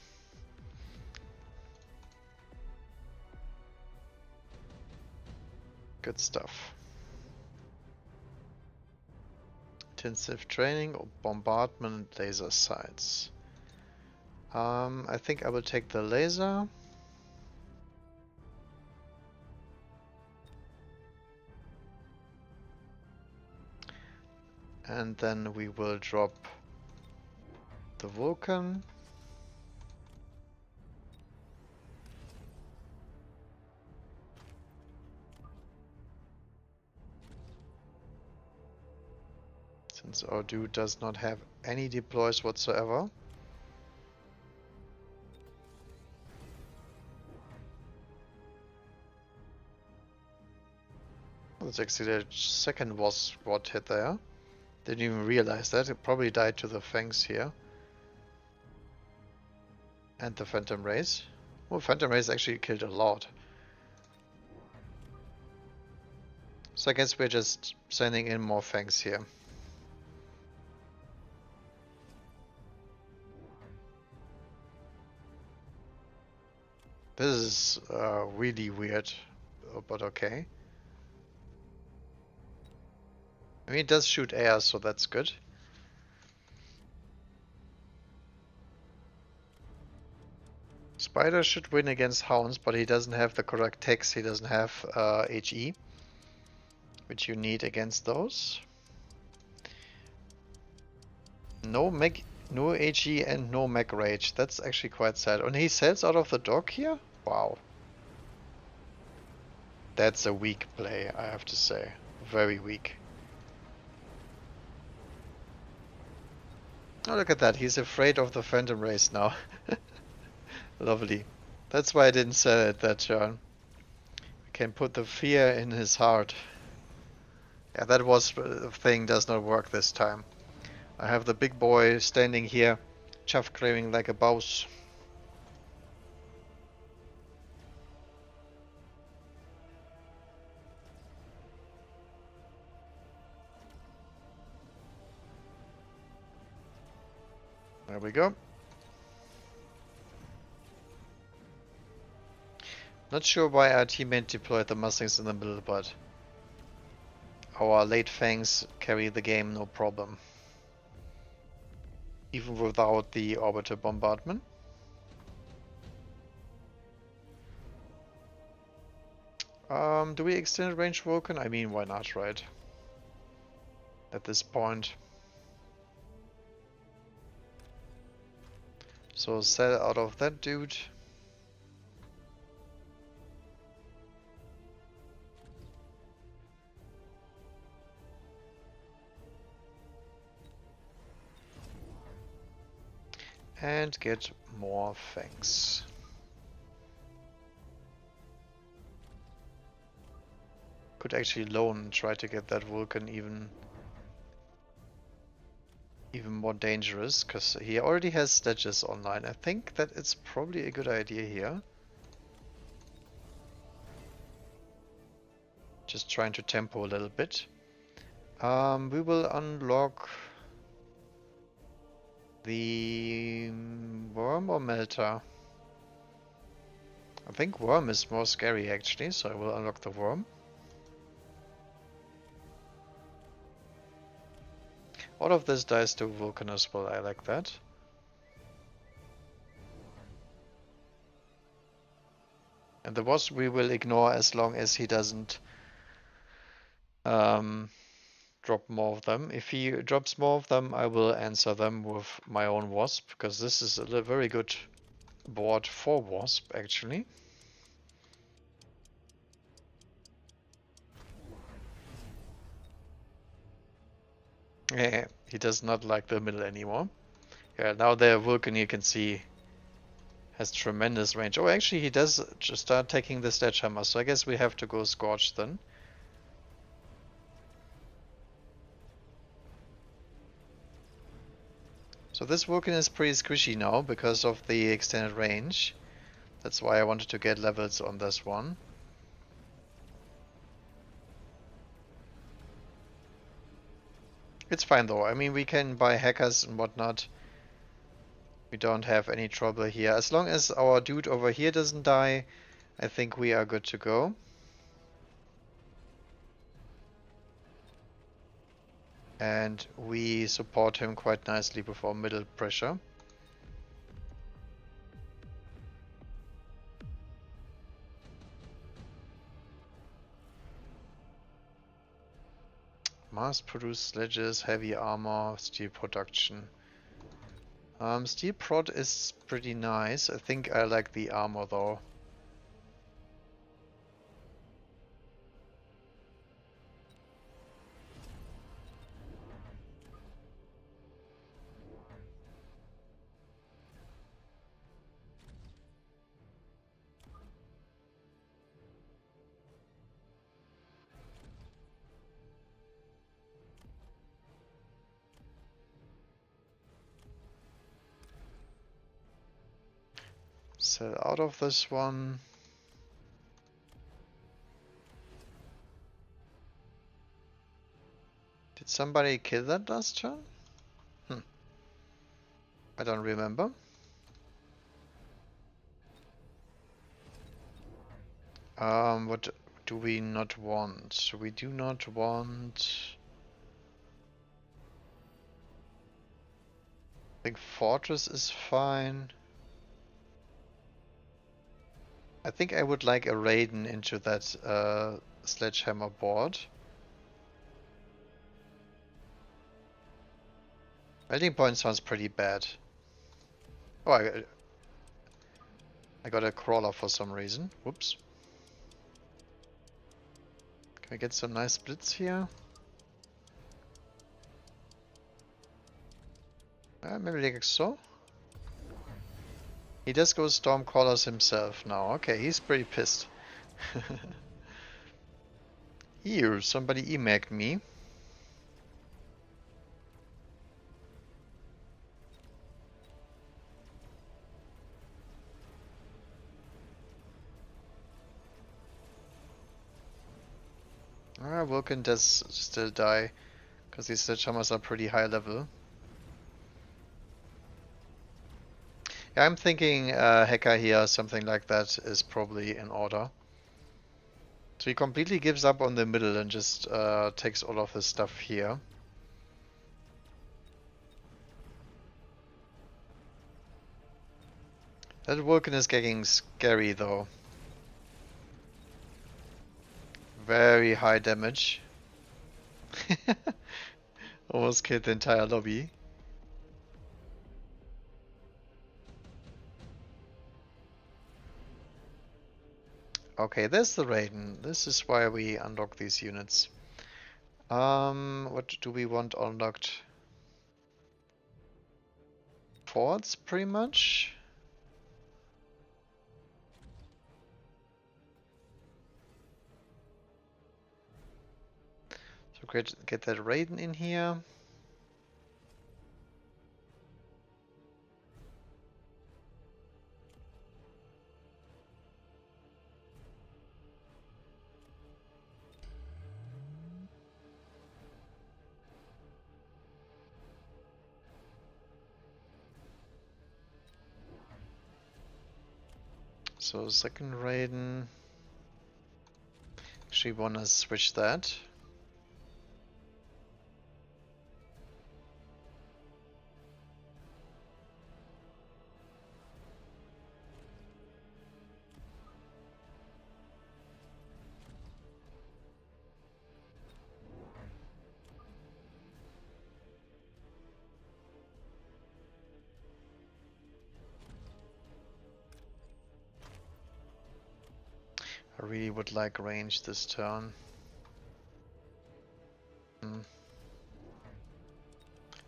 Speaker 1: Good stuff. Intensive training or bombardment laser sights. I think I will take the laser. And then we will drop the Vulcan. Since our dude does not have any deploys whatsoever. That's actually the second was squad hit there. Didn't even realize that. It probably died to the Fangs here. And the Phantom Race. Well, Phantom Race actually killed a lot. So I guess we're just sending in more Fangs here. This is really weird, but okay. I mean, it does shoot air, so that's good. Spider should win against Hounds, but he doesn't have the correct text. He doesn't have HE, which you need against those. No HE and no Mech Rage. That's actually quite sad. And he sells out of the dock here? Wow. That's a weak play, I have to say. Very weak. Oh, look at that. He's afraid of the Phantom Race now. Lovely. That's why I didn't sell it that turn. We can put the fear in his heart. Yeah, that was the thing does not work this time. I have the big boy standing here, chuff clearing like a boss. There we go. Not sure why our teammate deployed the Mustangs in the middle, but our late Fangs carry the game no problem. Even without the orbiter bombardment. Do we extend range Vulcan? I mean, why not, right? At this point. So sell out of that dude. And get more Fangs. Could actually loan and try to get that Vulcan even more dangerous, because he already has sledges online. I think that it's probably a good idea here. Just trying to tempo a little bit. We will unlock the Worm or Melter. I think Worm is more scary actually, so I will unlock the Worm. All of this dies to Vulcan as well, I like that. And the wasp we will ignore as long as he doesn't drop more of them. If he drops more of them, I will answer them with my own wasp, because this is a very good board for wasp, actually. Yeah, he does not like the middle anymore. Yeah, now the Vulcan you can see has tremendous range. Oh, actually he does just start taking the sledgehammer, so I guess we have to go Scorch then. So this Vulcan is pretty squishy now because of the extended range. That's why I wanted to get levels on this one. It's fine though, I mean we can buy hackers and whatnot. We don't have any trouble here. As long as our dude over here doesn't die, I think we are good to go. And we support him quite nicely with our middle pressure. Mass-produced sledges, heavy armor, steel production. Steel prod is pretty nice. I think I like the armor though. Sell out of this one. Did somebody kill that last turn? I don't remember. What do we not want? We do not want... I think Fortress is fine. I think I would like a Raiden into that sledgehammer board. Melting point sounds pretty bad. Oh, I got a crawler for some reason. Whoops. Can we get some nice splits here? Maybe like so. He does go Stormcrawlers himself now. Okay, he's pretty pissed. Here, somebody emacked me. Vulcan does still die, because these sledgehammers are pretty high level. Yeah, I'm thinking Hacker here, something like that, is probably in order. So he completely gives up on the middle and just takes all of his stuff here. That Vulcan is getting scary though. Very high damage. Almost killed the entire lobby. Okay, there's the Raiden. This is why we unlock these units. What do we want unlocked? Forts, pretty much. So get that Raiden in here. So second Raiden. Actually wanna switch that. really would like range this turn. I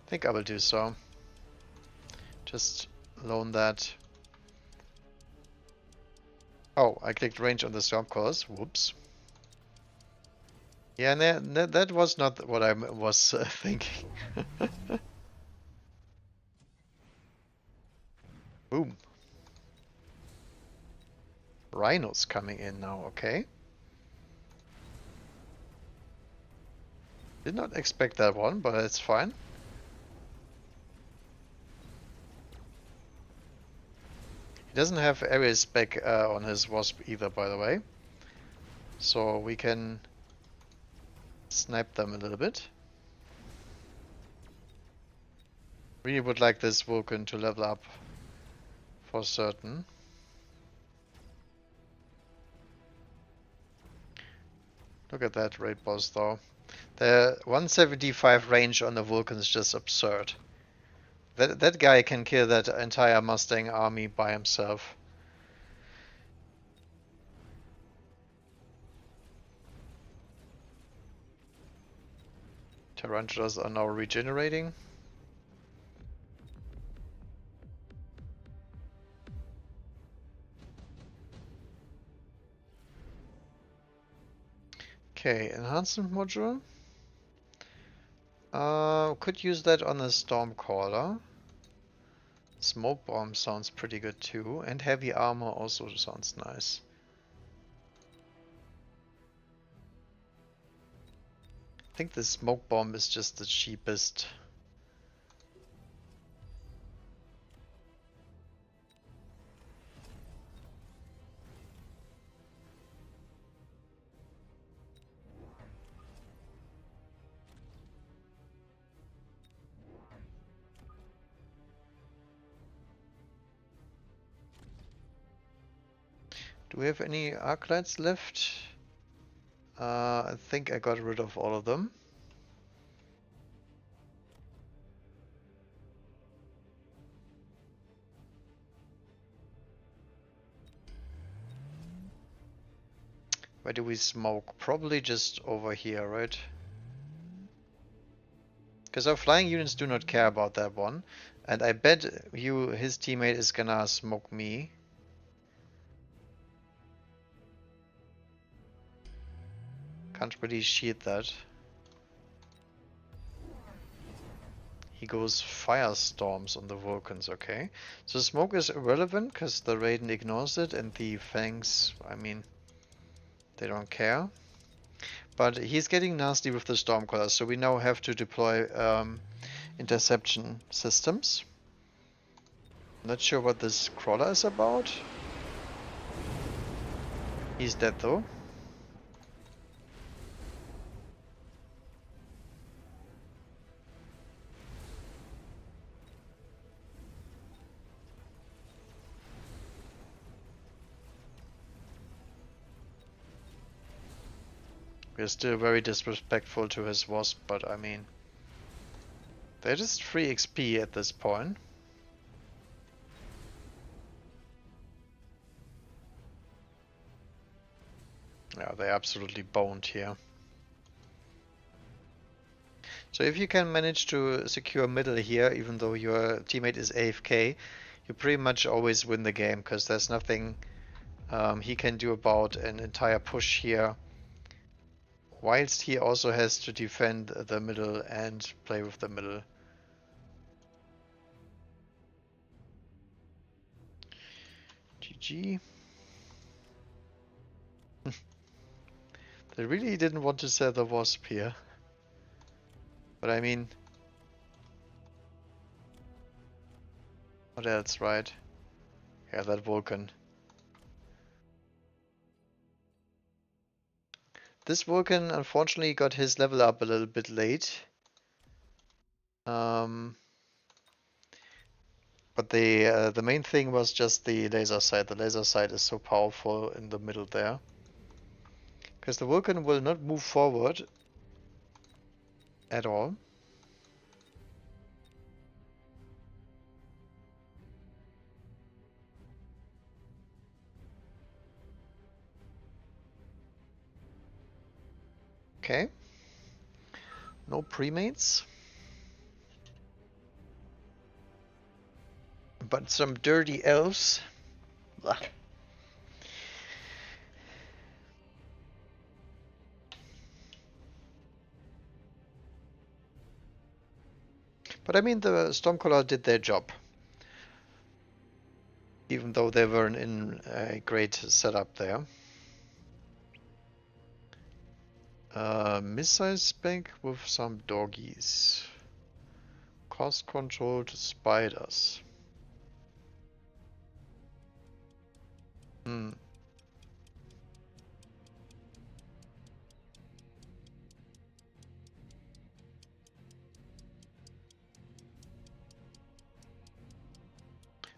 Speaker 1: think I will do so. Just loan that. Oh, I clicked range on the storm course. Whoops. Yeah, that was not what I was thinking. Boom. Rhinos coming in now, okay. Did not expect that one, but it's fine. He doesn't have area spec on his Wasp either, by the way. So we can snipe them a little bit. Really would like this Vulcan to level up for certain. Look at that raid boss though. The 175 range on the Vulcan is just absurd. That guy can kill that entire Mustang army by himself. Tarantulas are now regenerating. Okay, enhancement module. Could use that on a Stormcaller. Smoke bomb sounds pretty good too, and heavy armor also sounds nice. I think the smoke bomb is just the cheapest. Do we have any arc lights left? I think I got rid of all of them. Where do we smoke? Probably just over here, right? Because our flying units do not care about that one. And I bet his teammate is gonna smoke me. Can't really shield that. He goes firestorms on the Vulcans, okay. So smoke is irrelevant because the Raiden ignores it and the Fangs, I mean, they don't care. But he's getting nasty with the Stormcaller, so we now have to deploy interception systems. Not sure what this crawler is about. He's dead though. We're still very disrespectful to his Wasp, but I mean, they're just free XP at this point. Yeah, they absolutely boned here. So if you can manage to secure middle here, even though your teammate is AFK, you pretty much always win the game, because there's nothing he can do about an entire push here, whilst he also has to defend the middle and play with the middle. GG. They really didn't want to sell the Wasp here. But I mean, what else, right? Yeah, that Vulcan. This Vulcan unfortunately got his level up a little bit late. But the main thing was just the laser sight. The laser sight is so powerful in the middle there. Because the Vulcan will not move forward at all. Okay. No premates. But some dirty elves. Blah. But I mean, the Stormcaller did their job. Even though they weren't in a great setup there. Missile spec with some doggies. Cost controlled spiders. Hmm.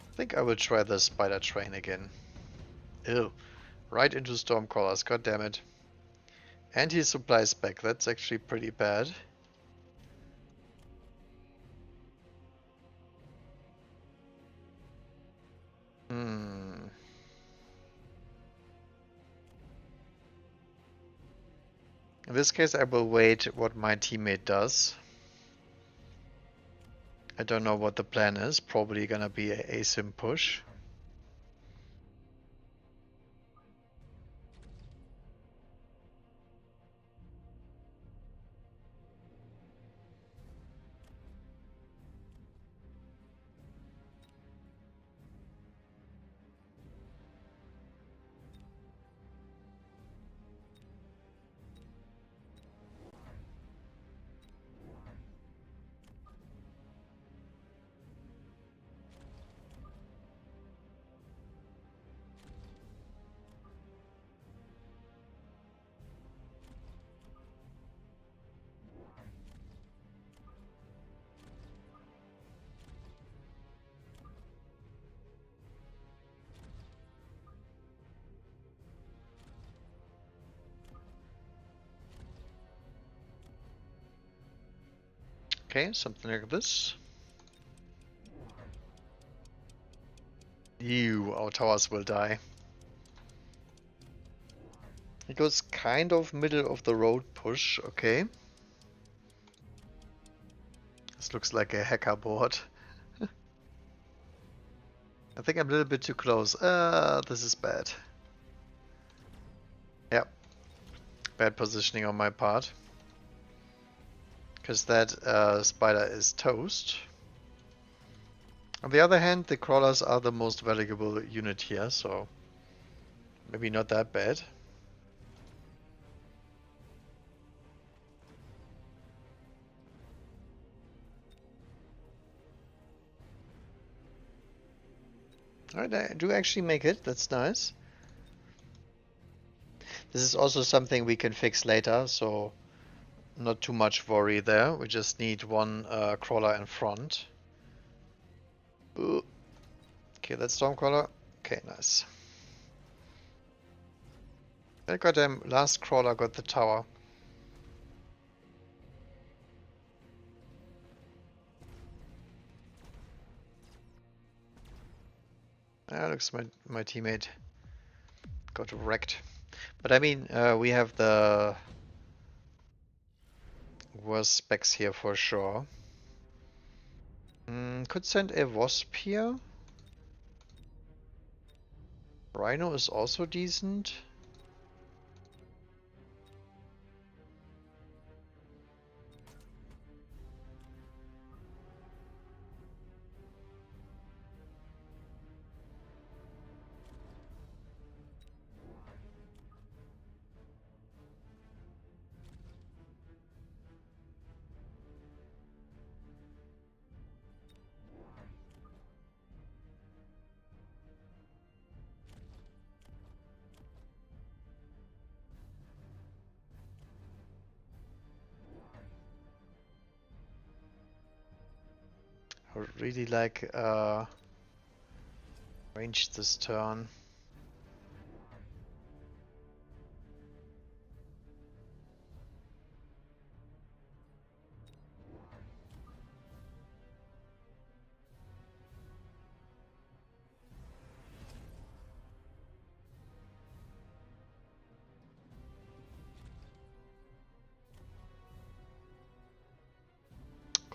Speaker 1: I think I will try the spider train again. Ew. Right into Stormcallers, god damn it. And he supplies back, that's actually pretty bad. Hmm. In this case I will wait what my teammate does. I don't know what the plan is, probably gonna be a asym push. Okay, something like this. Ew, our towers will die. It goes kind of middle of the road push, okay. This looks like a hacker board. I think I'm a little bit too close. This is bad. Yep. Bad positioning on my part. Because that spider is toast. On the other hand, the crawlers are the most valuable unit here, so maybe not that bad. Alright, I do actually make it, that's nice. This is also something we can fix later, so not too much worry there. We just need one crawler in front. Ooh. Okay, that's Stormcaller. Okay, nice. That goddamn last crawler got the tower. Ah, looks my teammate got wrecked. But I mean, we have the worst specs here for sure. Could send a wasp here. Rhino is also decent. I would really like range this turn.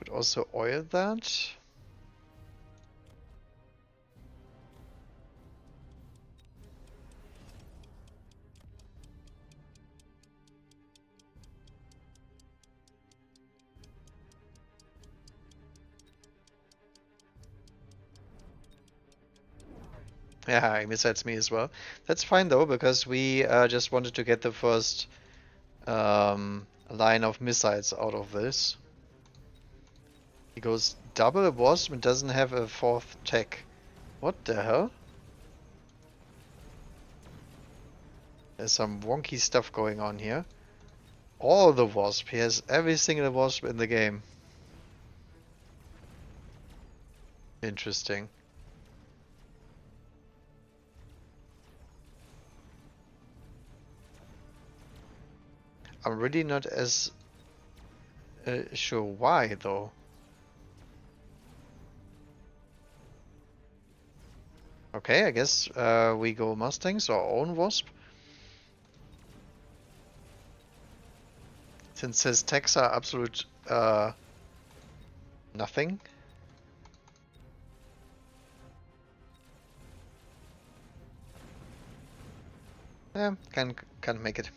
Speaker 1: Could also oil that. Yeah, he missiles me as well. That's fine though, because we just wanted to get the first line of missiles out of this. He goes double wasp and doesn't have a fourth tech. What the hell? There's some wonky stuff going on here. All the wasp. He has every single wasp in the game. Interesting. I'm really not as sure why though. Okay, I guess we go Mustangs, our own wasp. Since his techs are absolute nothing. Yeah, can't make it.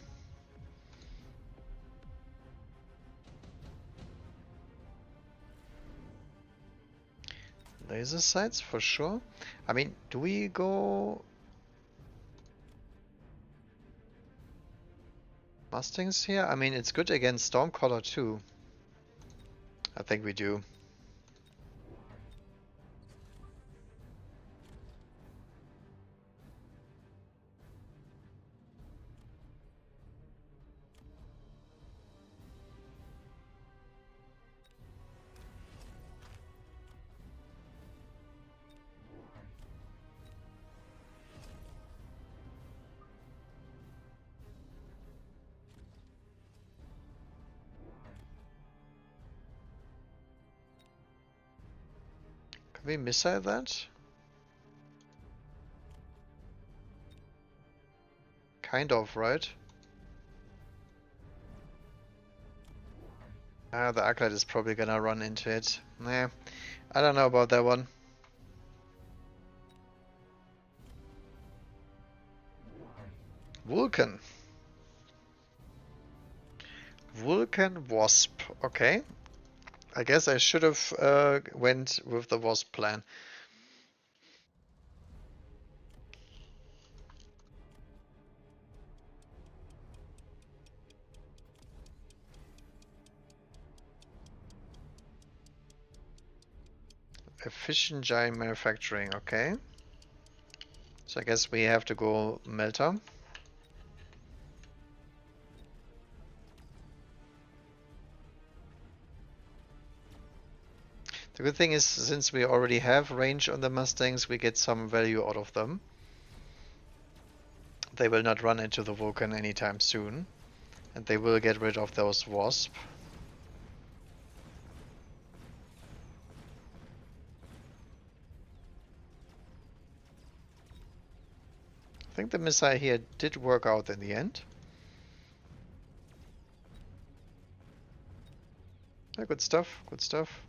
Speaker 1: Laser sights for sure. I mean, do we go Mustangs here? I mean, it's good against Stormcaller too. I think we do. Can we missile that? Kind of, right? Ah, the Acolyte is probably gonna run into it. Nah, I don't know about that one. Vulcan. Vulcan Wasp. Okay. I guess I should have went with the Wasp plan. Efficient giant manufacturing, okay. So I guess we have to go Melter. The good thing is, since we already have range on the Mustangs, we get some value out of them. They will not run into the Vulcan anytime soon. And they will get rid of those Wasp. I think the missile here did work out in the end. Yeah, good stuff, good stuff.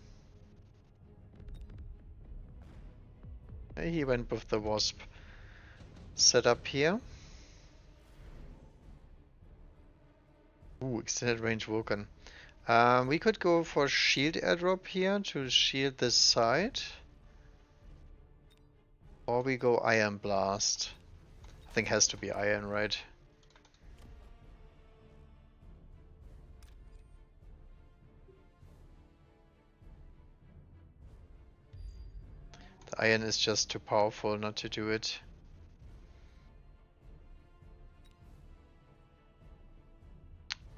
Speaker 1: He went with the Wasp setup here. Ooh, extended range Vulcan. We could go for shield airdrop here to shield this side. Or we go Iron Blast. I think has to be Iron, right? The Iron is just too powerful not to do it.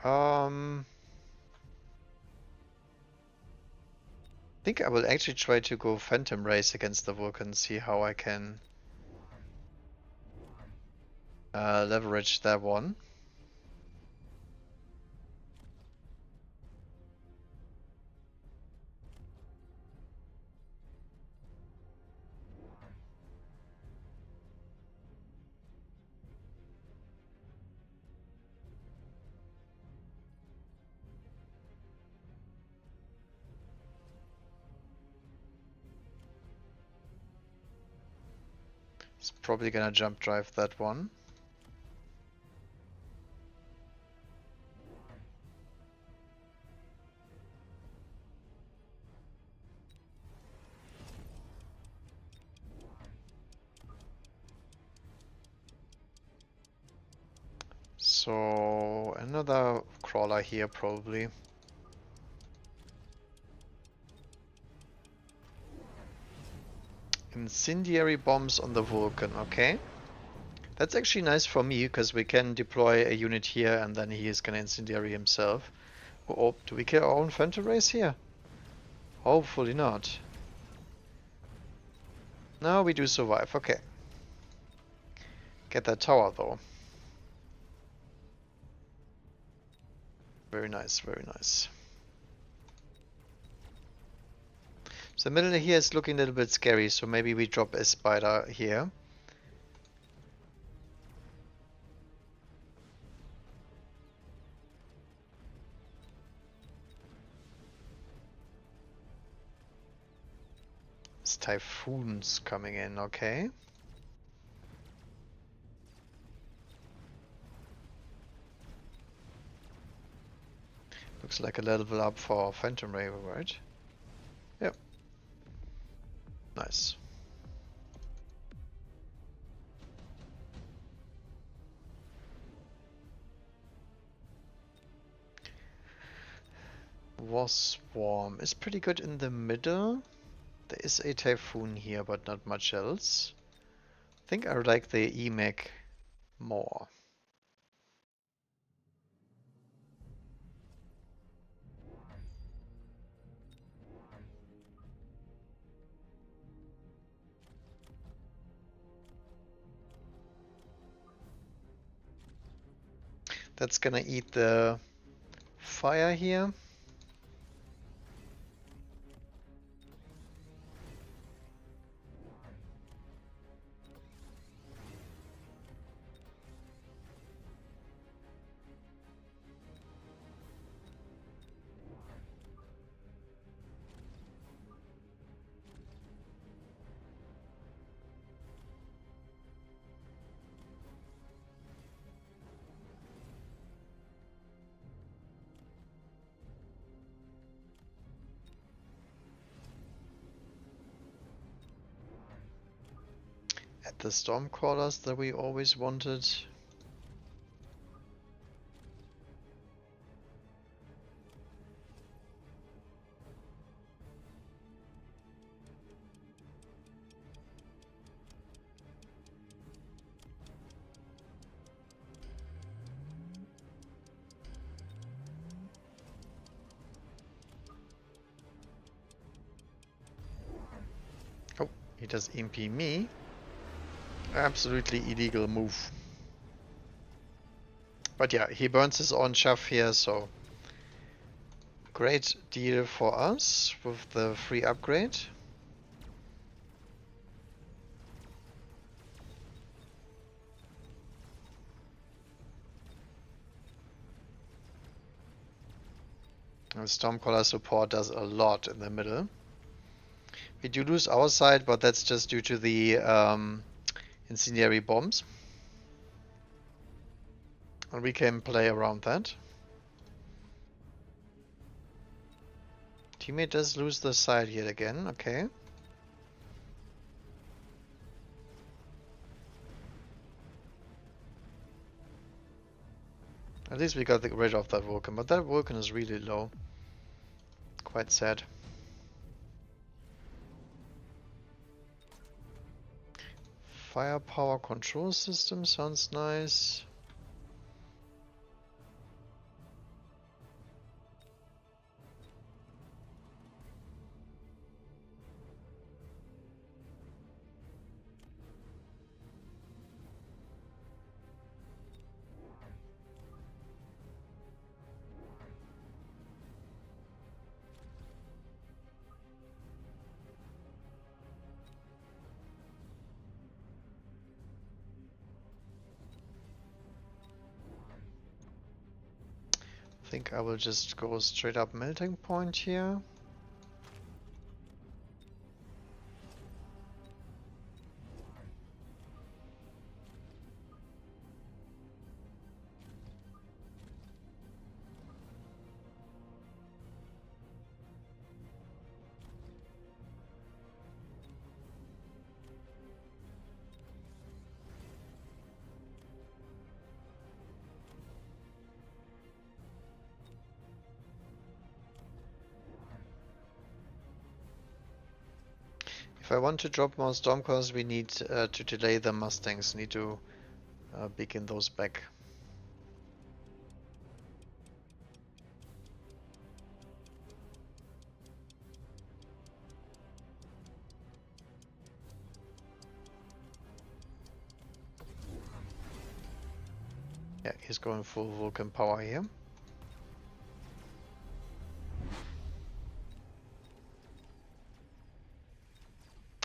Speaker 1: I think I will actually try to go Phantom Race against the Vulcan, see how I can leverage that one. It's probably gonna jump drive that one. So another crawler here probably. Incendiary bombs on the Vulcan, okay. That's actually nice for me, because we can deploy a unit here and then he is gonna incendiary himself. Oh, do we kill our own Phantom Race here? Hopefully not. No, we do survive, okay. Get that tower though. Very nice, very nice. So the middle here is looking a little bit scary, so maybe we drop a spider here. It's typhoons coming in, okay. Looks like a level up for Phantom Ray, right? Yep. Nice. War Swarm is pretty good in the middle. There is a Typhoon here, but not much else. I think I like the EMEC more. That's gonna eat the fire here. At the Stormcrawlers that we always wanted. Oh, he does MP me. Absolutely illegal move. But yeah, he burns his own chaff here, so great deal for us with the free upgrade. And Stormcaller support does a lot in the middle. We do lose our side, but that's just due to the incendiary bombs. And we can play around that. Teammate does lose the side yet again, okay. At least we got rid of that Vulcan, but that Vulcan is really low. Quite sad. Firepower control system sounds nice. I think I will just go straight up melting point here. If I want to drop more Stormcores, we need to delay the Mustangs. Need to begin those back. Yeah, he's going full Vulcan power here.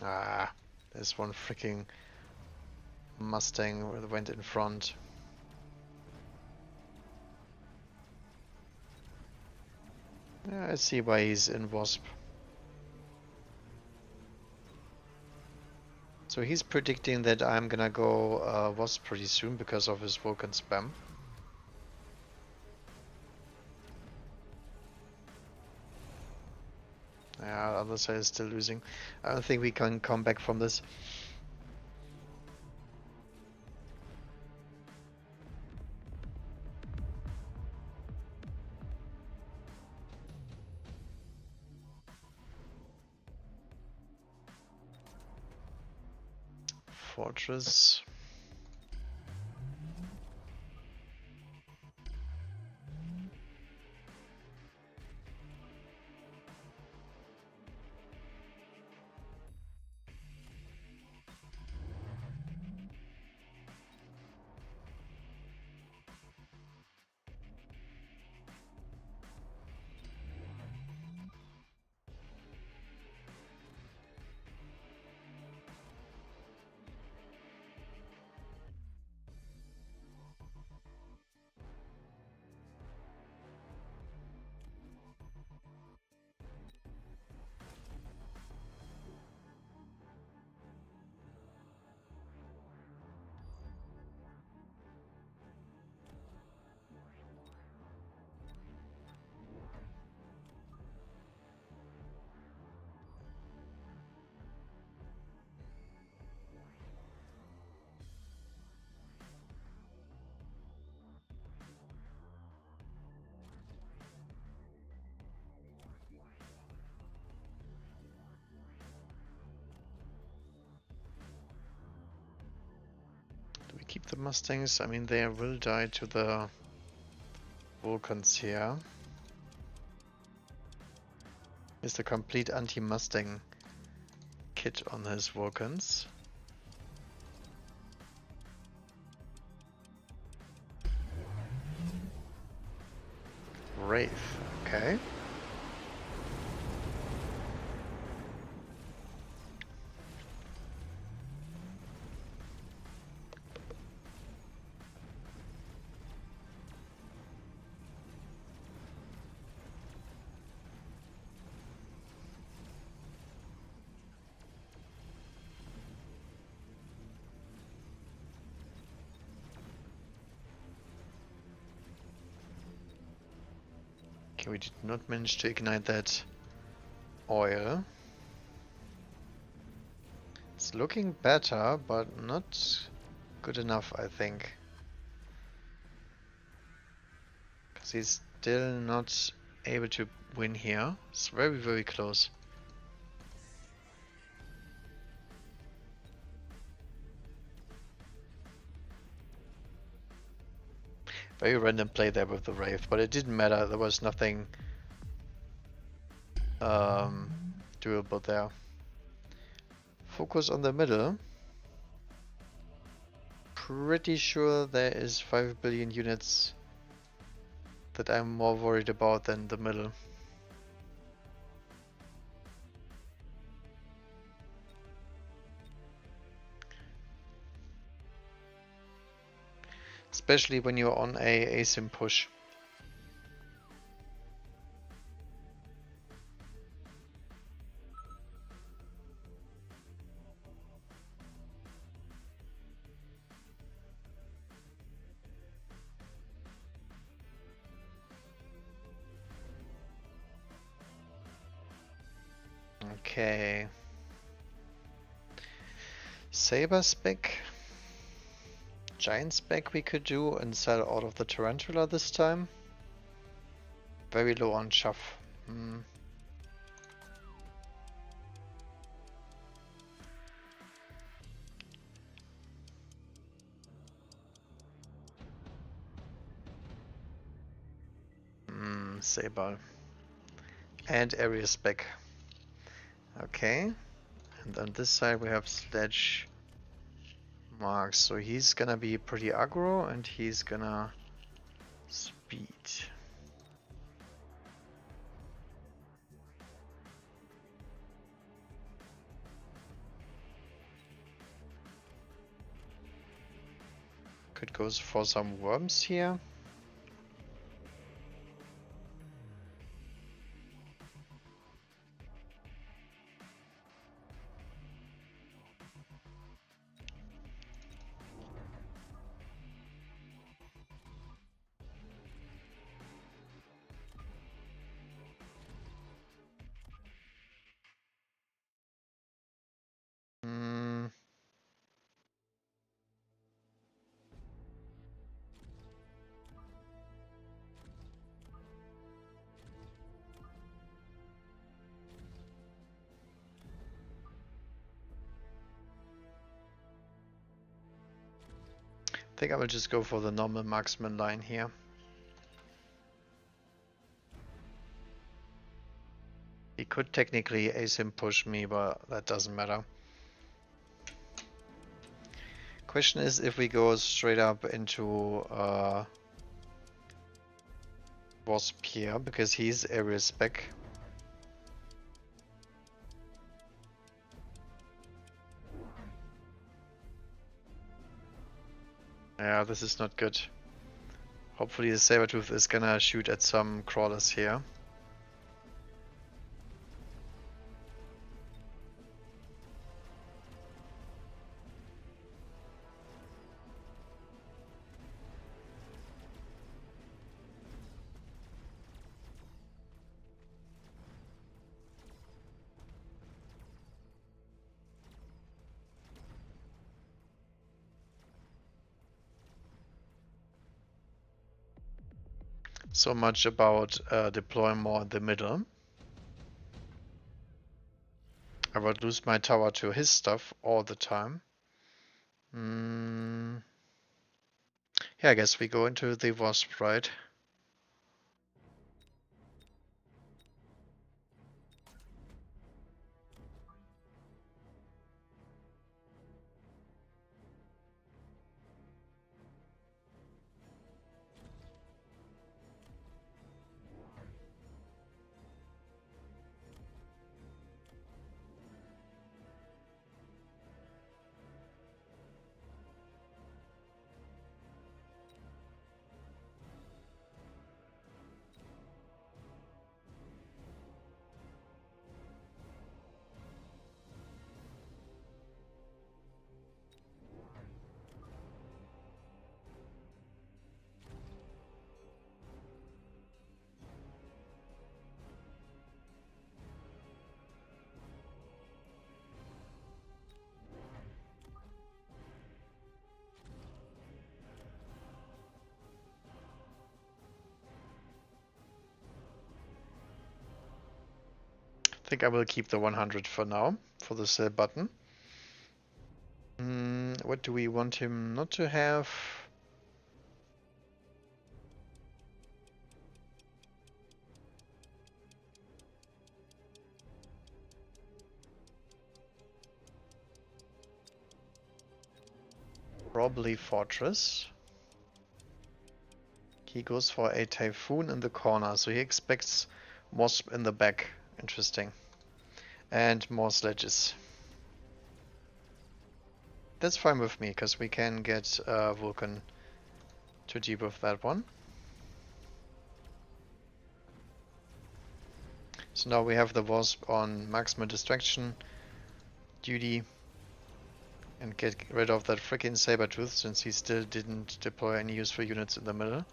Speaker 1: Ah, there's one freaking Mustang that went in front. Yeah, I see why he's in Wasp. So he's predicting that I'm gonna go Wasp pretty soon because of his Vulcan spam. Yeah, other side is still losing. I don't think we can come back from this. Fortress. Do we keep the Mustangs? I mean, they will die to the Vulcans here. Is the complete anti-Mustang kit on his Vulcans. Wraith, okay. Okay, we did not manage to ignite that oil. It's looking better, but not good enough, I think. Because he's still not able to win here. It's very, very close. Very random play there with the Wraith, but it didn't matter. There was nothing doable there. Focus on the middle. Pretty sure there is 5 billion units that I'm more worried about than the middle. Especially when you're on a ASIM push. Okay. Saber spec. Giant spec we could do and sell out of the Tarantula this time. Very low on chaff. Saber. And area spec. Okay. And on this side we have Sledge Marks. So he's gonna be pretty aggro and he's gonna speed. Could go for some worms here. Hmm. I think I will just go for the normal marksman line here. He could technically asim push me, but that doesn't matter. Question is if we go straight up into Wasp here, because he's area spec. Yeah, this is not good. Hopefully the Sabertooth is gonna shoot at some crawlers here. So much about deploying more in the middle. I would lose my tower to his stuff all the time. Yeah, I guess we go into the Wasp, right? I think I will keep the 100 for now, for the sell button. What do we want him not to have? Probably Fortress. He goes for a Typhoon in the corner, so he expects Wasp in the back. Interesting. And more sledges. That's fine with me, because we can get Vulcan to deep with that one. So now we have the Wasp on maximum distraction duty and get rid of that freaking Sabertooth, since he still didn't deploy any useful units in the middle.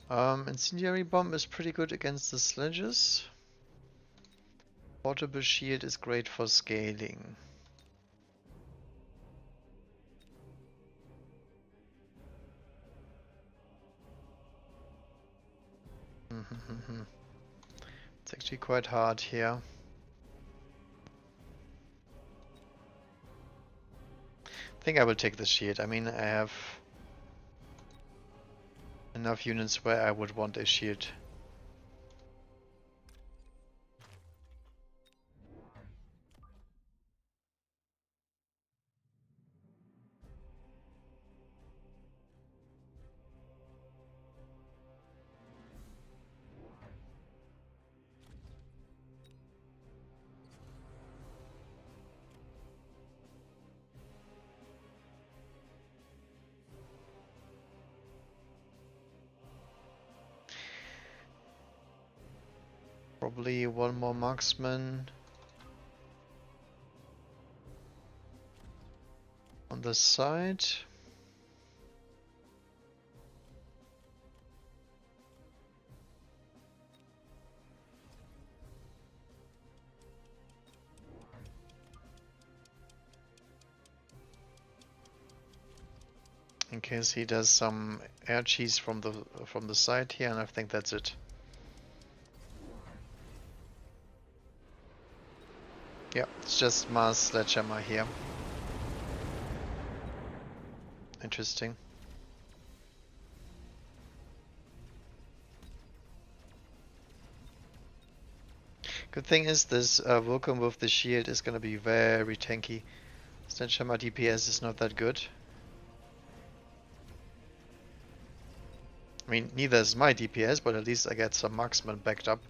Speaker 1: Incendiary bomb is pretty good against the sledges. Portable shield is great for scaling. It's actually quite hard here. I think I will take the shield. I mean, I have enough units where I would want a shield. Probably one more marksman on the side. In case he does some air cheese from the side here, and I think that's it. Yeah, it's just Mars Sledgehammer here. Interesting. Good thing is this Vulcan with the shield is gonna be very tanky. Sledgehammer DPS is not that good. I mean, neither is my DPS, but at least I get some marksman backed up.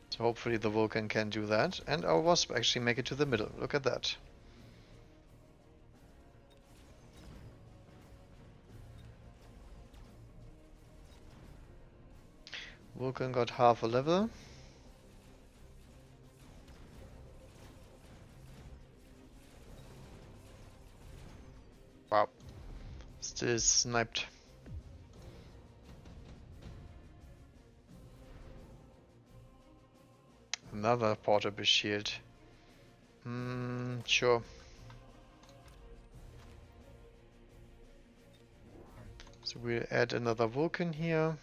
Speaker 1: So hopefully the Vulcan can do that, and our Wasp actually make it to the middle. Look at that. Vulcan got half a level. Wow. Still sniped. Another portable shield. Sure. So we'll add another Vulcan here.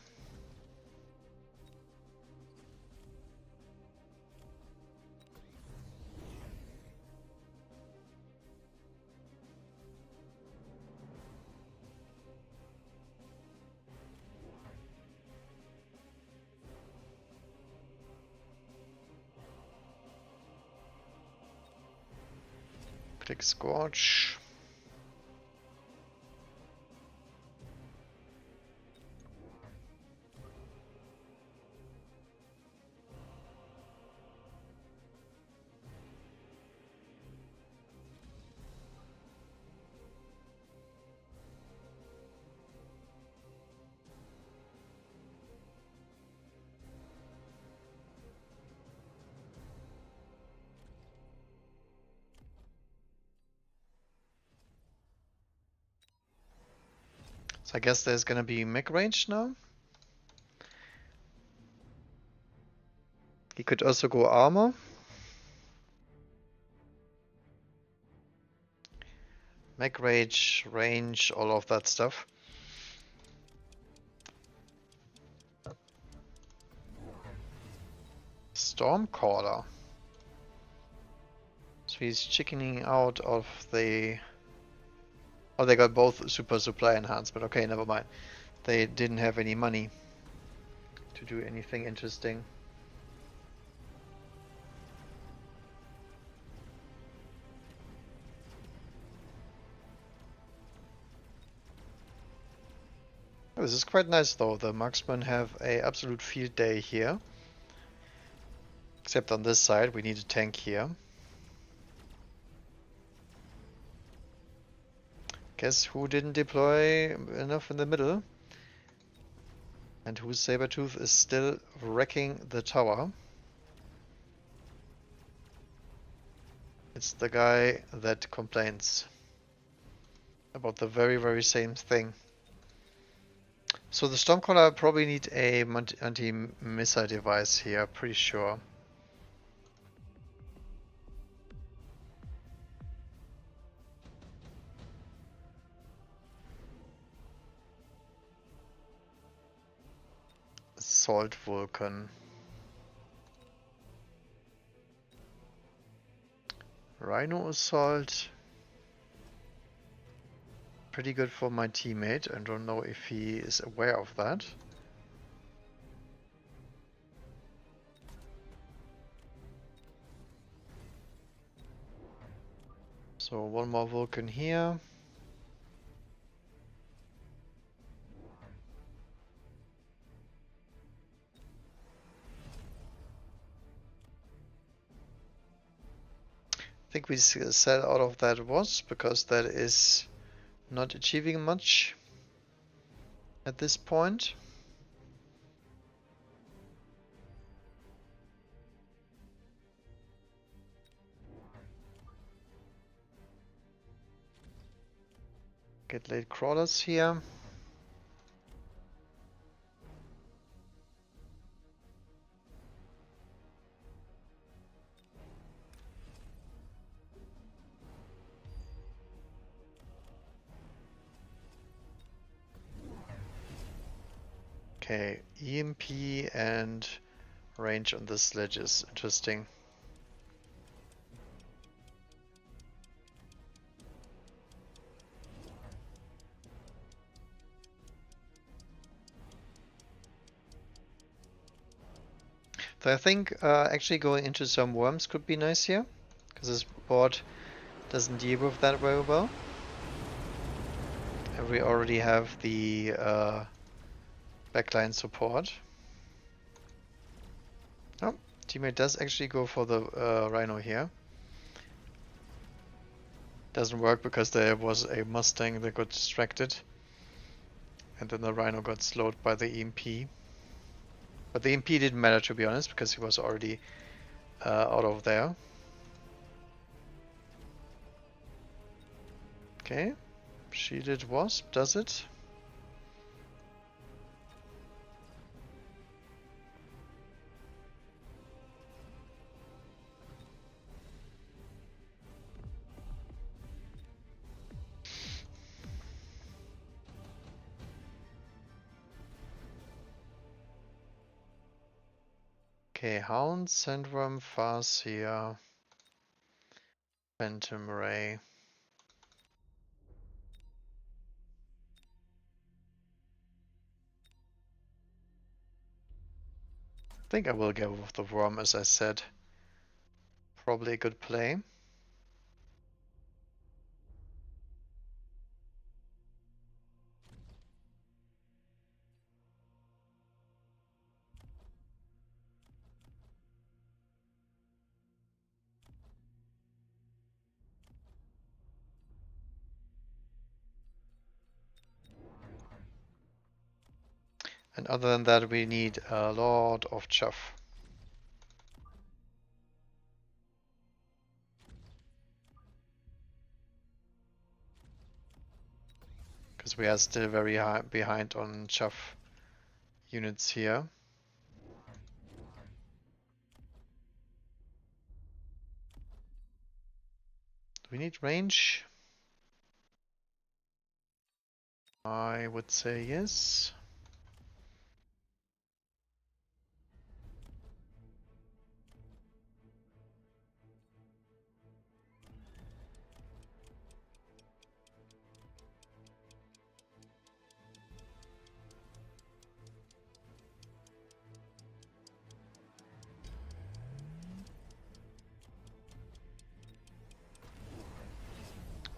Speaker 1: Click Scorch. So I guess there's gonna be mech range now. He could also go armor. Mech range, all of that stuff. Stormcaller. So he's chickening out of the... Oh, they got both super supply enhancement. Okay, never mind. They didn't have any money to do anything interesting. Oh, this is quite nice though. The marksmen have a absolute field day here. Except on this side, we need a tank here. Guess who didn't deploy enough in the middle? And whose Sabertooth is still wrecking the tower. It's the guy that complains about the very, very same thing. So the Stormcaller probably need a anti-missile device here, pretty sure. Assault Vulcan. Rhino Assault. Pretty good for my teammate. I don't know if he is aware of that. So one more Vulcan here. I think we sell out of that Wasp because that is not achieving much at this point. Get late crawlers here. Okay, EMP and range on the sledge is interesting. So I think actually going into some worms could be nice here, because this board doesn't deal with that very well. And we already have the backline support. Oh, teammate does actually go for the Rhino here. Doesn't work because there was a Mustang that got distracted. And then the Rhino got slowed by the EMP. But the EMP didn't matter, to be honest, because he was already out of there. Okay, shielded Wasp does it. Okay, Hound, Sandworm, Farseer, Phantom Ray. I think I will go with the Worm, as I said. Probably a good play. And other than that, we need a lot of chuff. Because we are still very high behind on chuff units here. Do we need range? I would say yes.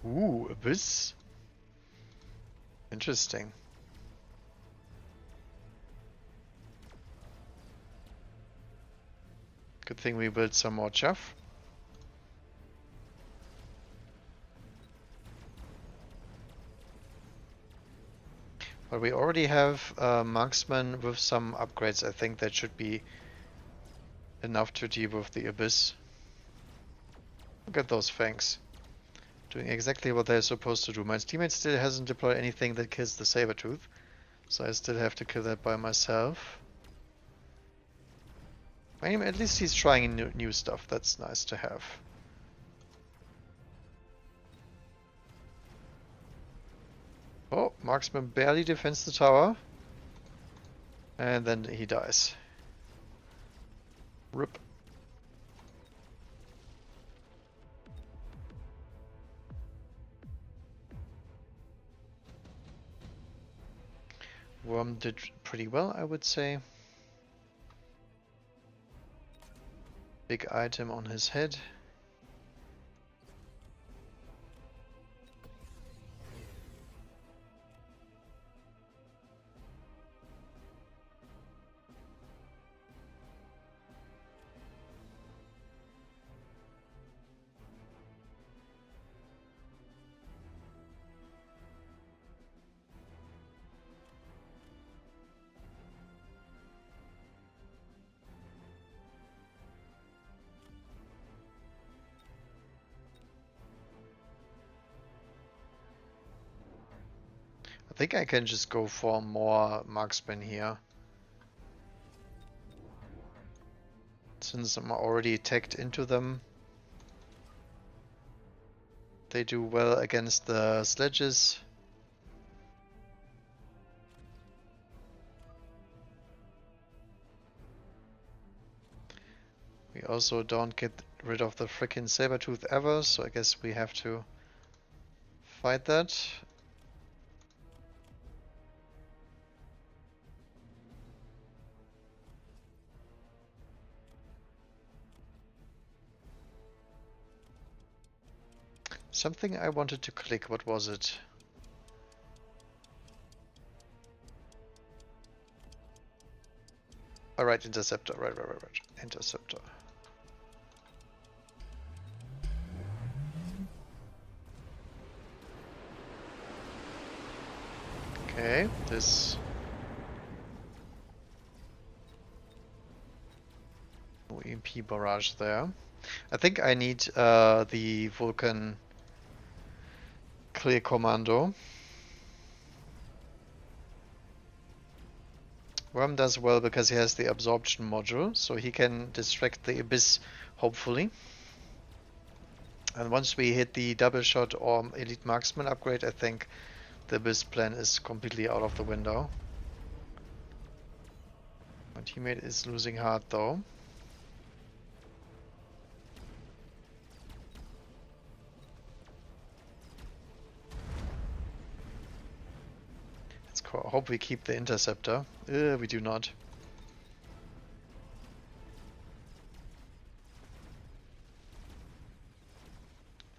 Speaker 1: Ooh, Abyss. Interesting. Good thing we built some more chuff. But we already have marksman with some upgrades. I think that should be enough to deal with the Abyss. Look at those fangs. Doing exactly what they're supposed to do. My teammate still hasn't deployed anything that kills the Sabertooth, so I still have to kill that by myself. I mean, at least he's trying new stuff. That's nice to have. Oh, marksman barely defends the tower. And then he dies. Rip. Worm did pretty well, I would say. Big item on his head. I think I can just go for more marksman here. Since I'm already tagged into them. They do well against the sledges. We also don't get rid of the frickin' Sabertooth ever, so I guess we have to fight that. Something I wanted to click, what was it? Alright, interceptor, right. Interceptor. Okay, this... No EMP barrage there. I think I need the Vulcan clear commando. Worm does well because he has the absorption module, so he can distract the Abyss, hopefully. And once we hit the double shot or elite marksman upgrade, I think the Abyss plan is completely out of the window. My teammate is losing heart though. Let's hope we keep the interceptor. We do not.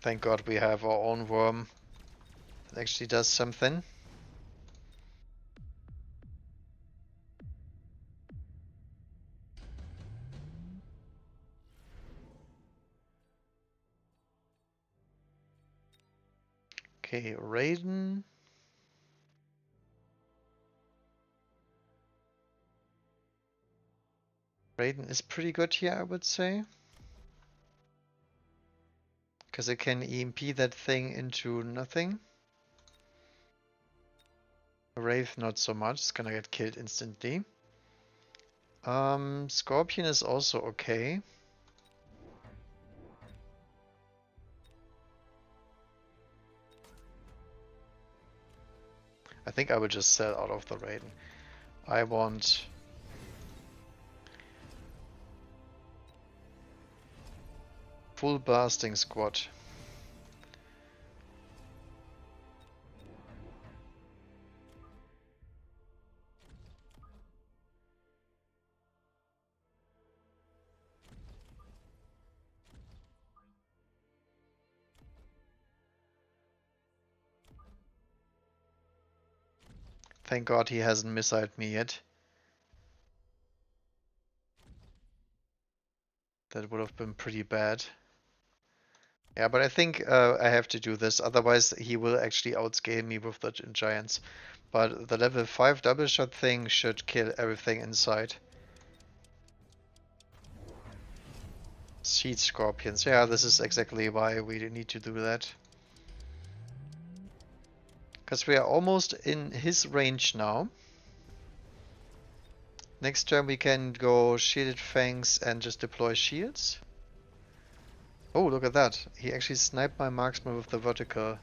Speaker 1: Thank God we have our own worm that actually does something. Okay, Raiden. Raiden is pretty good here, I would say. Because it can EMP that thing into nothing. Wraith not so much, it's gonna get killed instantly. Scorpion is also okay. I think I will just sell out of the Raiden. I want... full blasting squad. Thank God he hasn't missiled me yet. That would have been pretty bad. Yeah, but I think I have to do this, otherwise he will actually outscale me with the giants. But the level 5 double shot thing should kill everything inside. Seed scorpions. Yeah, this is exactly why we need to do that. Because we are almost in his range now. Next turn we can go Shielded Fangs and just deploy shields. Oh, look at that. He actually sniped my marksman with the vertical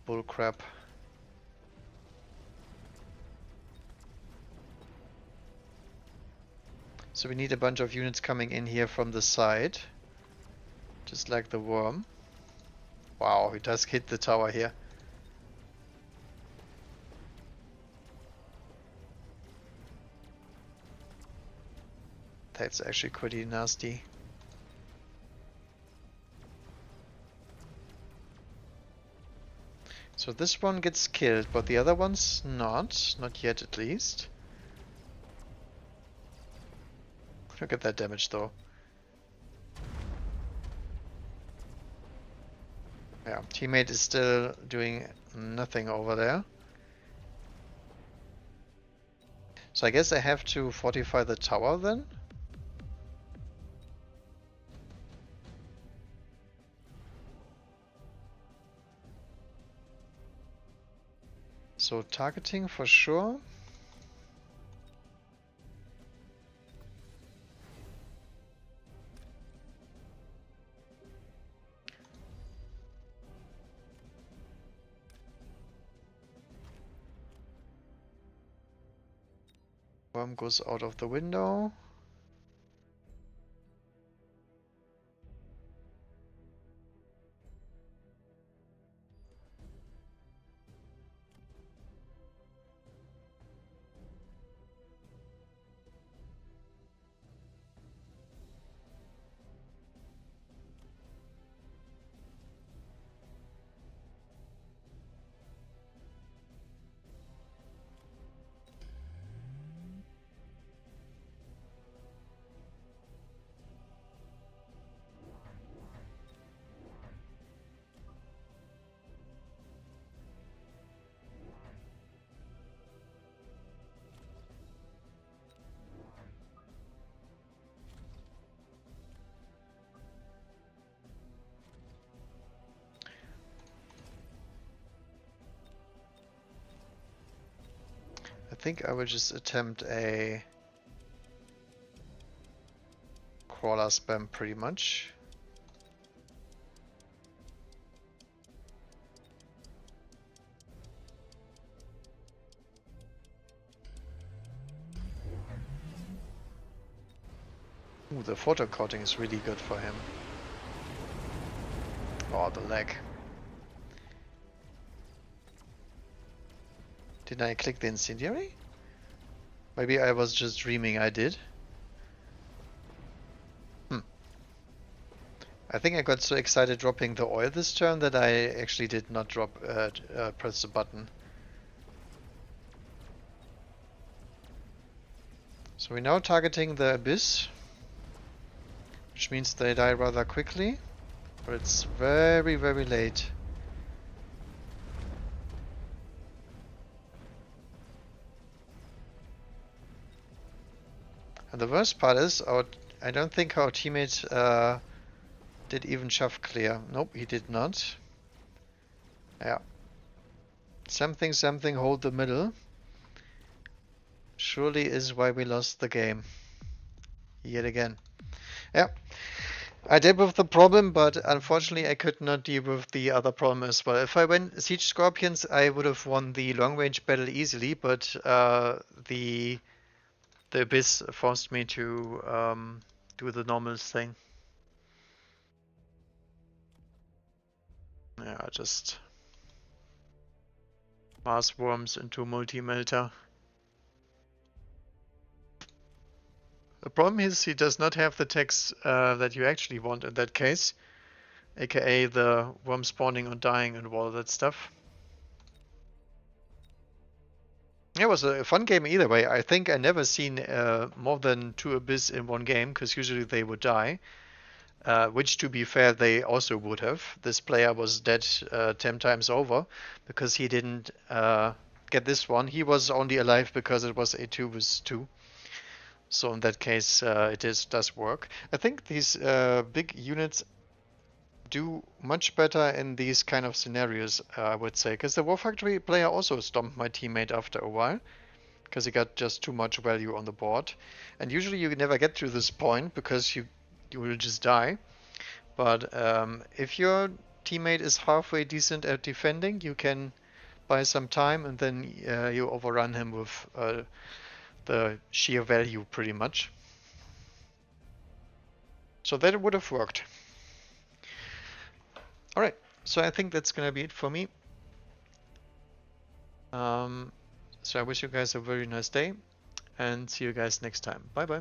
Speaker 1: bullcrap. So we need a bunch of units coming in here from the side. Just like the worm. Wow, he does hit the tower here. That's actually pretty nasty. So this one gets killed, but the other one's not. Not yet, at least. Look at that damage, though. Yeah, teammate is still doing nothing over there. So I guess I have to fortify the tower then? So targeting for sure. Worm goes out of the window. I think I will just attempt a crawler spam pretty much. Ooh, the photo coating is really good for him. Oh, the lag. Did I click the incendiary? Maybe I was just dreaming I did. I think I got so excited dropping the oil this turn that I actually did not press the button. So we're now targeting the abyss, which means they die rather quickly, but it's very, very late. And the worst part is, I don't think our teammate did even shove clear. Nope, he did not. Yeah. Something, hold the middle. Surely is why we lost the game. Yet again. Yeah. I dealt with the problem, but unfortunately I could not deal with the other problem as well. If I went Siege Scorpions, I would have won the long-range battle easily, but the Abyss forced me to do the normal thing. Yeah, just mass worms into multi-melter. The problem is he does not have the text that you actually want in that case, aka the worm spawning and dying and all that stuff. It was a fun game either way. I think I never seen more than 2 Abyss in one game, because usually they would die. Which, to be fair, they also would have. This player was dead 10 times over, because he didn't get this one. He was only alive because it was a 2 vs 2. So in that case, does work. I think these big units do much better in these kind of scenarios, I would say, because the War Factory player also stomped my teammate after a while, because he got just too much value on the board. And usually you never get to this point because you will just die. But if your teammate is halfway decent at defending, you can buy some time and then you overrun him with the sheer value pretty much. So that would have worked. Alright, so I think that's gonna be it for me. So I wish you guys a very nice day and see you guys next time. Bye bye.